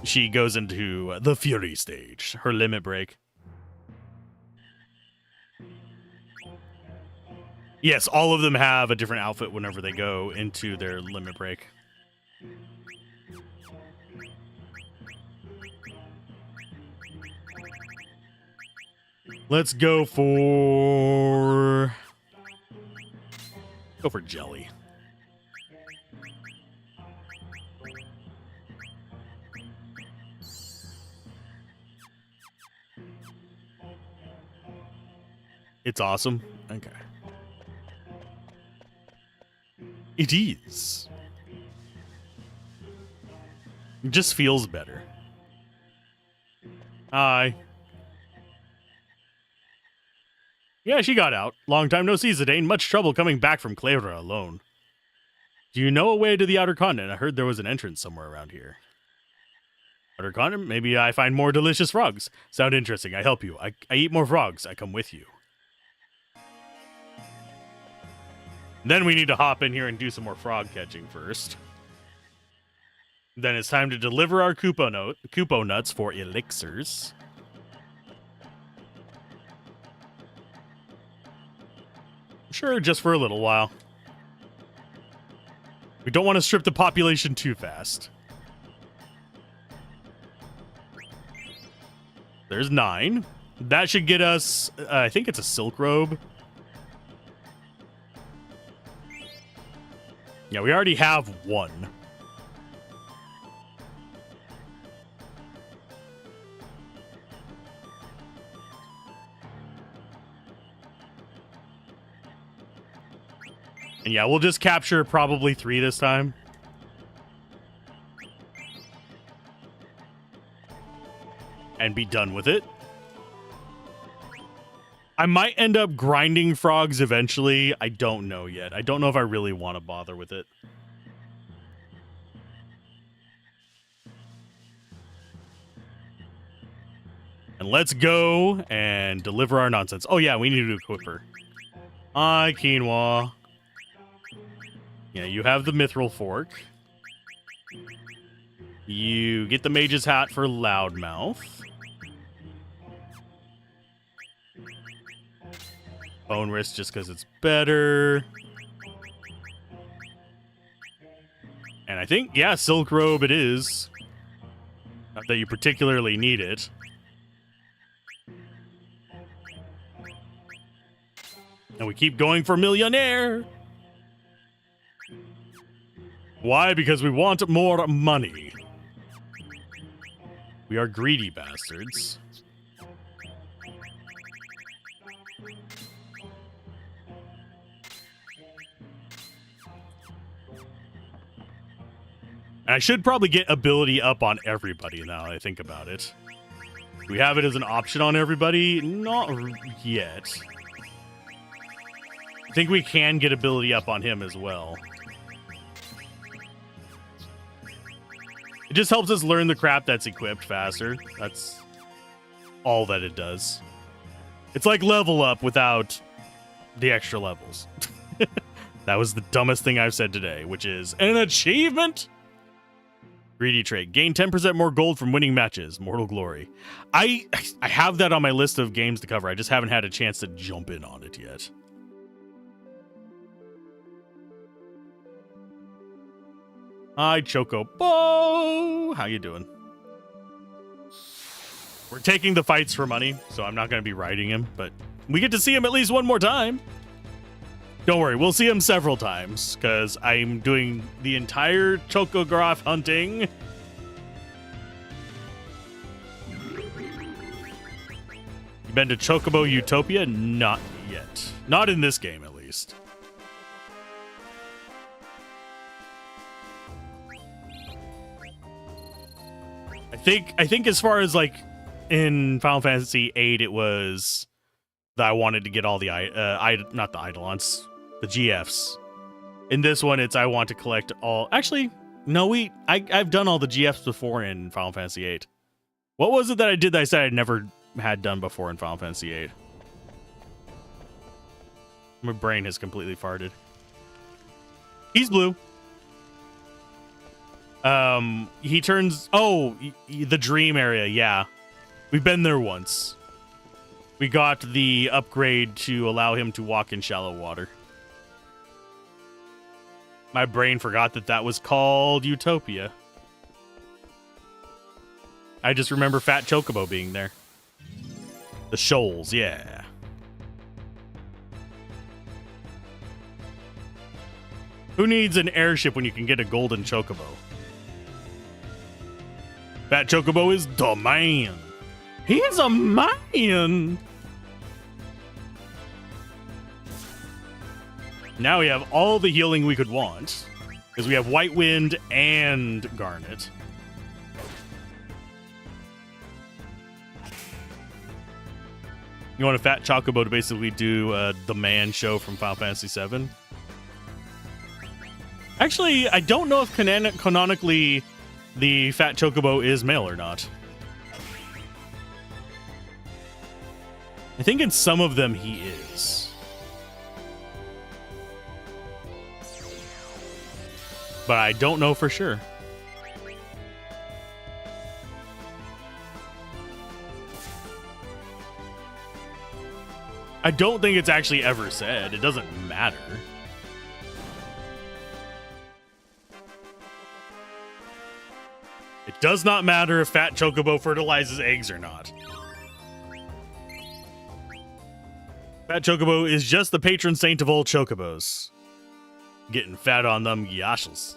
she goes into the Fury stage, her limit break. Yes, all of them have a different outfit whenever they go into their limit break. Let's go for Jelly. It's awesome. Okay. It is. It just feels better. Hi. Yeah, she got out. Long time no see, Zidane. Much trouble coming back from Clavra alone. Do you know a way to the outer continent? I heard there was an entrance somewhere around here. Outer continent? Maybe I find more delicious frogs. Sound interesting. I help you. I eat more frogs. I come with you. Then we need to hop in here and do some more frog catching first. Then it's time to deliver our Kupo nuts for elixirs. Sure, just for a little while. We don't want to strip the population too fast. There's 9. That should get us, I think it's a silk robe. Yeah, we already have 1. And yeah, we'll just capture probably 3 this time. And be done with it. I might end up grinding frogs eventually. I don't know yet. I don't know if I really want to bother with it. And let's go and deliver our nonsense. Oh yeah, we need to equip her. Hi, Quinoa. Yeah, you have the mithril fork. You get the mage's hat for loudmouth. Bone wrist just because it's better. And I think, yeah, silk robe it is. Not that you particularly need it. And we keep going for millionaire. Why? Because we want more money. We are greedy bastards. And I should probably get ability up on everybody now that I think about it. Do we have it as an option on everybody? Not yet. I think we can get ability up on him as well. It just helps us learn the crap that's equipped faster. That's all that it does. It's like level up without the extra levels. That was the dumbest thing I've said today, which is an achievement. Greedy trait. Gain 10% more gold from winning matches. Mortal Glory. I have that on my list of games to cover. I just haven't had a chance to jump in on it yet. Hi, Chocobo. How you doing? We're taking the fights for money, so I'm not going to be riding him, but we get to see him at least one more time. Don't worry, we'll see him several times, because I'm doing the entire Chocograph hunting. You been to Chocobo Utopia? Not yet. Not in this game, at least. I think as far as, like, in Final Fantasy VIII, it was that I wanted to get all the, not the Eidolons, the GFs. In this one, it's I want to collect all... Actually, no, I've done all the GFs before in Final Fantasy VIII. What was it that I did that I said I never had done before in Final Fantasy VIII? My brain has completely farted. He's blue. He turns... Oh, the dream area, yeah. We've been there once. We got the upgrade to allow him to walk in shallow water. My brain forgot that that was called Utopia. I just remember Fat Chocobo being there. The shoals, yeah. Who needs an airship when you can get a golden Chocobo? Fat Chocobo is the man. He's a man. Now we have all the healing we could want, because we have White Wind and Garnet. You want a Fat Chocobo to basically do the man show from Final Fantasy VII? Actually, I don't know if canonically the fat chocobo is male or not. I think in some of them he is. But I don't know for sure. I don't think it's actually ever said. It doesn't matter. It does not matter if fat chocobo fertilizes eggs or not. Fat chocobo is just the patron saint of all chocobos. Getting fat on them yashels.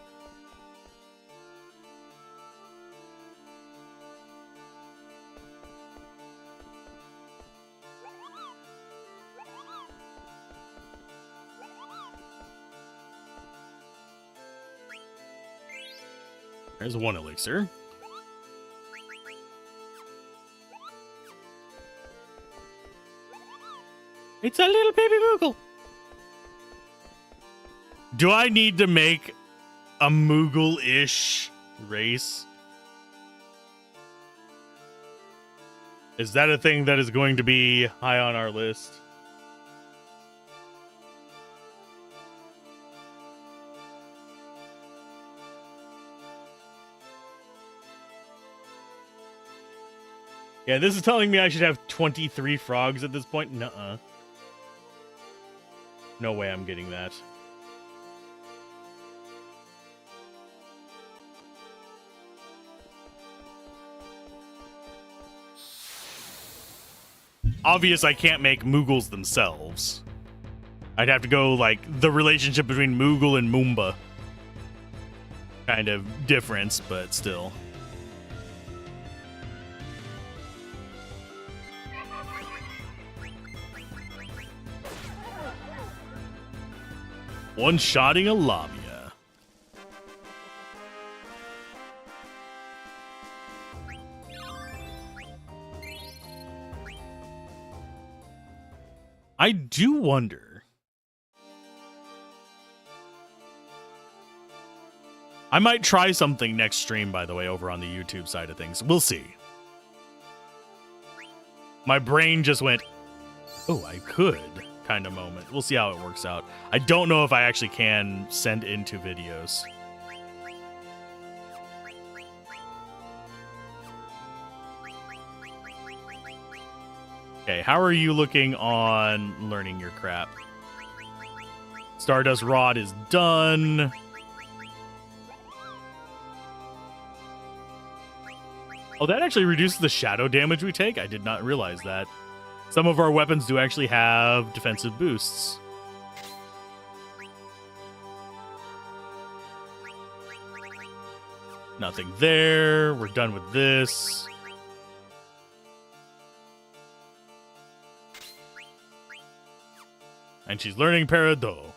There's one elixir. It's a little baby Moogle. Do I need to make a Moogle-ish race? Is that a thing that is going to be high on our list? Yeah, this is telling me I should have 23 frogs at this point. Nuh-uh. No way I'm getting that. Obvious I can't make Moogles themselves. I'd have to go, like, the relationship between Moogle and Moomba. Kind of difference, but still. One-shotting a Lamia. I do wonder. I might try something next stream, by the way, over on the YouTube side of things. We'll see. My brain just went, oh, I could. Kind of moment. We'll see how it works out. I don't know if I actually can send into videos. Okay, how are you looking on learning your crap? Stardust Rod is done. Oh, that actually reduces the shadow damage we take? I did not realize that. Some of our weapons do actually have defensive boosts. Nothing there. We're done with this. And she's learning Peridot.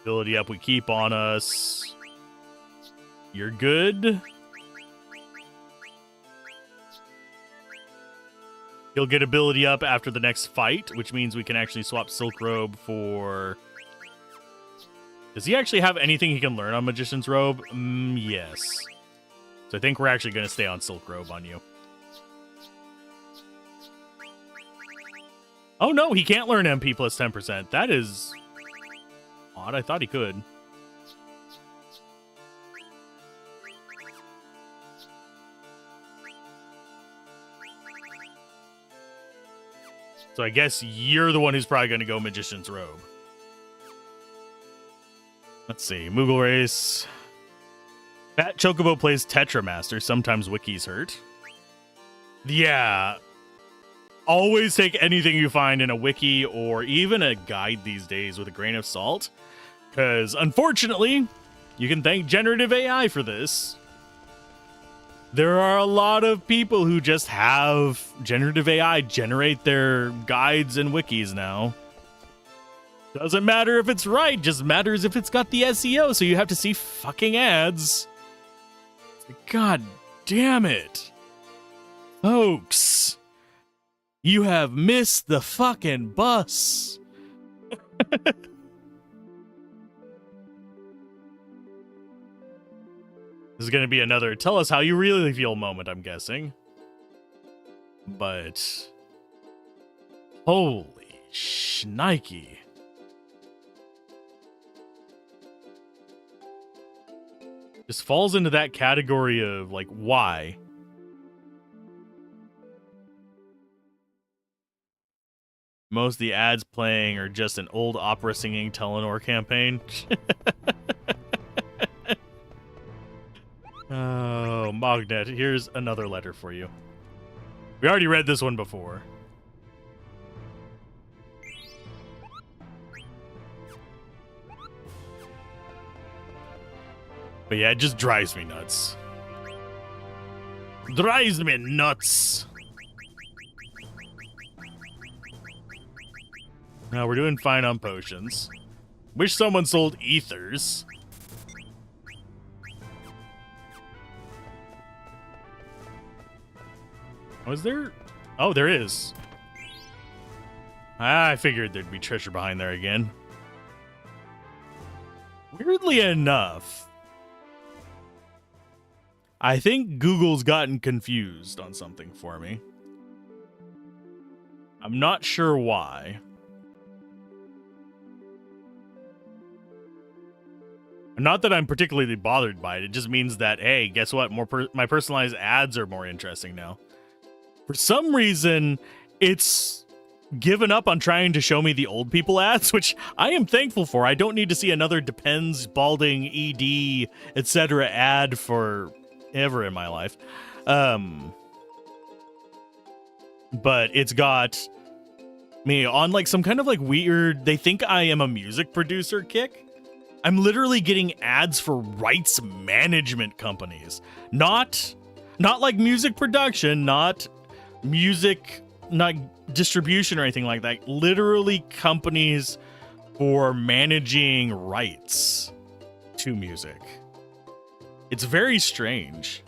Ability up we keep on us. You're good. He'll get ability up after the next fight, which means we can actually swap Silk Robe for... Does he actually have anything he can learn on Magician's Robe? Yes. So I think we're actually going to stay on Silk Robe on you. Oh no, he can't learn MP plus 10%. That is odd. I thought he could. So I guess you're the one who's probably going to go Magician's Robe. Let's see. Moogle Race. Fat Chocobo plays Tetramaster. Sometimes Wiki's hurt. Yeah. Always take anything you find in a wiki or even a guide these days with a grain of salt. Because, unfortunately, you can thank generative AI for this. There are a lot of people who just have generative AI generate their guides and wikis now. Doesn't matter if it's right, just matters if it's got the SEO, so you have to see fucking ads. God damn it. Folks. You have missed the fucking bus. This is going to be another tell us how you really feel moment, I'm guessing. But holy shnikey. Just falls into that category of, like, why? Most of the ads playing are just an old opera singing Telenor campaign. Oh, Magnet, here's another letter for you. We already read this one before. But yeah, it just drives me nuts. Drives me nuts. Now we're doing fine on potions. Wish someone sold ethers. Was there? Oh, there is. I figured there'd be treasure behind there again. Weirdly enough, I think Google's gotten confused on something for me. I'm not sure why. Not that I'm particularly bothered by it. It just means that, hey, guess what? My personalized ads are more interesting now. For some reason, it's given up on trying to show me the old people ads, which I am thankful for. I don't need to see another Depends, Balding, ED, etc. ad for ever in my life. But it's got me on like some kind of like weird, they think I am a music producer kick. I'm literally getting ads for rights management companies. Not like music production, not music, not distribution or anything like that. Literally companies for managing rights to music. It's very strange.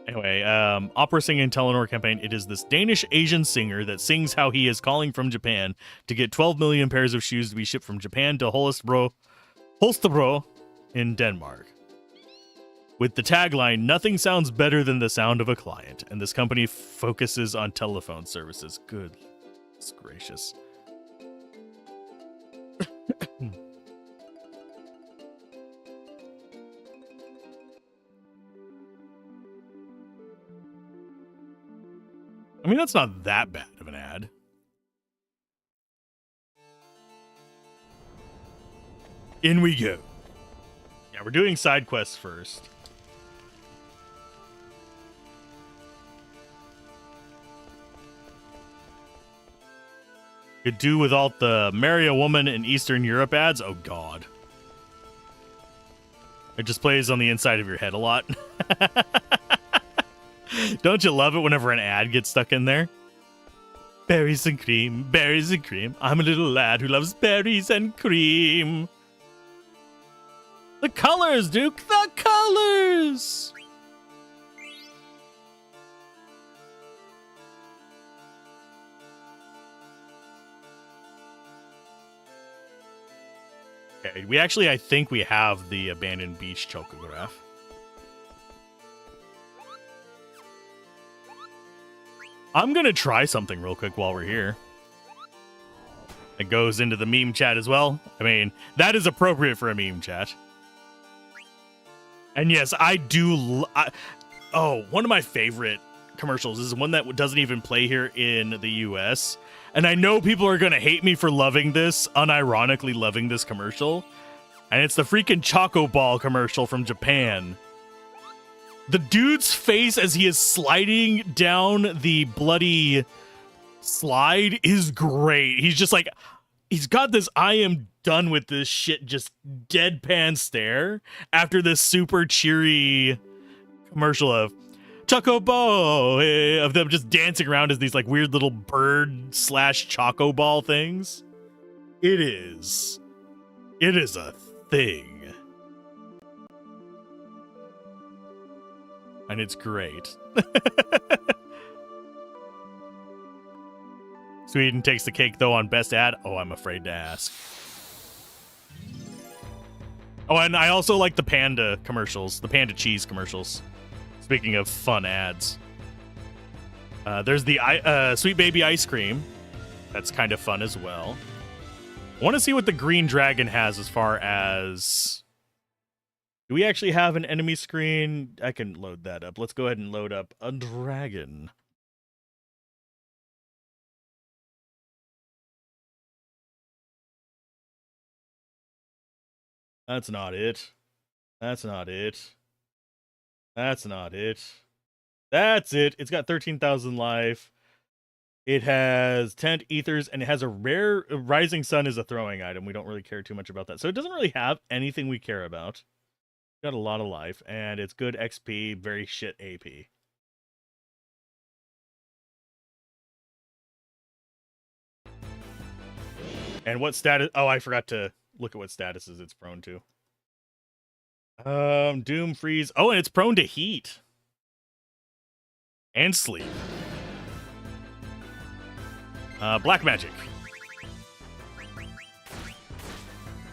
Anyway, opera singing Telenor campaign. It is this Danish Asian singer that sings how he is calling from Japan to get 12 million pairs of shoes to be shipped from Japan to Holstebro in Denmark. With the tagline, "Nothing sounds better than the sound of a client," and this company focuses on telephone services. Goodness gracious. I mean, that's not that bad of an ad. In we go. Yeah, we're doing side quests first. Could do without the marry a woman in Eastern Europe ads. Oh, God. It just plays on the inside of your head a lot. Don't you love it whenever an ad gets stuck in there? Berries and cream, berries and cream. I'm a little lad who loves berries and cream. The colors, Duke, the colors! Okay, we actually, I think we have the abandoned beach chocograph. I'm gonna try something real quick while we're here. It goes into the meme chat as well. I mean, that is appropriate for a meme chat. And yes, I do. Oh, one of my favorite commercials is one that doesn't even play here in the US. And I know people are going to hate me for loving this, unironically loving this commercial. And it's the freaking Choco Ball commercial from Japan. The dude's face as he is sliding down the bloody slide is great. He's just like, he's got this I am done with this shit just deadpan stare after this super cheery commercial of Chocobo, of them just dancing around as these like weird little bird / Choco Ball things. It is a thing. And it's great. Sweden takes the cake, though, on best ad. Oh, I'm afraid to ask. Oh, and I also like the panda commercials, the panda cheese commercials. Speaking of fun ads. There's the Sweet Baby ice cream. That's kind of fun as well. I want to see what the green dragon has as far as... Do we actually have an enemy screen? I can load that up. Let's go ahead and load up a dragon. That's not it. That's not it. That's not it. That's it. It's got 13,000 life. It has 10 ethers, and it has a rare Rising Sun is a throwing item. We don't really care too much about that. So it doesn't really have anything we care about. Got a lot of life, and it's good XP, very shit AP. And what status? Oh, I forgot to look at what statuses it's prone to. Doom, freeze. Oh, and it's prone to heat. And sleep. Black magic.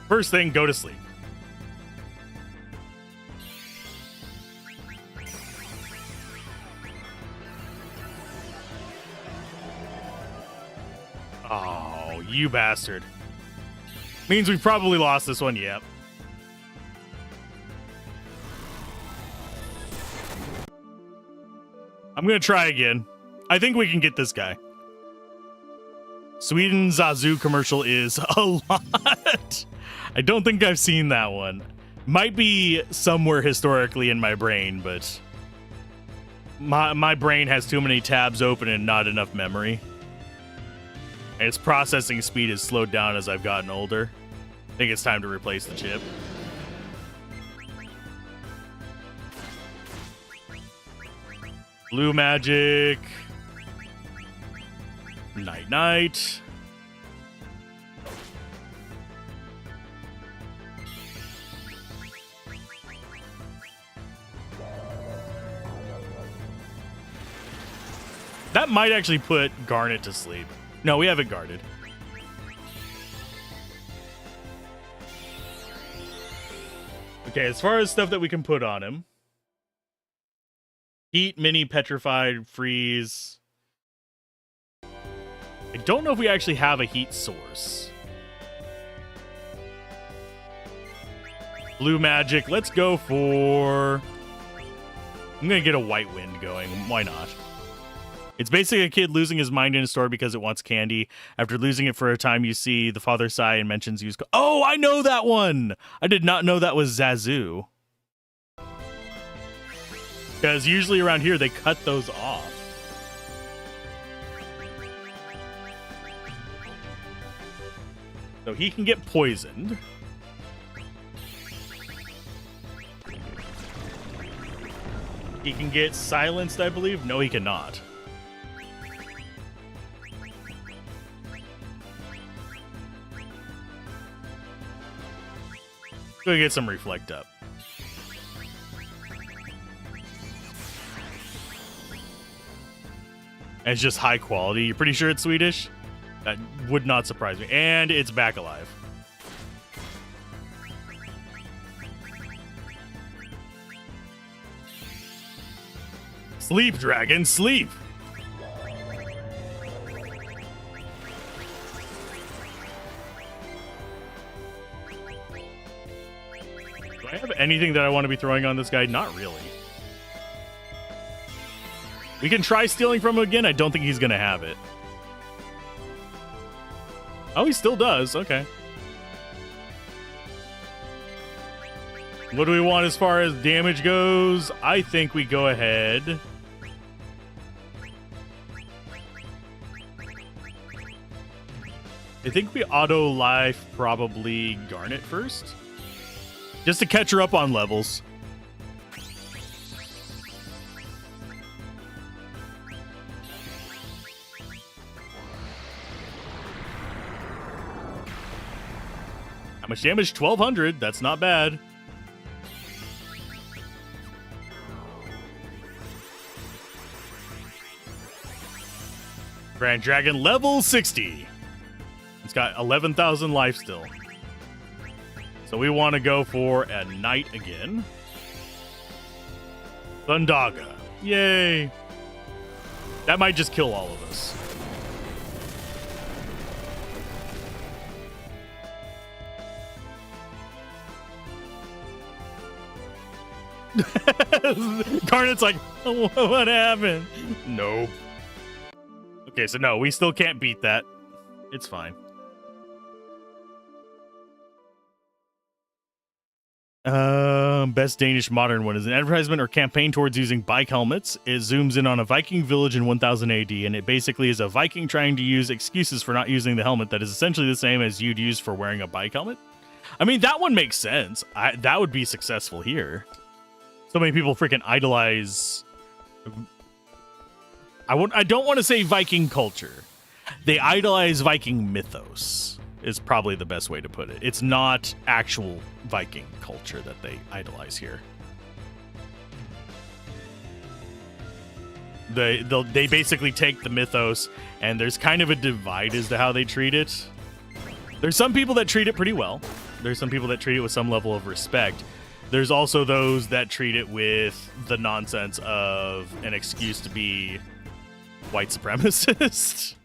First thing, go to sleep. Oh, you bastard. Means we probably lost this one, yep. I'm gonna try again. I think we can get this guy. Sweden Zazu commercial is a lot. I don't think I've seen that one. Might be somewhere historically in my brain, but my brain has too many tabs open and not enough memory. And its processing speed has slowed down as I've gotten older. I think it's time to replace the chip. Blue magic. Night night. That might actually put Garnet to sleep. No, we haven't guarded. Okay, as far as stuff that we can put on him. Heat, mini, petrified, freeze. I don't know if we actually have a heat source. Blue magic, let's go for... I'm gonna get a white wind going, why not? It's basically a kid losing his mind in a store because it wants candy. After losing it for a time, you see the father sigh and mentions use... Oh, I know that one! I did not know that was Zazu. Because usually around here, they cut those off. So he can get poisoned. He can get silenced, I believe. No, he cannot. Go get some reflect up. And it's just high quality. You're pretty sure it's Swedish? That would not surprise me. And it's back alive. Sleep, dragon, sleep! Do I have anything that I want to be throwing on this guy? Not really. We can try stealing from him again. I don't think he's going to have it. Oh, he still does. Okay. What do we want as far as damage goes? I think we go ahead. I think we auto life probably Garnet first. Just to catch her up on levels. How much damage? 1,200. That's not bad. Grand Dragon, level 60. It's got 11,000 life still. So we want to go for a knight again. Thundaga. Yay. That might just kill all of us. Garnet's like, oh, what happened? Nope. Okay, so no, we still can't beat that. It's fine. Best Danish modern one is an advertisement or campaign towards using bike helmets. It zooms in on a Viking village in 1000 AD, and it basically is a Viking trying to use excuses for not using the helmet that is essentially the same as you'd use for wearing a bike helmet. I mean, that one makes sense. That would be successful here. So many people freaking idolize. I don't want to say Viking culture. They idolize Viking mythos is probably the best way to put it. It's not actual Viking culture that they idolize here. They basically take the mythos, and there's kind of a divide as to how they treat it. There's some people that treat it pretty well. There's some people that treat it with some level of respect. There's also those that treat it with the nonsense of an excuse to be white supremacist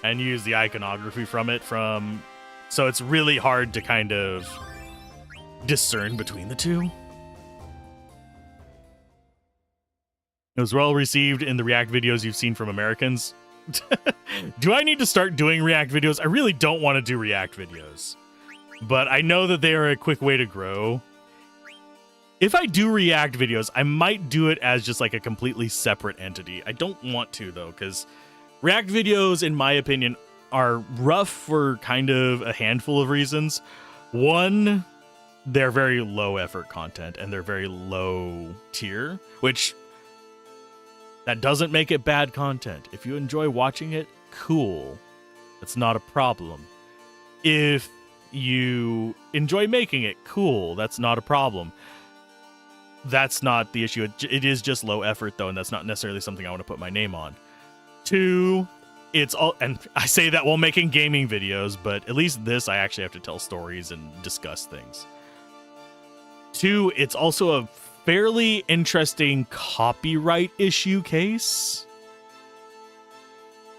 and use the iconography from it. So it's really hard to kind of discern between the two. It was well received in the React videos you've seen from Americans. Do I need to start doing React videos? I really don't want to do React videos, but I know that they are a quick way to grow. If I do React videos, I might do it as just like a completely separate entity. I don't want to, though, because React videos, in my opinion, are rough for kind of a handful of reasons. One, they're very low effort content and they're very low tier, which that doesn't make it bad content. If you enjoy watching it, cool. That's not a problem. If you enjoy making it, cool. That's not a problem. That's not the issue. It is just low effort, though, and that's not necessarily something I want to put my name on. Two, it's all, and I say that while making gaming videos, but at least this, I actually have to tell stories and discuss things. Two, it's also a fairly interesting copyright issue case.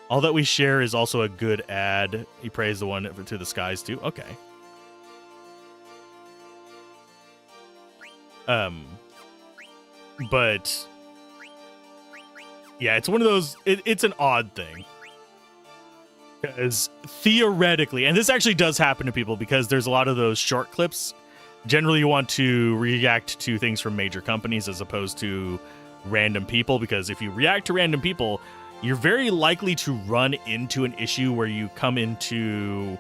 All that we share is also a good ad. He praised the one to the skies, too. Okay. But yeah, it's one of those, it's an odd thing. Because theoretically, and this actually does happen to people because there's a lot of those short clips. Generally, you want to react to things from major companies as opposed to random people, because if you react to random people, you're very likely to run into an issue where you come into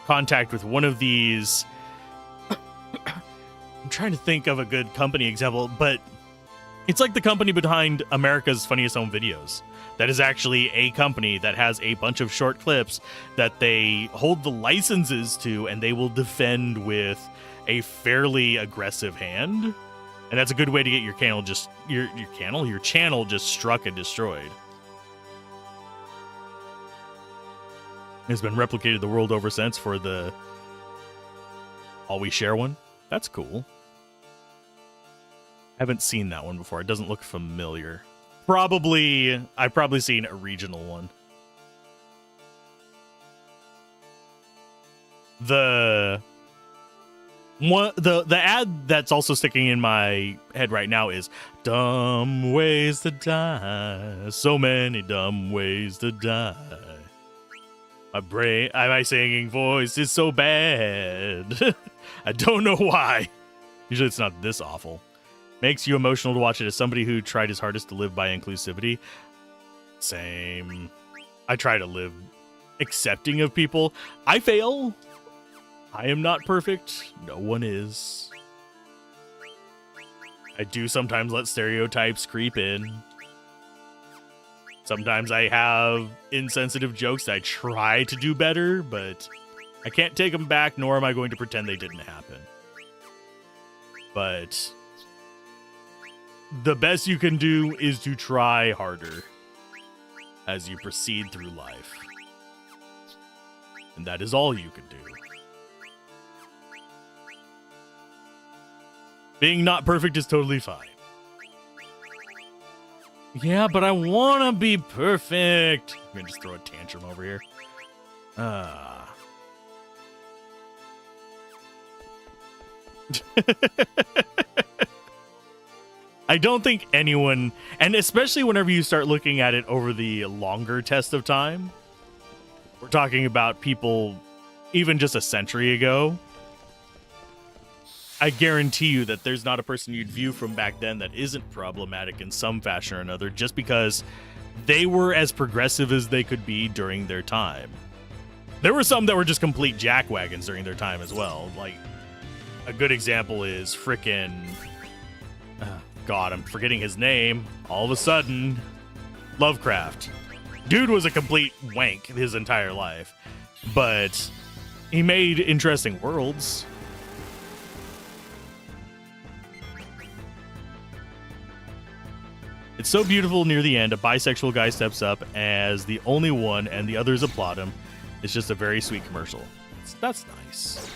contact with one of these. I'm trying to think of a good company example, but it's like the company behind America's Funniest Home Videos. That is actually a company that has a bunch of short clips that they hold the licenses to, and they will defend with a fairly aggressive hand. And that's a good way to get your channel just your channel just struck and destroyed. It's been replicated the world over since for the All We Share one. That's cool. Haven't seen that one before. It doesn't look familiar. I've probably seen a regional one. The ad that's also sticking in my head right now is dumb ways to die. So many dumb ways to die. My singing voice is so bad. I don't know why. Usually it's not this awful. Makes you emotional to watch it as somebody who tried his hardest to live by inclusivity. Same. I try to live accepting of people. I fail. I am not perfect. No one is. I do sometimes let stereotypes creep in. Sometimes I have insensitive jokes that I try to do better, but I can't take them back, nor am I going to pretend they didn't happen. But the best you can do is to try harder. as you proceed through life. And that is all you can do. Being not perfect is totally fine. Yeah, but I want to be perfect. I'm going to just throw a tantrum over here. I don't think anyone, and especially whenever you start looking at it over the longer test of time, we're talking about people even just a century ago, I guarantee you that there's not a person you'd view from back then that isn't problematic in some fashion or another, just because they were as progressive as they could be during their time. There were some that were just complete jackwagons during their time as well. Like, a good example is frickin'... God, I'm forgetting his name. All of a sudden, Lovecraft. Dude was a complete wank his entire life. But he made interesting worlds. It's so beautiful near the end. A bisexual guy steps up as the only one, and the others applaud him. It's just a very sweet commercial. That's nice.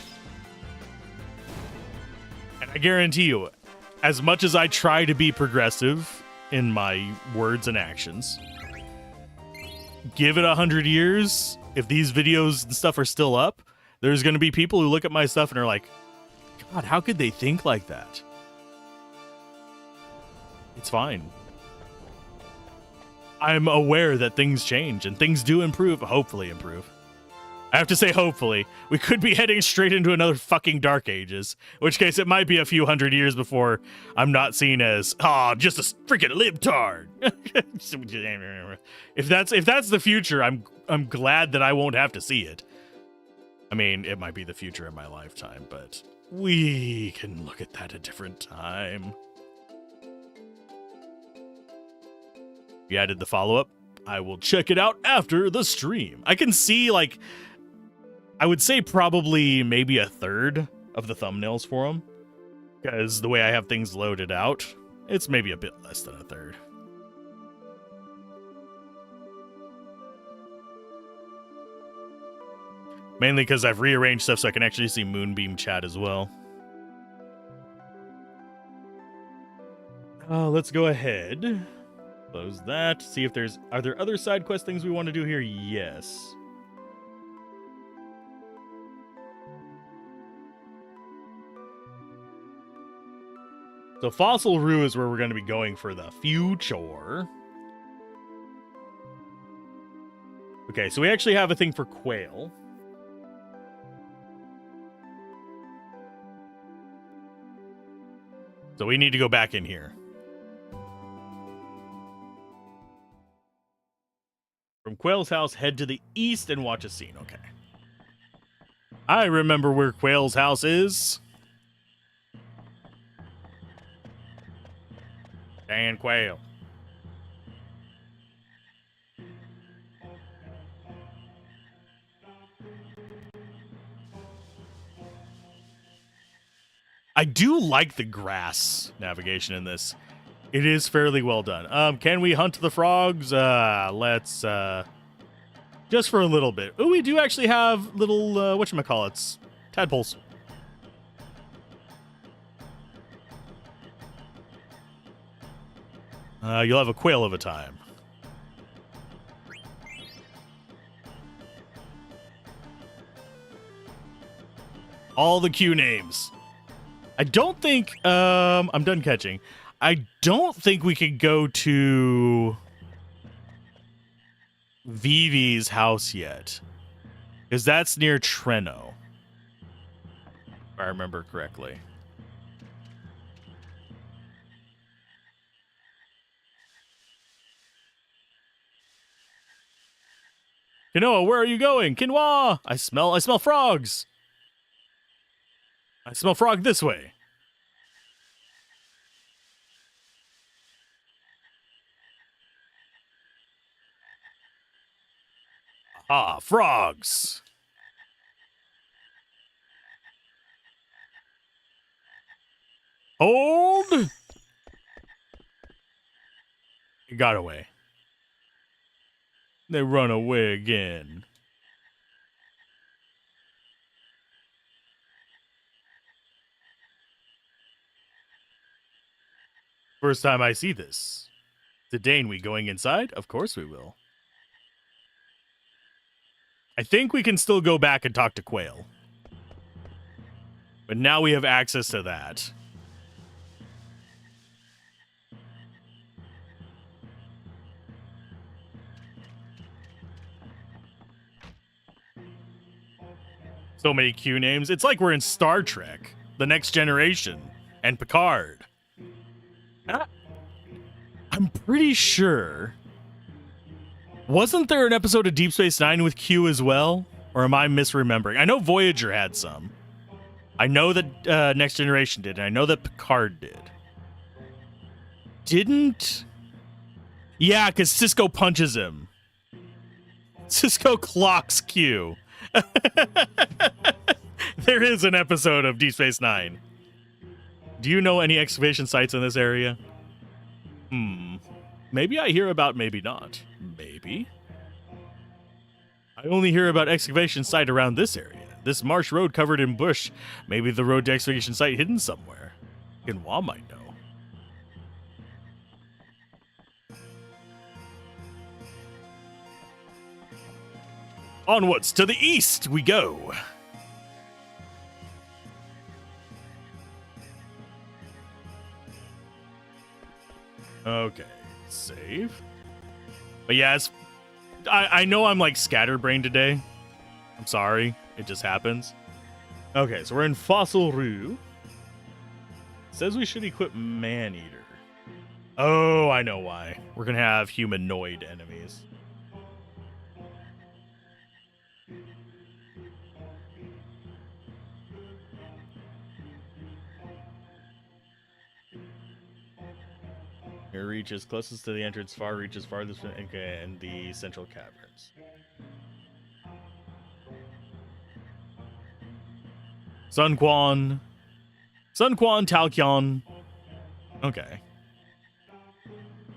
And I guarantee you, as much as I try to be progressive in my words and actions, give it 100 years, if these videos and stuff are still up, there's going to be people who look at my stuff and are like, God, how could they think like that? It's fine. I'm aware that things change and things do improve, hopefully improve. I have to say hopefully. We could be heading straight into another fucking Dark Ages, in which case it might be a few hundred years before I'm not seen as, just a freaking libtard. If that's the future, I'm glad that I won't have to see it. I mean, it might be the future in my lifetime, but we can look at that a different time. You added the follow-up? I will check it out after the stream. I can see, like, I would say probably maybe a third of the thumbnails for them, because the way I have things loaded out, it's maybe a bit less than a third. Mainly because I've rearranged stuff so I can actually see Moonbeam chat as well. Let's go ahead. Close that. See if are there other side quest things we want to do here? Yes. So Fossil Rue is where we're going to be going for the future. Okay, so we actually have a thing for quail. So we need to go back in here. From Quail's house, head to the east and watch a scene. Okay. I remember where Quail's house is. Dan Quail. I do like the grass navigation in this. It is fairly well done. Can we hunt the frogs? Let's, just for a little bit. Oh, we do actually have little, whatchamacallits, tadpoles. You'll have a quail of a time. All the Q names. I don't think, I'm done catching. I don't think we could go to Vivi's house yet, because that's near Treno, if I remember correctly. Kinoa, where are you going? Quinoa! I smell frogs. I smell frog this way. Ah, frogs. Hold. It got away. They run away again. First time I see this. Today, we going inside? Of course we will. I think we can still go back and talk to Quail. But now we have access to that. So many Q names. It's like we're in Star Trek, The Next Generation, and Picard. I'm pretty sure. Wasn't there an episode of Deep Space Nine with Q as well? Or am I misremembering? I know Voyager had some. I know that Next Generation did, and I know that Picard did. Didn't? Yeah, because Cisco punches him. Cisco clocks Q. There is an episode of Deep Space Nine. Do you know any excavation sites in this area? Maybe I hear about, maybe not. Maybe. I only hear about excavation site around this area. This marsh road covered in bush. Maybe the road to excavation site hidden somewhere. Kinwa might know. Onwards to the east we go. Okay, save. But yeah, I know I'm like scatterbrained today. I'm sorry, it just happens. Okay, so we're in Fossil Rue. Says we should equip Maneater. Oh, I know why. We're gonna have humanoid enemies. Here reaches closest to the entrance, far reaches farthest in the central caverns. Sun Quan, Talkion. Okay.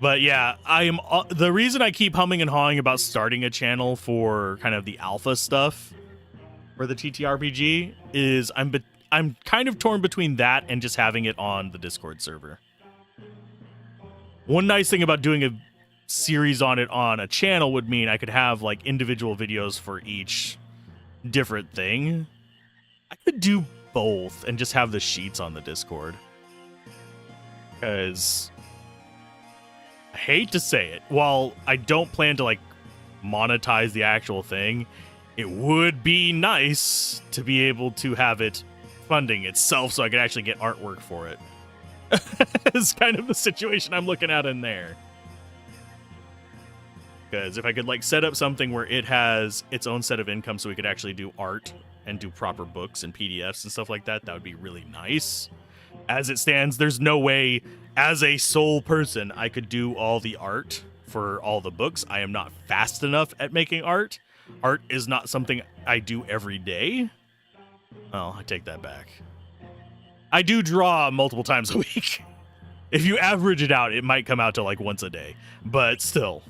But yeah, I am the reason I keep humming and hawing about starting a channel for kind of the alpha stuff for the TTRPG is I'm kind of torn between that and just having it on the Discord server. One nice thing about doing a series on it on a channel would mean I could have like individual videos for each different thing. I could do both and just have the sheets on the Discord. Because I hate to say it, while I don't plan to like monetize the actual thing, it would be nice to be able to have it funding itself so I could actually get artwork for it. It's kind of the situation I'm looking at in there. Because if I could like set up something where it has its own set of income so we could actually do art and do proper books and PDFs and stuff like that, that would be really nice. As it stands, there's no way as a sole person I could do all the art for all the books. I am not fast enough at making art. Art is not something I do every day. Oh, I take that back. I do draw multiple times a week. If you average it out, it might come out to like once a day. But still,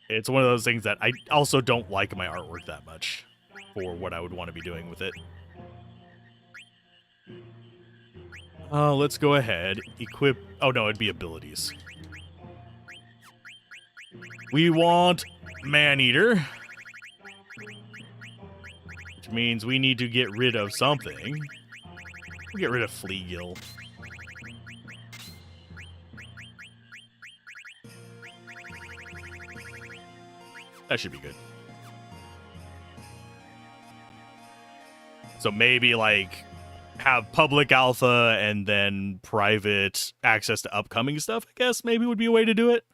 it's one of those things that I also don't like my artwork that much for what I would want to be doing with it. Let's go ahead. Equip. Oh, no, it'd be abilities. We want Maneater, which means we need to get rid of something. We'll get rid of Fleagill. That should be good. So maybe like have public alpha and then private access to upcoming stuff, I guess maybe would be a way to do it.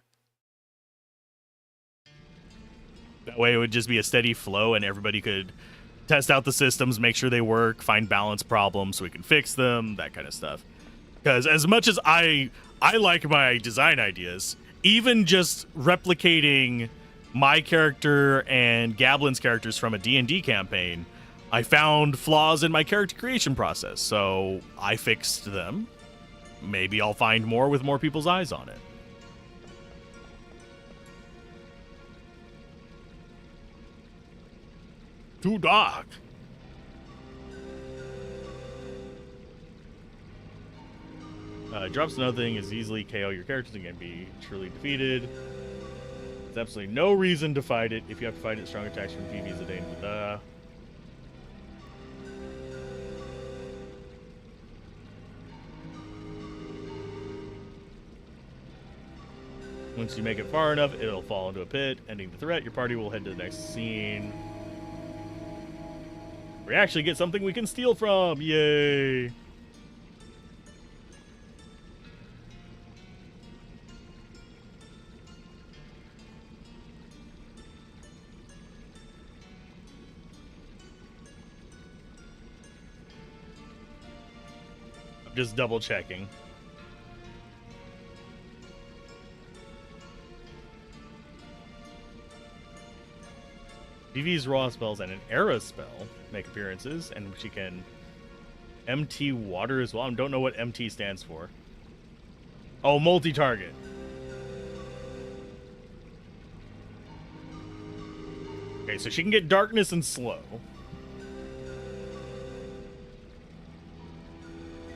That way it would just be a steady flow and everybody could test out the systems, make sure they work, find balance problems so we can fix them, that kind of stuff. Because as much as I like my design ideas, even just replicating my character and Gablin's characters from a D&D campaign, I found flaws in my character creation process, so I fixed them. Maybe I'll find more with more people's eyes on it. Too dark. Drops nothing, is easily KO your characters and can be truly defeated. There's absolutely no reason to fight it. If you have to fight it, strong attacks from Vivi is a danger. Once you make it far enough, it'll fall into a pit, ending the threat. Your party will head to the next scene. We actually get something we can steal from. Yay! I'm just double checking. Vivi's raw spells and an era spell make appearances, and she can MT water as well. I don't know what MT stands for. Oh, multi-target. Okay, so she can get darkness and slow.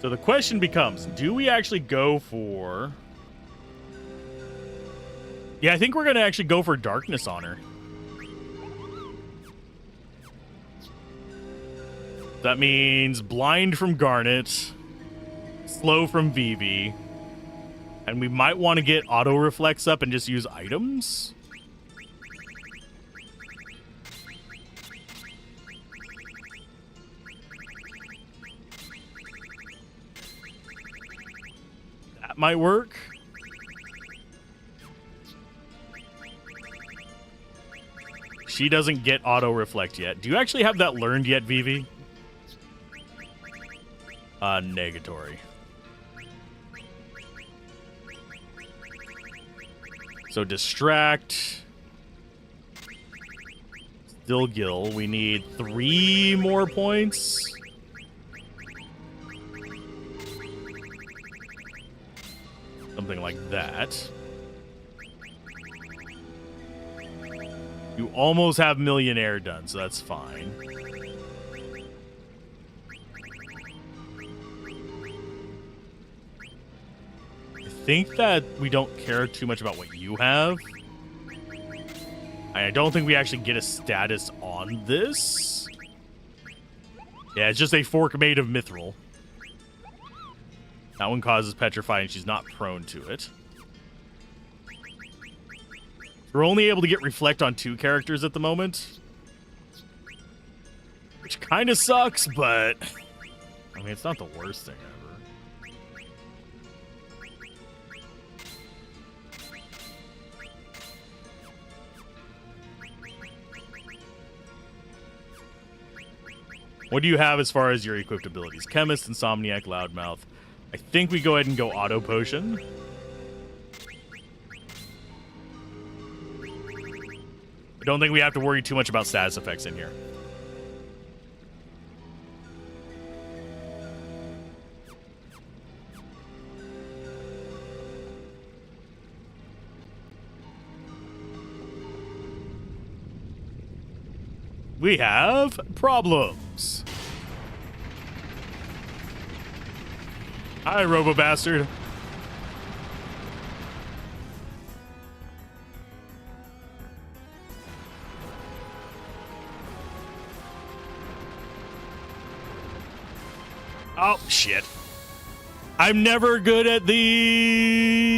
So the question becomes, do we actually go for... Yeah, I think we're going to actually go for darkness on her. That means blind from Garnet, slow from Vivi, and we might want to get auto reflex up and just use items. That might work. She doesn't get auto reflect yet. Do you actually have that learned yet, Vivi? Negatory. So distract. Still Gill. We need 3 more points. Something like that. You almost have Millionaire done, so that's fine. I think that we don't care too much about what you have. I don't think we actually get a status on this. Yeah, it's just a fork made of mithril. That one causes petrify and she's not prone to it. We're only able to get reflect on 2 characters at the moment. Which kind of sucks, but... I mean, it's not the worst thing ever. What do you have as far as your equipped abilities? Chemist, Insomniac, Loudmouth. I think we go ahead and go Auto Potion. I don't think we have to worry too much about status effects in here. We have problems. Hi, Robo-Bastard. Oh, shit. I'm never good at these.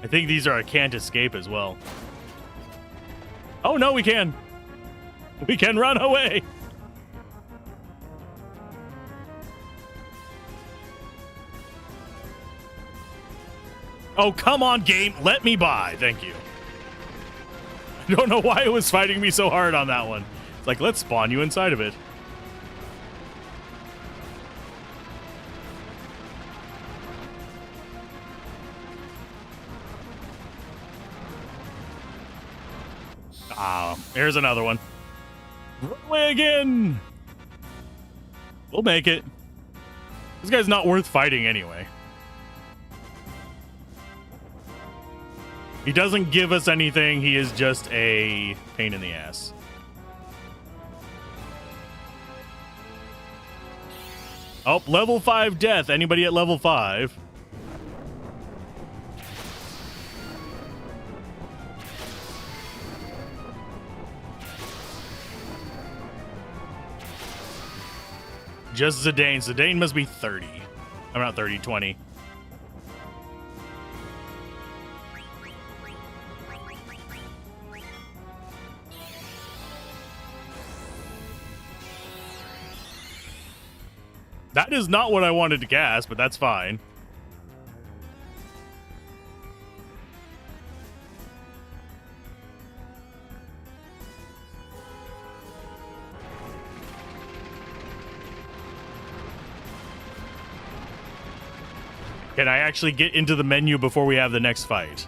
I think these are a can't escape as well. Oh, no, we can. We can run away. Oh, come on, game. Let me by. Thank you. I don't know why it was fighting me so hard on that one. It's like, let's spawn you inside of it. Ah, here's another one. Run away again. We'll make it. This guy's not worth fighting anyway. He doesn't give us anything. He is just a pain in the ass. Oh, level 5 death. Anybody at level 5? Just Zidane. Zidane must be 30. I'm not 30, 20. That is not what I wanted to cast, but that's fine. Can I actually get into the menu before we have the next fight?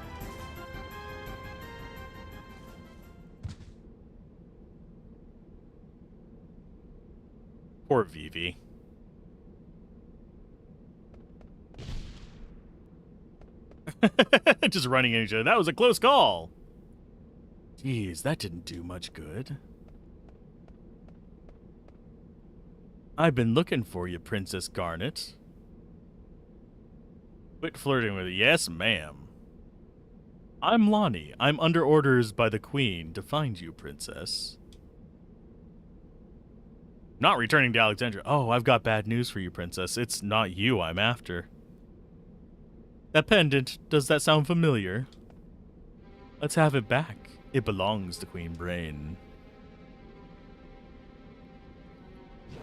Poor Vivi. Just running into each other. That was a close call. Jeez, that didn't do much good. I've been looking for you, Princess Garnet. Quit flirting with it. Yes, ma'am. I'm Lonnie. I'm under orders by the Queen to find you, Princess. Not returning to Alexandria. Oh, I've got bad news for you, Princess. It's not you I'm after. That pendant, does that sound familiar? Let's have it back. It belongs to Queen Brain.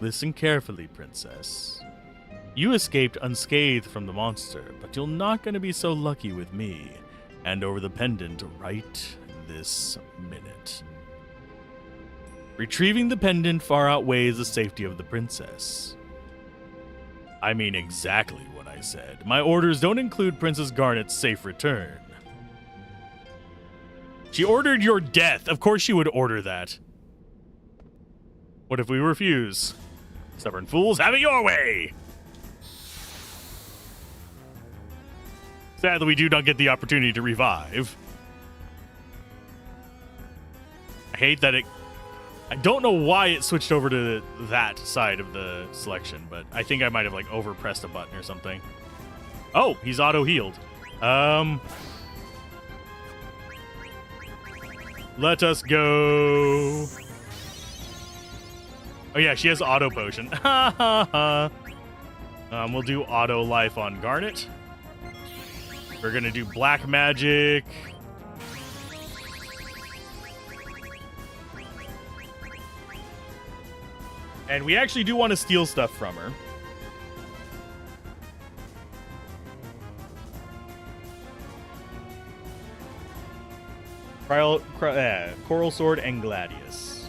Listen carefully, Princess. You escaped unscathed from the monster, but you're not going to be so lucky with me. Hand over the pendant right this minute. Retrieving the pendant far outweighs the safety of the princess. I mean exactly what I said. My orders don't include Princess Garnet's safe return. She ordered your death. Of course she would order that. What if we refuse? Stubborn fools, have it your way! Sadly, we do not get the opportunity to revive. I hate that it... I don't know why it switched over to that side of the selection, but I think I might have, like, overpressed a button or something. Oh, he's auto-healed. Let us go. Oh, yeah, she has auto potion. Ha ha ha. We'll do auto life on Garnet. We're going to do black magic. And we actually do want to steal stuff from her. Coral Sword and Gladius.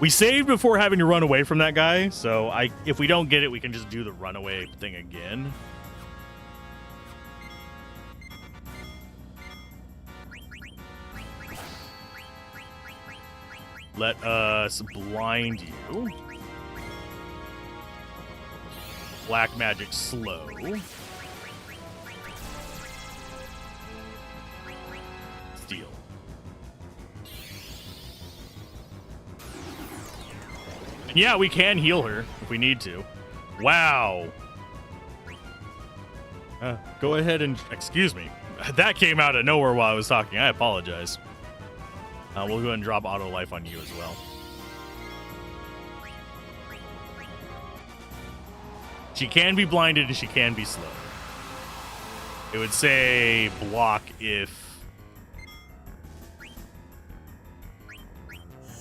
We saved before having to run away from that guy, so if we don't get it, we can just do the runaway thing again. Let us blind you. Black magic slow. Steal. And yeah, we can heal her if we need to. Wow. Go ahead and... Excuse me. That came out of nowhere while I was talking. I apologize. We'll go ahead and drop auto life on you as well. She can be blinded and she can be slow. It would say block if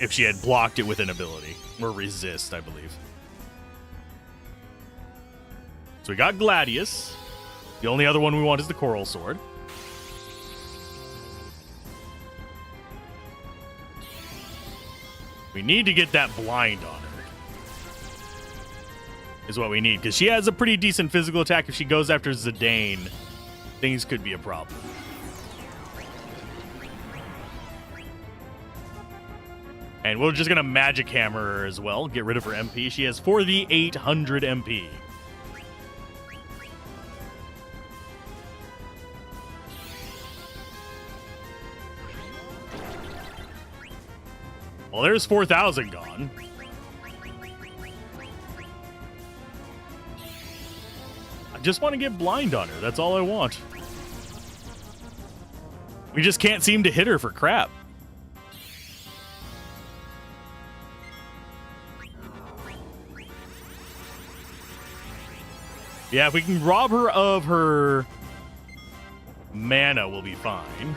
she had blocked it with an ability. Or resist, I believe. So we got Gladius. The only other one we want is the Coral Sword. We need to get that blind on her. Is what we need. Because she has a pretty decent physical attack. If she goes after Zidane, things could be a problem. And we're just going to magic hammer her as well. Get rid of her MP. She has 4,800 MP. Well, there's 4,000 gone. I just want to get blind on her. That's all I want. We just can't seem to hit her for crap. Yeah, if we can rob her of her mana, we'll be fine.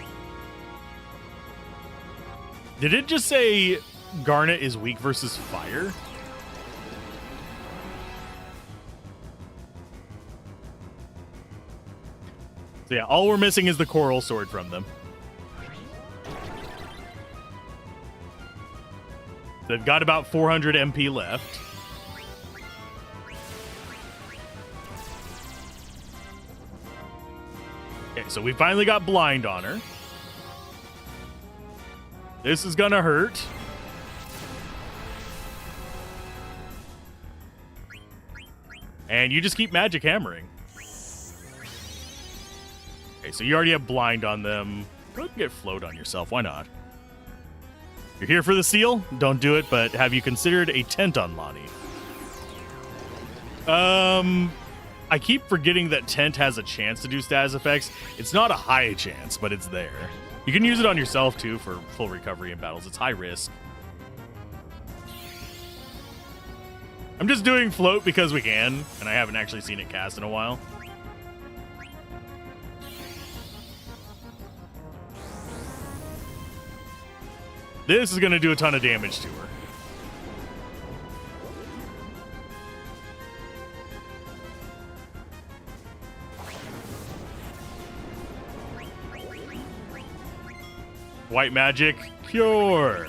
Did it just say Garnet is weak versus fire? So yeah, all we're missing is the coral sword from them. They've got about 400 MP left. Okay, so we finally got blind on her. This is gonna hurt. And you just keep magic hammering. Okay, so you already have blind on them. Go ahead and get float on yourself. Why not? You're here for the seal? Don't do it, but have you considered a tent on Lonnie? I keep forgetting that tent has a chance to do status effects. It's not a high chance, but it's there. You can use it on yourself, too, for full recovery in battles. It's high risk. I'm just doing float because we can, and I haven't actually seen it cast in a while. This is going to do a ton of damage to her. White magic, pure.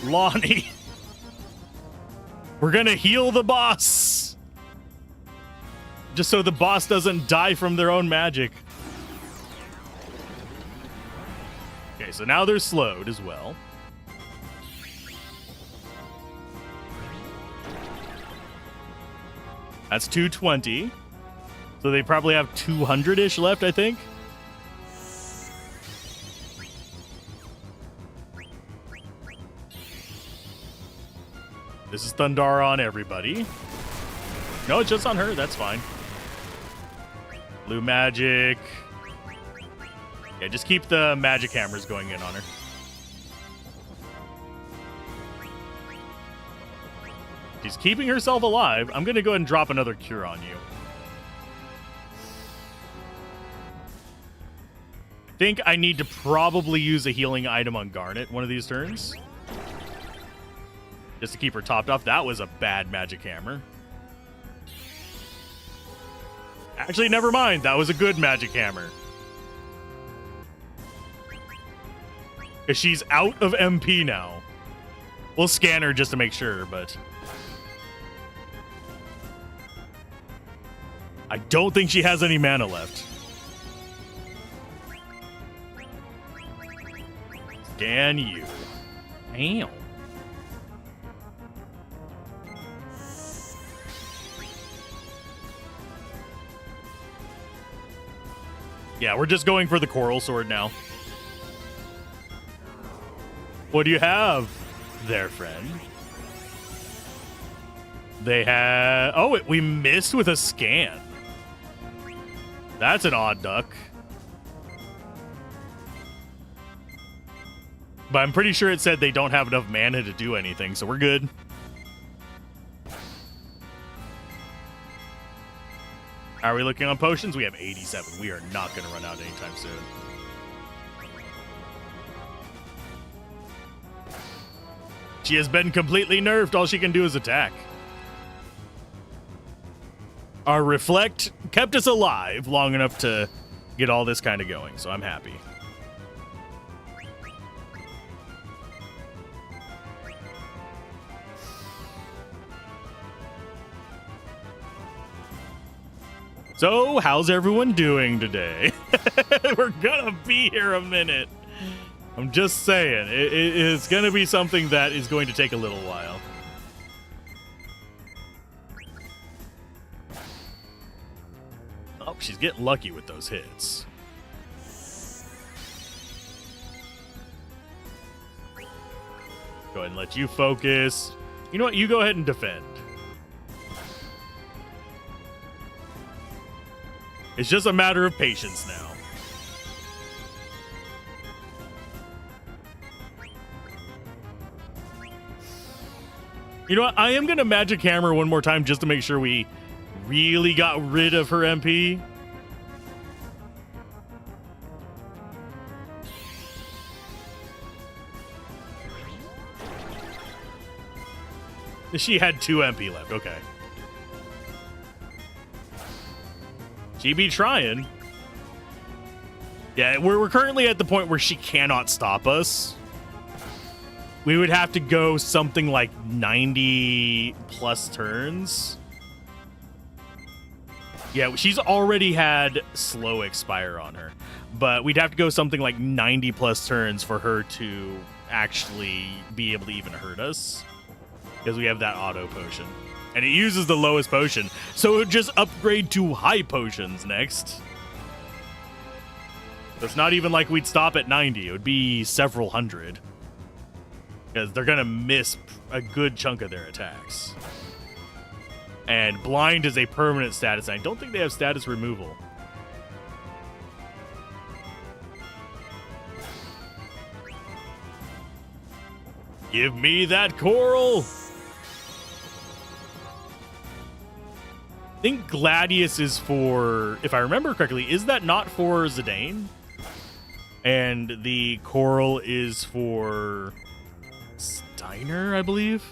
Lonnie. We're gonna heal the boss. Just so the boss doesn't die from their own magic. Okay, so now they're slowed as well. That's 220. So they probably have 200-ish left, I think. This is Thundara on everybody. No, it's just on her. That's fine. Blue magic. Yeah, just keep the magic hammers going in on her. She's keeping herself alive. I'm going to go ahead and drop another cure on you. I think I need to probably use a healing item on Garnet one of these turns. Just to keep her topped off. That was a bad magic hammer. Actually, never mind. That was a good magic hammer. Because she's out of MP now. We'll scan her just to make sure, but... I don't think she has any mana left. Scan you. Damn. Yeah, we're just going for the coral sword now. What do you have there, friend? They have... Oh, we missed with a scan. That's an odd duck. But I'm pretty sure it said they don't have enough mana to do anything, so we're good. Are we looking on potions? We have 87. We are not going to run out anytime soon. She has been completely nerfed. All she can do is attack. Our Reflect kept us alive long enough to get all this kind of going, so I'm happy. So, how's everyone doing today? We're gonna be here a minute. I'm just saying, it's gonna be something that is going to take a little while. Oh, she's getting lucky with those hits. Go ahead and let you focus. You know what? You go ahead and defend. It's just a matter of patience now. You know what? I am going to magic hammer one more time just to make sure we really got rid of her MP. She had 2 MP left. Okay. She be trying. Yeah, we're currently at the point where she cannot stop us. We would have to go something like 90 plus turns. Yeah, she's already had slow expire on her, but we'd have to go something like 90 plus turns for her to actually be able to even hurt us, because we have that auto potion. And it uses the lowest potion, so it would just upgrade to high potions next. So it's not even like we'd stop at 90. It would be several hundred. Because they're going to miss a good chunk of their attacks. And blind is a permanent status. I don't think they have status removal. Give me that coral! I think Gladius is for, if I remember correctly, is that not for Zidane? And the coral is for Steiner, I believe.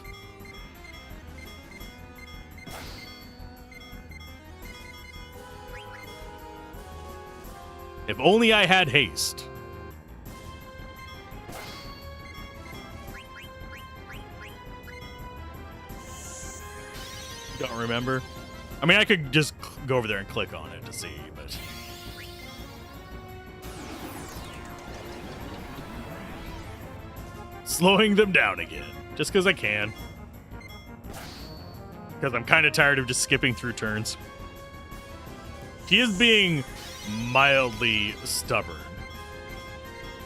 If only I had haste. Don't remember. I mean, I could just go over there and click on it to see, but... Slowing them down again, just because I can. Because I'm kind of tired of just skipping through turns. He is being mildly stubborn.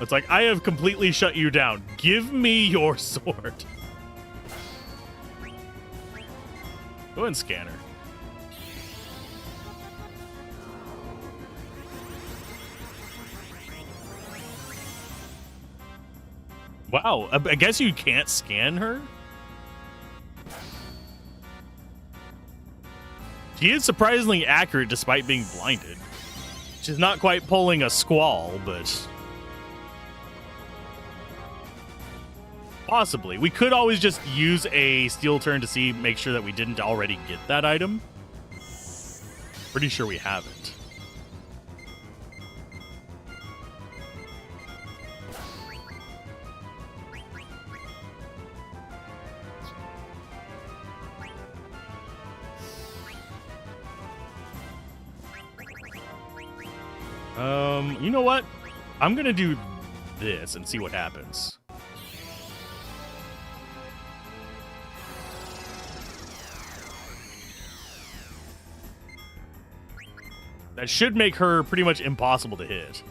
It's like, I have completely shut you down. Give me your sword. Go ahead and scan her. Wow, I guess you can't scan her? She is surprisingly accurate despite being blinded. She's not quite pulling a squall, but... Possibly. We could always just use a steel turn to make sure that we didn't already get that item. Pretty sure we haven't. You know what? I'm gonna do this and see what happens. That should make her pretty much impossible to hit.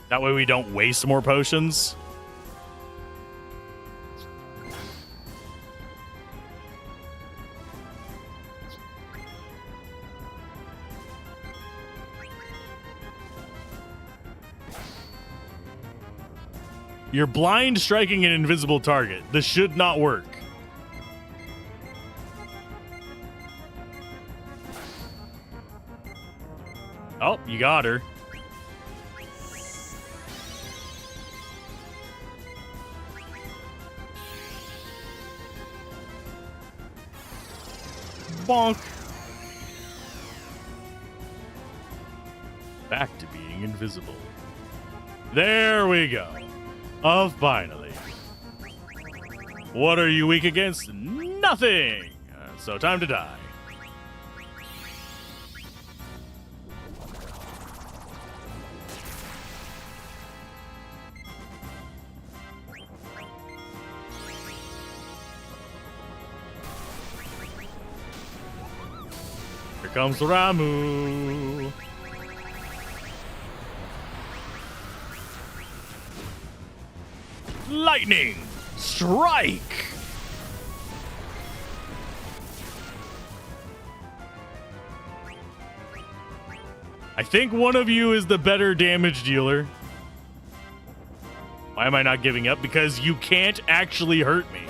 That way we don't waste more potions. You're blind striking an invisible target. This should not work. Oh, you got her. Bonk. Back to being invisible. There we go. Oh, finally. What are you weak against? Nothing! So time to die. Here comes Ramu. Lightning strike. I think one of you is the better damage dealer. Why am I not giving up? Because you can't actually hurt me.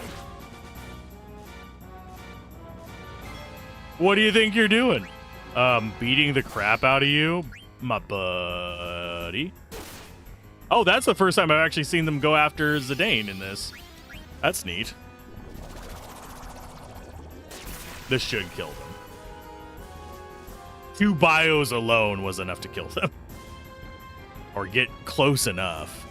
What do you think you're doing? Beating the crap out of you, my buddy. Oh, that's the first time I've actually seen them go after Zidane in this. That's neat. This should kill them. 2 bios alone was enough to kill them. Or get close enough.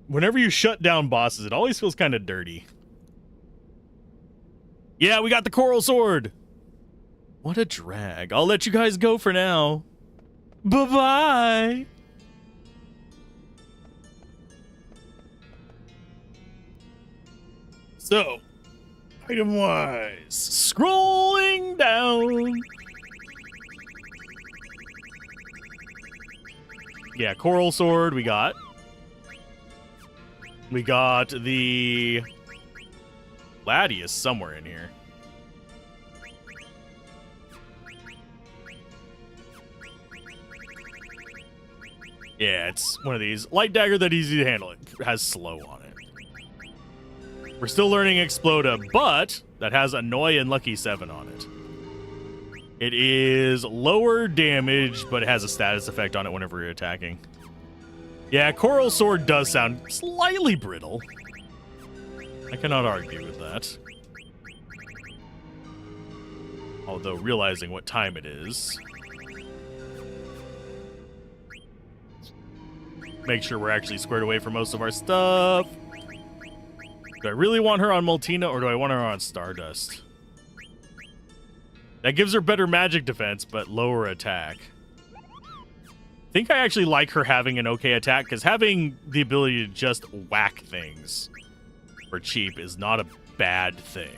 Whenever you shut down bosses, it always feels kind of dirty. Yeah, we got the coral sword. What a drag. I'll let you guys go for now. Bye-bye. So, item-wise, scrolling down. Yeah, coral sword we got. We got the Gladius somewhere in here. Yeah, it's one of these. Light dagger that easy to handle. It has slow on it. We're still learning Exploda, but that has Annoy and Lucky 7 on it. It is lower damage, but it has a status effect on it whenever you're attacking. Yeah, Coral Sword does sound slightly brittle. I cannot argue with that. Although realizing what time it is. Make sure we're actually squared away for most of our stuff. Do I really want her on Multina or do I want her on Stardust? That gives her better magic defense, but lower attack. I think I actually like her having an okay attack, because having the ability to just whack things for cheap is not a bad thing.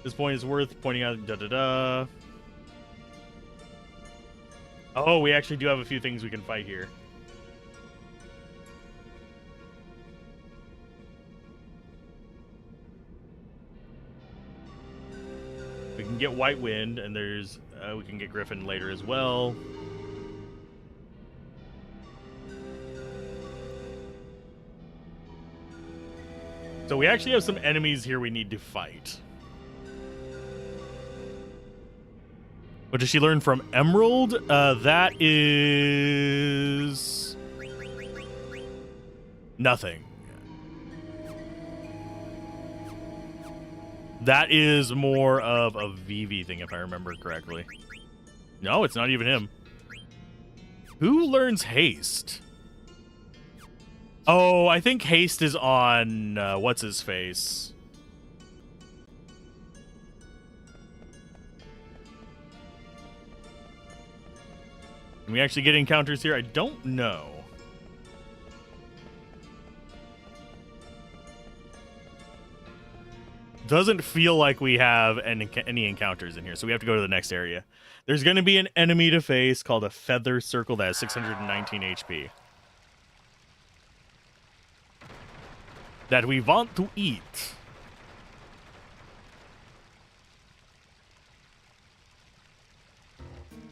This point is worth pointing out. Da-da-da. Oh, we actually do have a few things we can fight here. We can get White Wind, and there's we can get Griffin later as well. So we actually have some enemies here we need to fight. What does she learn from Emerald? That is nothing. That is more of a Vivi thing, if I remember correctly. No, it's not even him. Who learns Haste? Oh, I think Haste is on, what's his face? Can we actually get encounters here? I don't know. Doesn't feel like we have any encounters in here, so we have to go to the next area. There's going to be an enemy to face called a Feather Circle that has 619 HP. That we want to eat.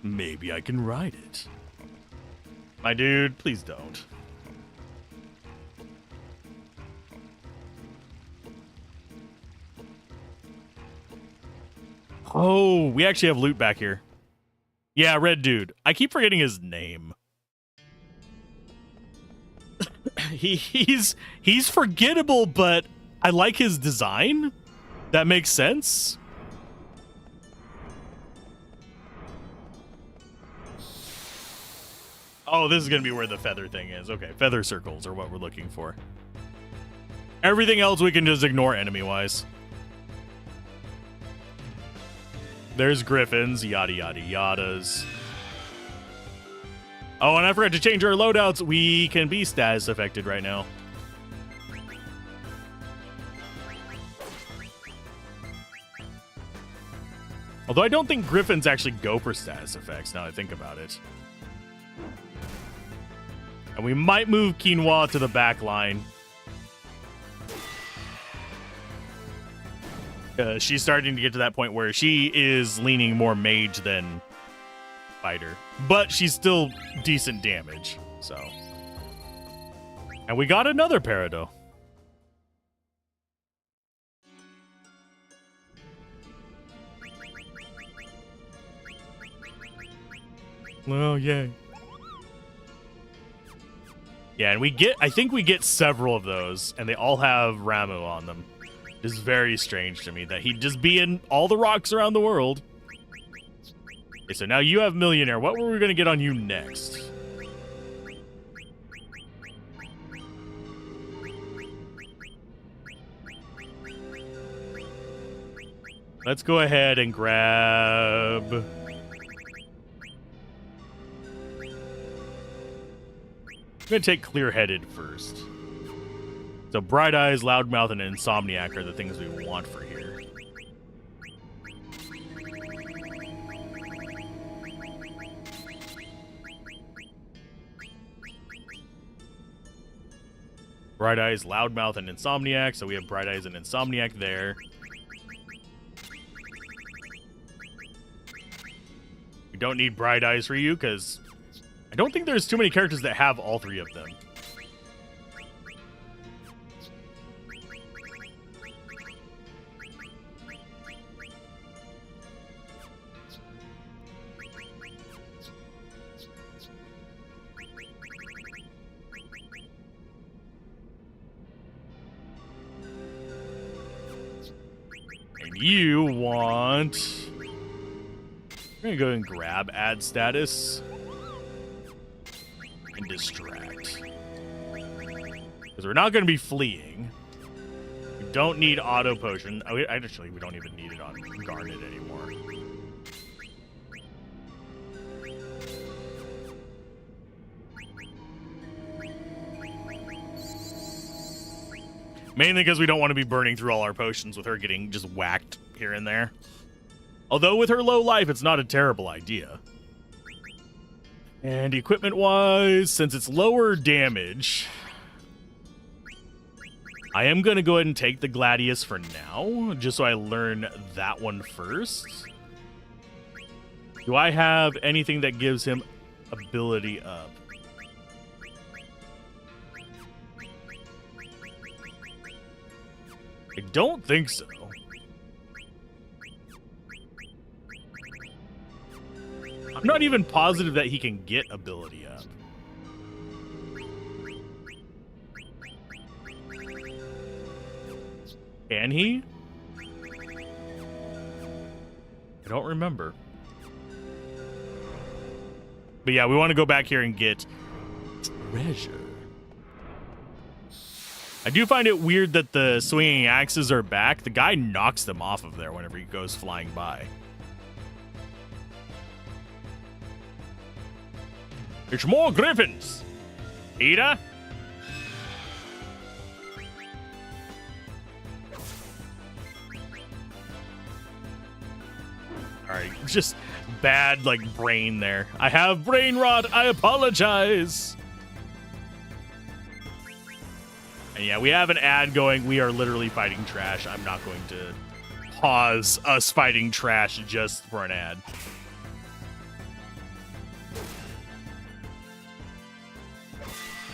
Maybe I can ride it. My dude, please don't. Oh, we actually have loot back here. Yeah, red dude. I keep forgetting his name. He's forgettable, but I like his design. That makes sense. Oh, this is going to be where the feather thing is. Okay, feather circles are what we're looking for. Everything else we can just ignore enemy-wise. There's griffins, yada yada yadas. Oh, and I forgot to change our loadouts. We can be status affected right now. Although I don't think Griffins actually go for status effects now I think about it. And we might move Quinoa to the back line. She's starting to get to that point where she is leaning more mage than fighter. But she's still decent damage, so. And we got another Peridot. Oh, yay. Yeah, and I think we get several of those, and they all have Ramu on them. It's very strange to me that he'd just be in all the rocks around the world. Okay, so now you have Millionaire. What were we going to get on you next? Let's go ahead and grab... I'm going to take Clear-Headed first. So Bright Eyes, Loudmouth, and Insomniac are the things we want for here. Bright Eyes, Loudmouth, and Insomniac. So we have Bright Eyes and Insomniac there. We don't need Bright Eyes for you because I don't think there's too many characters that have all three of them. And you want... We're gonna go and grab add status and distract. Because we're not gonna be fleeing. We don't need auto potion. Oh, actually, we don't even need it on Garnet anymore. Mainly because we don't want to be burning through all our potions with her getting just whacked here and there. Although with her low life, it's not a terrible idea. And equipment-wise, since it's lower damage, I am going to go ahead and take the Gladius for now, just so I learn that one first. Do I have anything that gives him ability up? I don't think so. I'm not even positive that he can get ability up. Can he? I don't remember. But yeah, we want to go back here and get treasure. I do find it weird that the swinging axes are back. The guy knocks them off of there whenever he goes flying by. It's more griffins! Ida? Alright, just bad, like, brain there. I have brain rot, I apologize! And yeah, we have an ad going. We are literally fighting trash. I'm not going to pause us fighting trash just for an ad.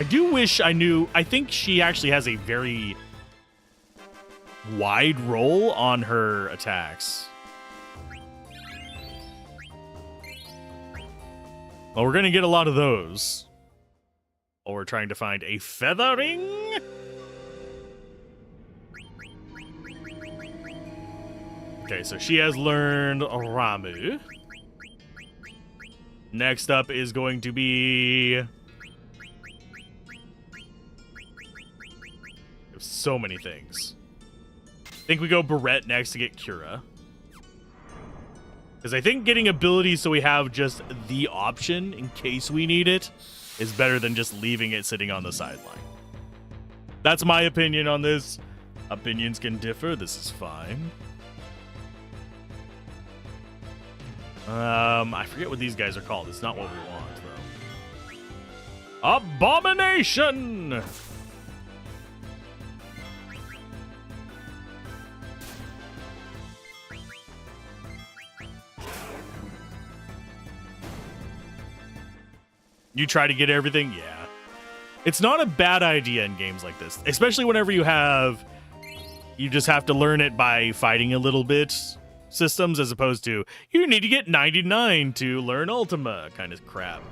I do wish I knew. I think she actually has a very wide roll on her attacks. Well, we're going to get a lot of those. While we're trying to find a feathering. Okay, so she has learned Ramu. Next up is going to be... so many things. I think we go Barrette next to get Cura. Because I think getting abilities so we have just the option in case we need it is better than just leaving it sitting on the sideline. That's my opinion on this. Opinions can differ. This is fine. I forget what these guys are called. It's not what we want, though. Abomination! You try to get everything? Yeah. It's not a bad idea in games like this, especially whenever you just have to learn it by fighting a little bit systems, as opposed to, you need to get 99 to learn Ultima kind of crap.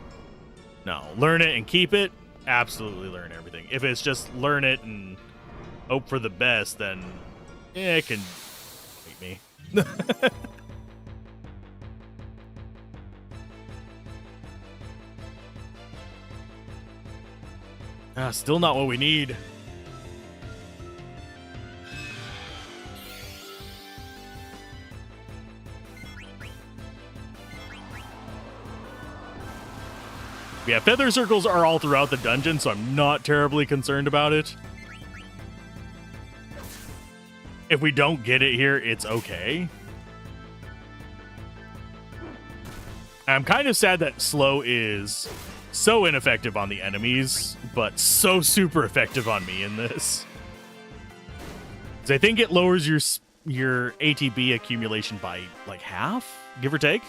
No, learn it and keep it, absolutely learn everything. If it's just learn it and hope for the best, then yeah, it can beat me. Still not what we need. Yeah, feather circles are all throughout the dungeon, so I'm not terribly concerned about it. If we don't get it here, it's okay. I'm kind of sad that slow is so ineffective on the enemies, but so super effective on me in this. 'Cause I think it lowers your ATB accumulation by like half, give or take.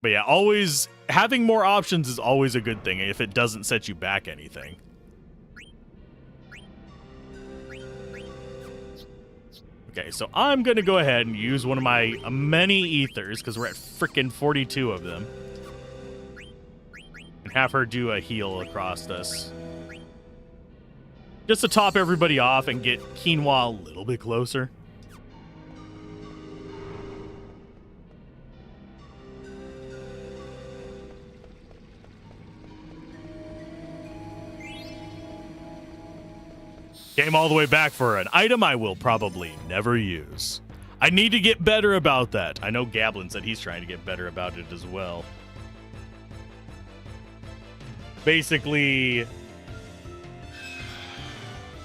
But yeah, always having more options is always a good thing if it doesn't set you back anything. Okay, so I'm going to go ahead and use one of my many ethers, because we're at frickin' 42 of them. And have her do a heal across us. Just to top everybody off and get Quinoa a little bit closer. Came all the way back for an item I will probably never use. I need to get better about that. I know Gablin said he's trying to get better about it as well. Basically,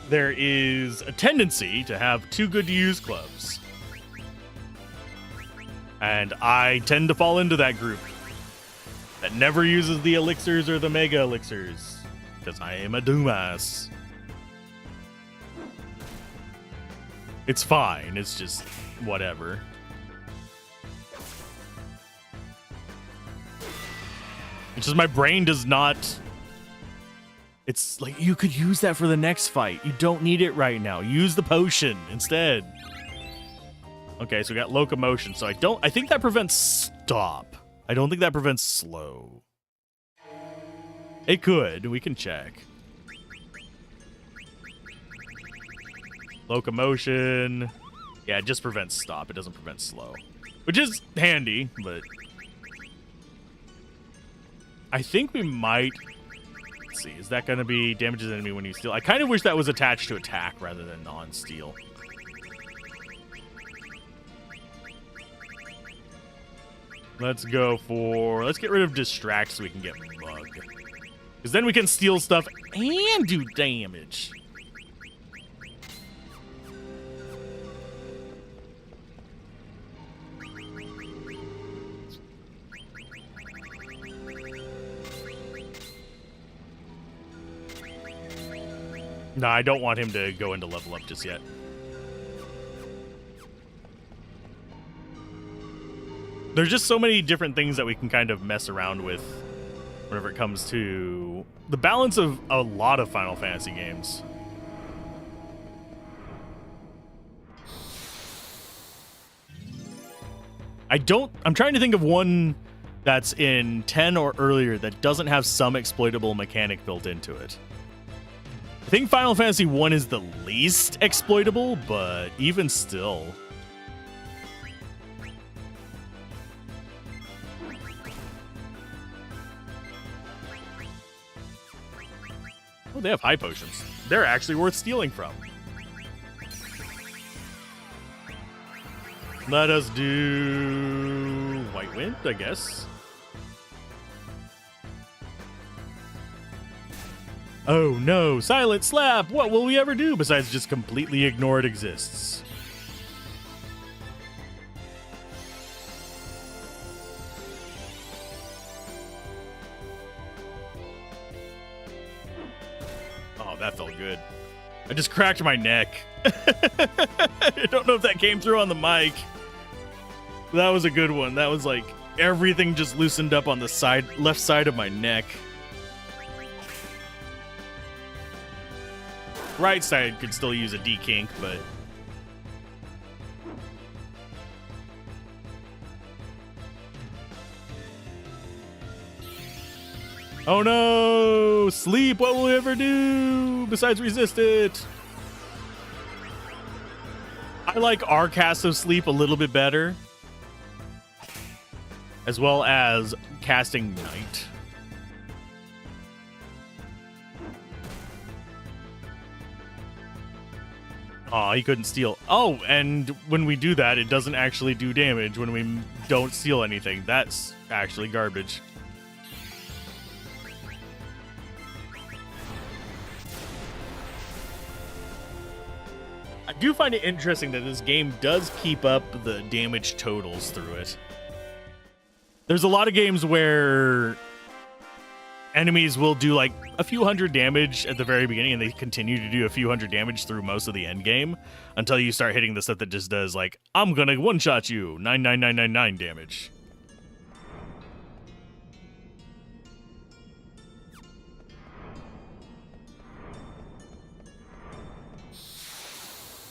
there is a tendency to have too good to use clubs. And I tend to fall into that group that never uses the elixirs or the mega elixirs, because I am a dumbass. It's fine, it's just whatever. It's just my brain does not... It's like, you could use that for the next fight. You don't need it right now. Use the potion instead. Okay, so we got locomotion. So I think that prevents stop. I don't think that prevents slow. It could. We can check. Locomotion. Yeah, it just prevents stop. It doesn't prevent slow. Which is handy, but... I think we might... Let's see. Is that going to be damages enemy when you steal? I kind of wish that was attached to attack rather than non-steal. Let's go for... Let's get rid of distract so we can get bug. Because then we can steal stuff and do damage. No, I don't want him to go into level up just yet. There's just so many different things that we can kind of mess around with whenever it comes to the balance of a lot of Final Fantasy games. I'm trying to think of one that's in 10 or earlier that doesn't have some exploitable mechanic built into it. I think Final Fantasy 1 is the least exploitable, but even still. Oh, they have high potions. They're actually worth stealing from. Let us do White Wind, I guess. Oh no, Silent Slap! What will we ever do besides just completely ignore it exists? Oh, that felt good. I just cracked my neck. I don't know if that came through on the mic. That was a good one. That was like everything just loosened up on the left side of my neck. Right side could still use a dekink, but oh no! Sleep, what will we ever do besides resist it? I like our cast of Sleep a little bit better, as well as casting Night. Aw, he couldn't steal. Oh, and when we do that, it doesn't actually do damage when we don't steal anything. That's actually garbage. I do find it interesting that this game does keep up the damage totals through it. There's a lot of games where enemies will do like a few hundred damage at the very beginning, and they continue to do a few hundred damage through most of the end game until you start hitting the stuff that just does like, I'm gonna one-shot you, 99999 damage.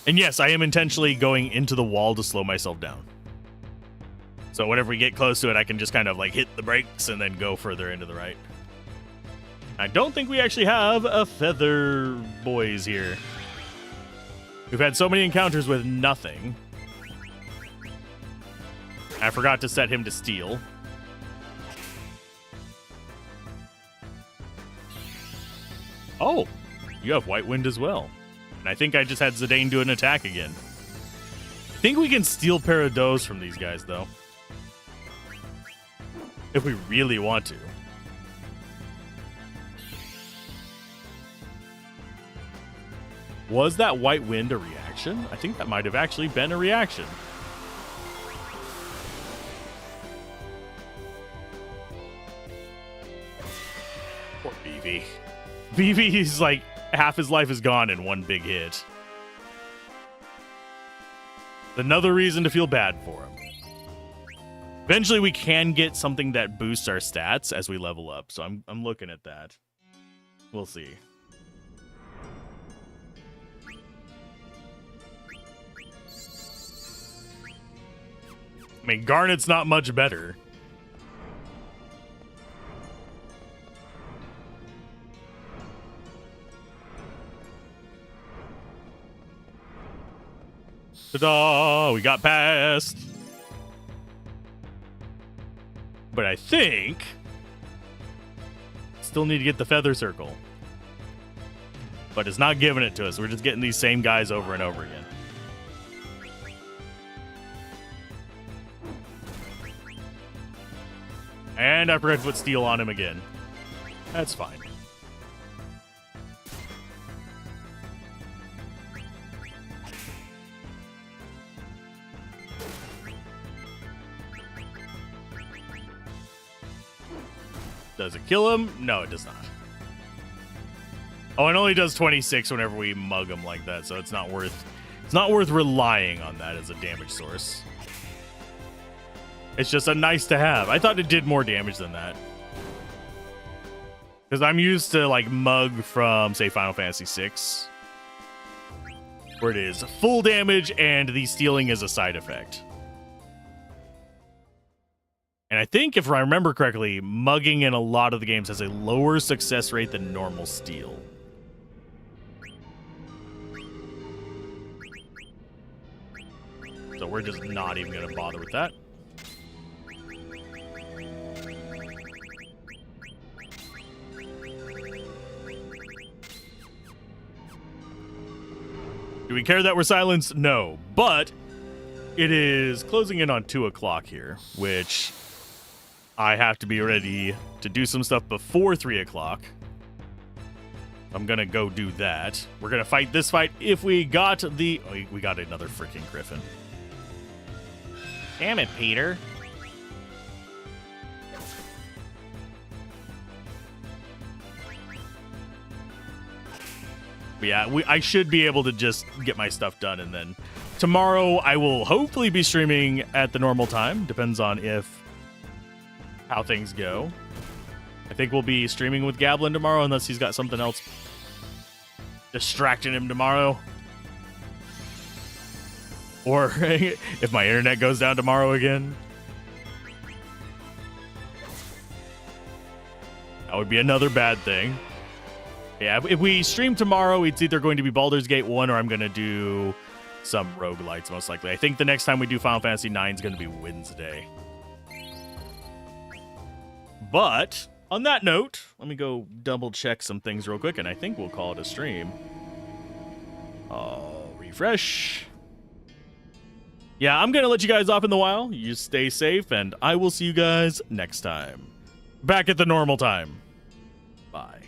And yes, I am intentionally going into the wall to slow myself down. So whenever we get close to it, I can just kind of like hit the brakes and then go further into the right. I don't think we actually have a feather boys here. We've had so many encounters with nothing. I forgot to set him to steal. Oh, you have White Wind as well. And I think I just had Zidane do an attack again. I think we can steal Parados from these guys, though. If we really want to. Was that White Wind a reaction? I think that might have actually been a reaction. Poor Vivi. Vivi's like, half his life is gone in one big hit. Another reason to feel bad for him. Eventually we can get something that boosts our stats as we level up, so I'm looking at that. We'll see. I mean, Garnet's not much better. Ta-da! We got past. But I think still need to get the feather circle. But it's not giving it to us. We're just getting these same guys over and over again. And I forgot to put steel on him again. That's fine. Does it kill him? No, it does not. Oh, it only does 26 whenever we mug him like that, so it's not worth relying on that as a damage source. It's just a nice to have. I thought it did more damage than that. Because I'm used to like mug from, say, Final Fantasy VI, where it is full damage and the stealing is a side effect. And I think, if I remember correctly, mugging in a lot of the games has a lower success rate than normal steal. So we're just not even going to bother with that. Do we care that we're silenced? No. But it is closing in on 2 o'clock here, which I have to be ready to do some stuff before 3 o'clock. I'm gonna go do that. We're gonna fight this fight if we got the... Oh, we got another freaking griffin. Damn it, Peter. But yeah, I should be able to just get my stuff done, and then tomorrow I will hopefully be streaming at the normal time. Depends on how things go. I think we'll be streaming with Gablin tomorrow, unless he's got something else distracting him tomorrow. Or if my internet goes down tomorrow again. That would be another bad thing. Yeah, if we stream tomorrow, it's either going to be Baldur's Gate 1 or I'm going to do some roguelites, most likely. I think the next time we do Final Fantasy IX is going to be Wednesday. But on that note, let me go double check some things real quick, and I think we'll call it a stream. I'll refresh. Yeah, I'm going to let you guys off in the while. You stay safe, and I will see you guys next time. Back at the normal time. Bye.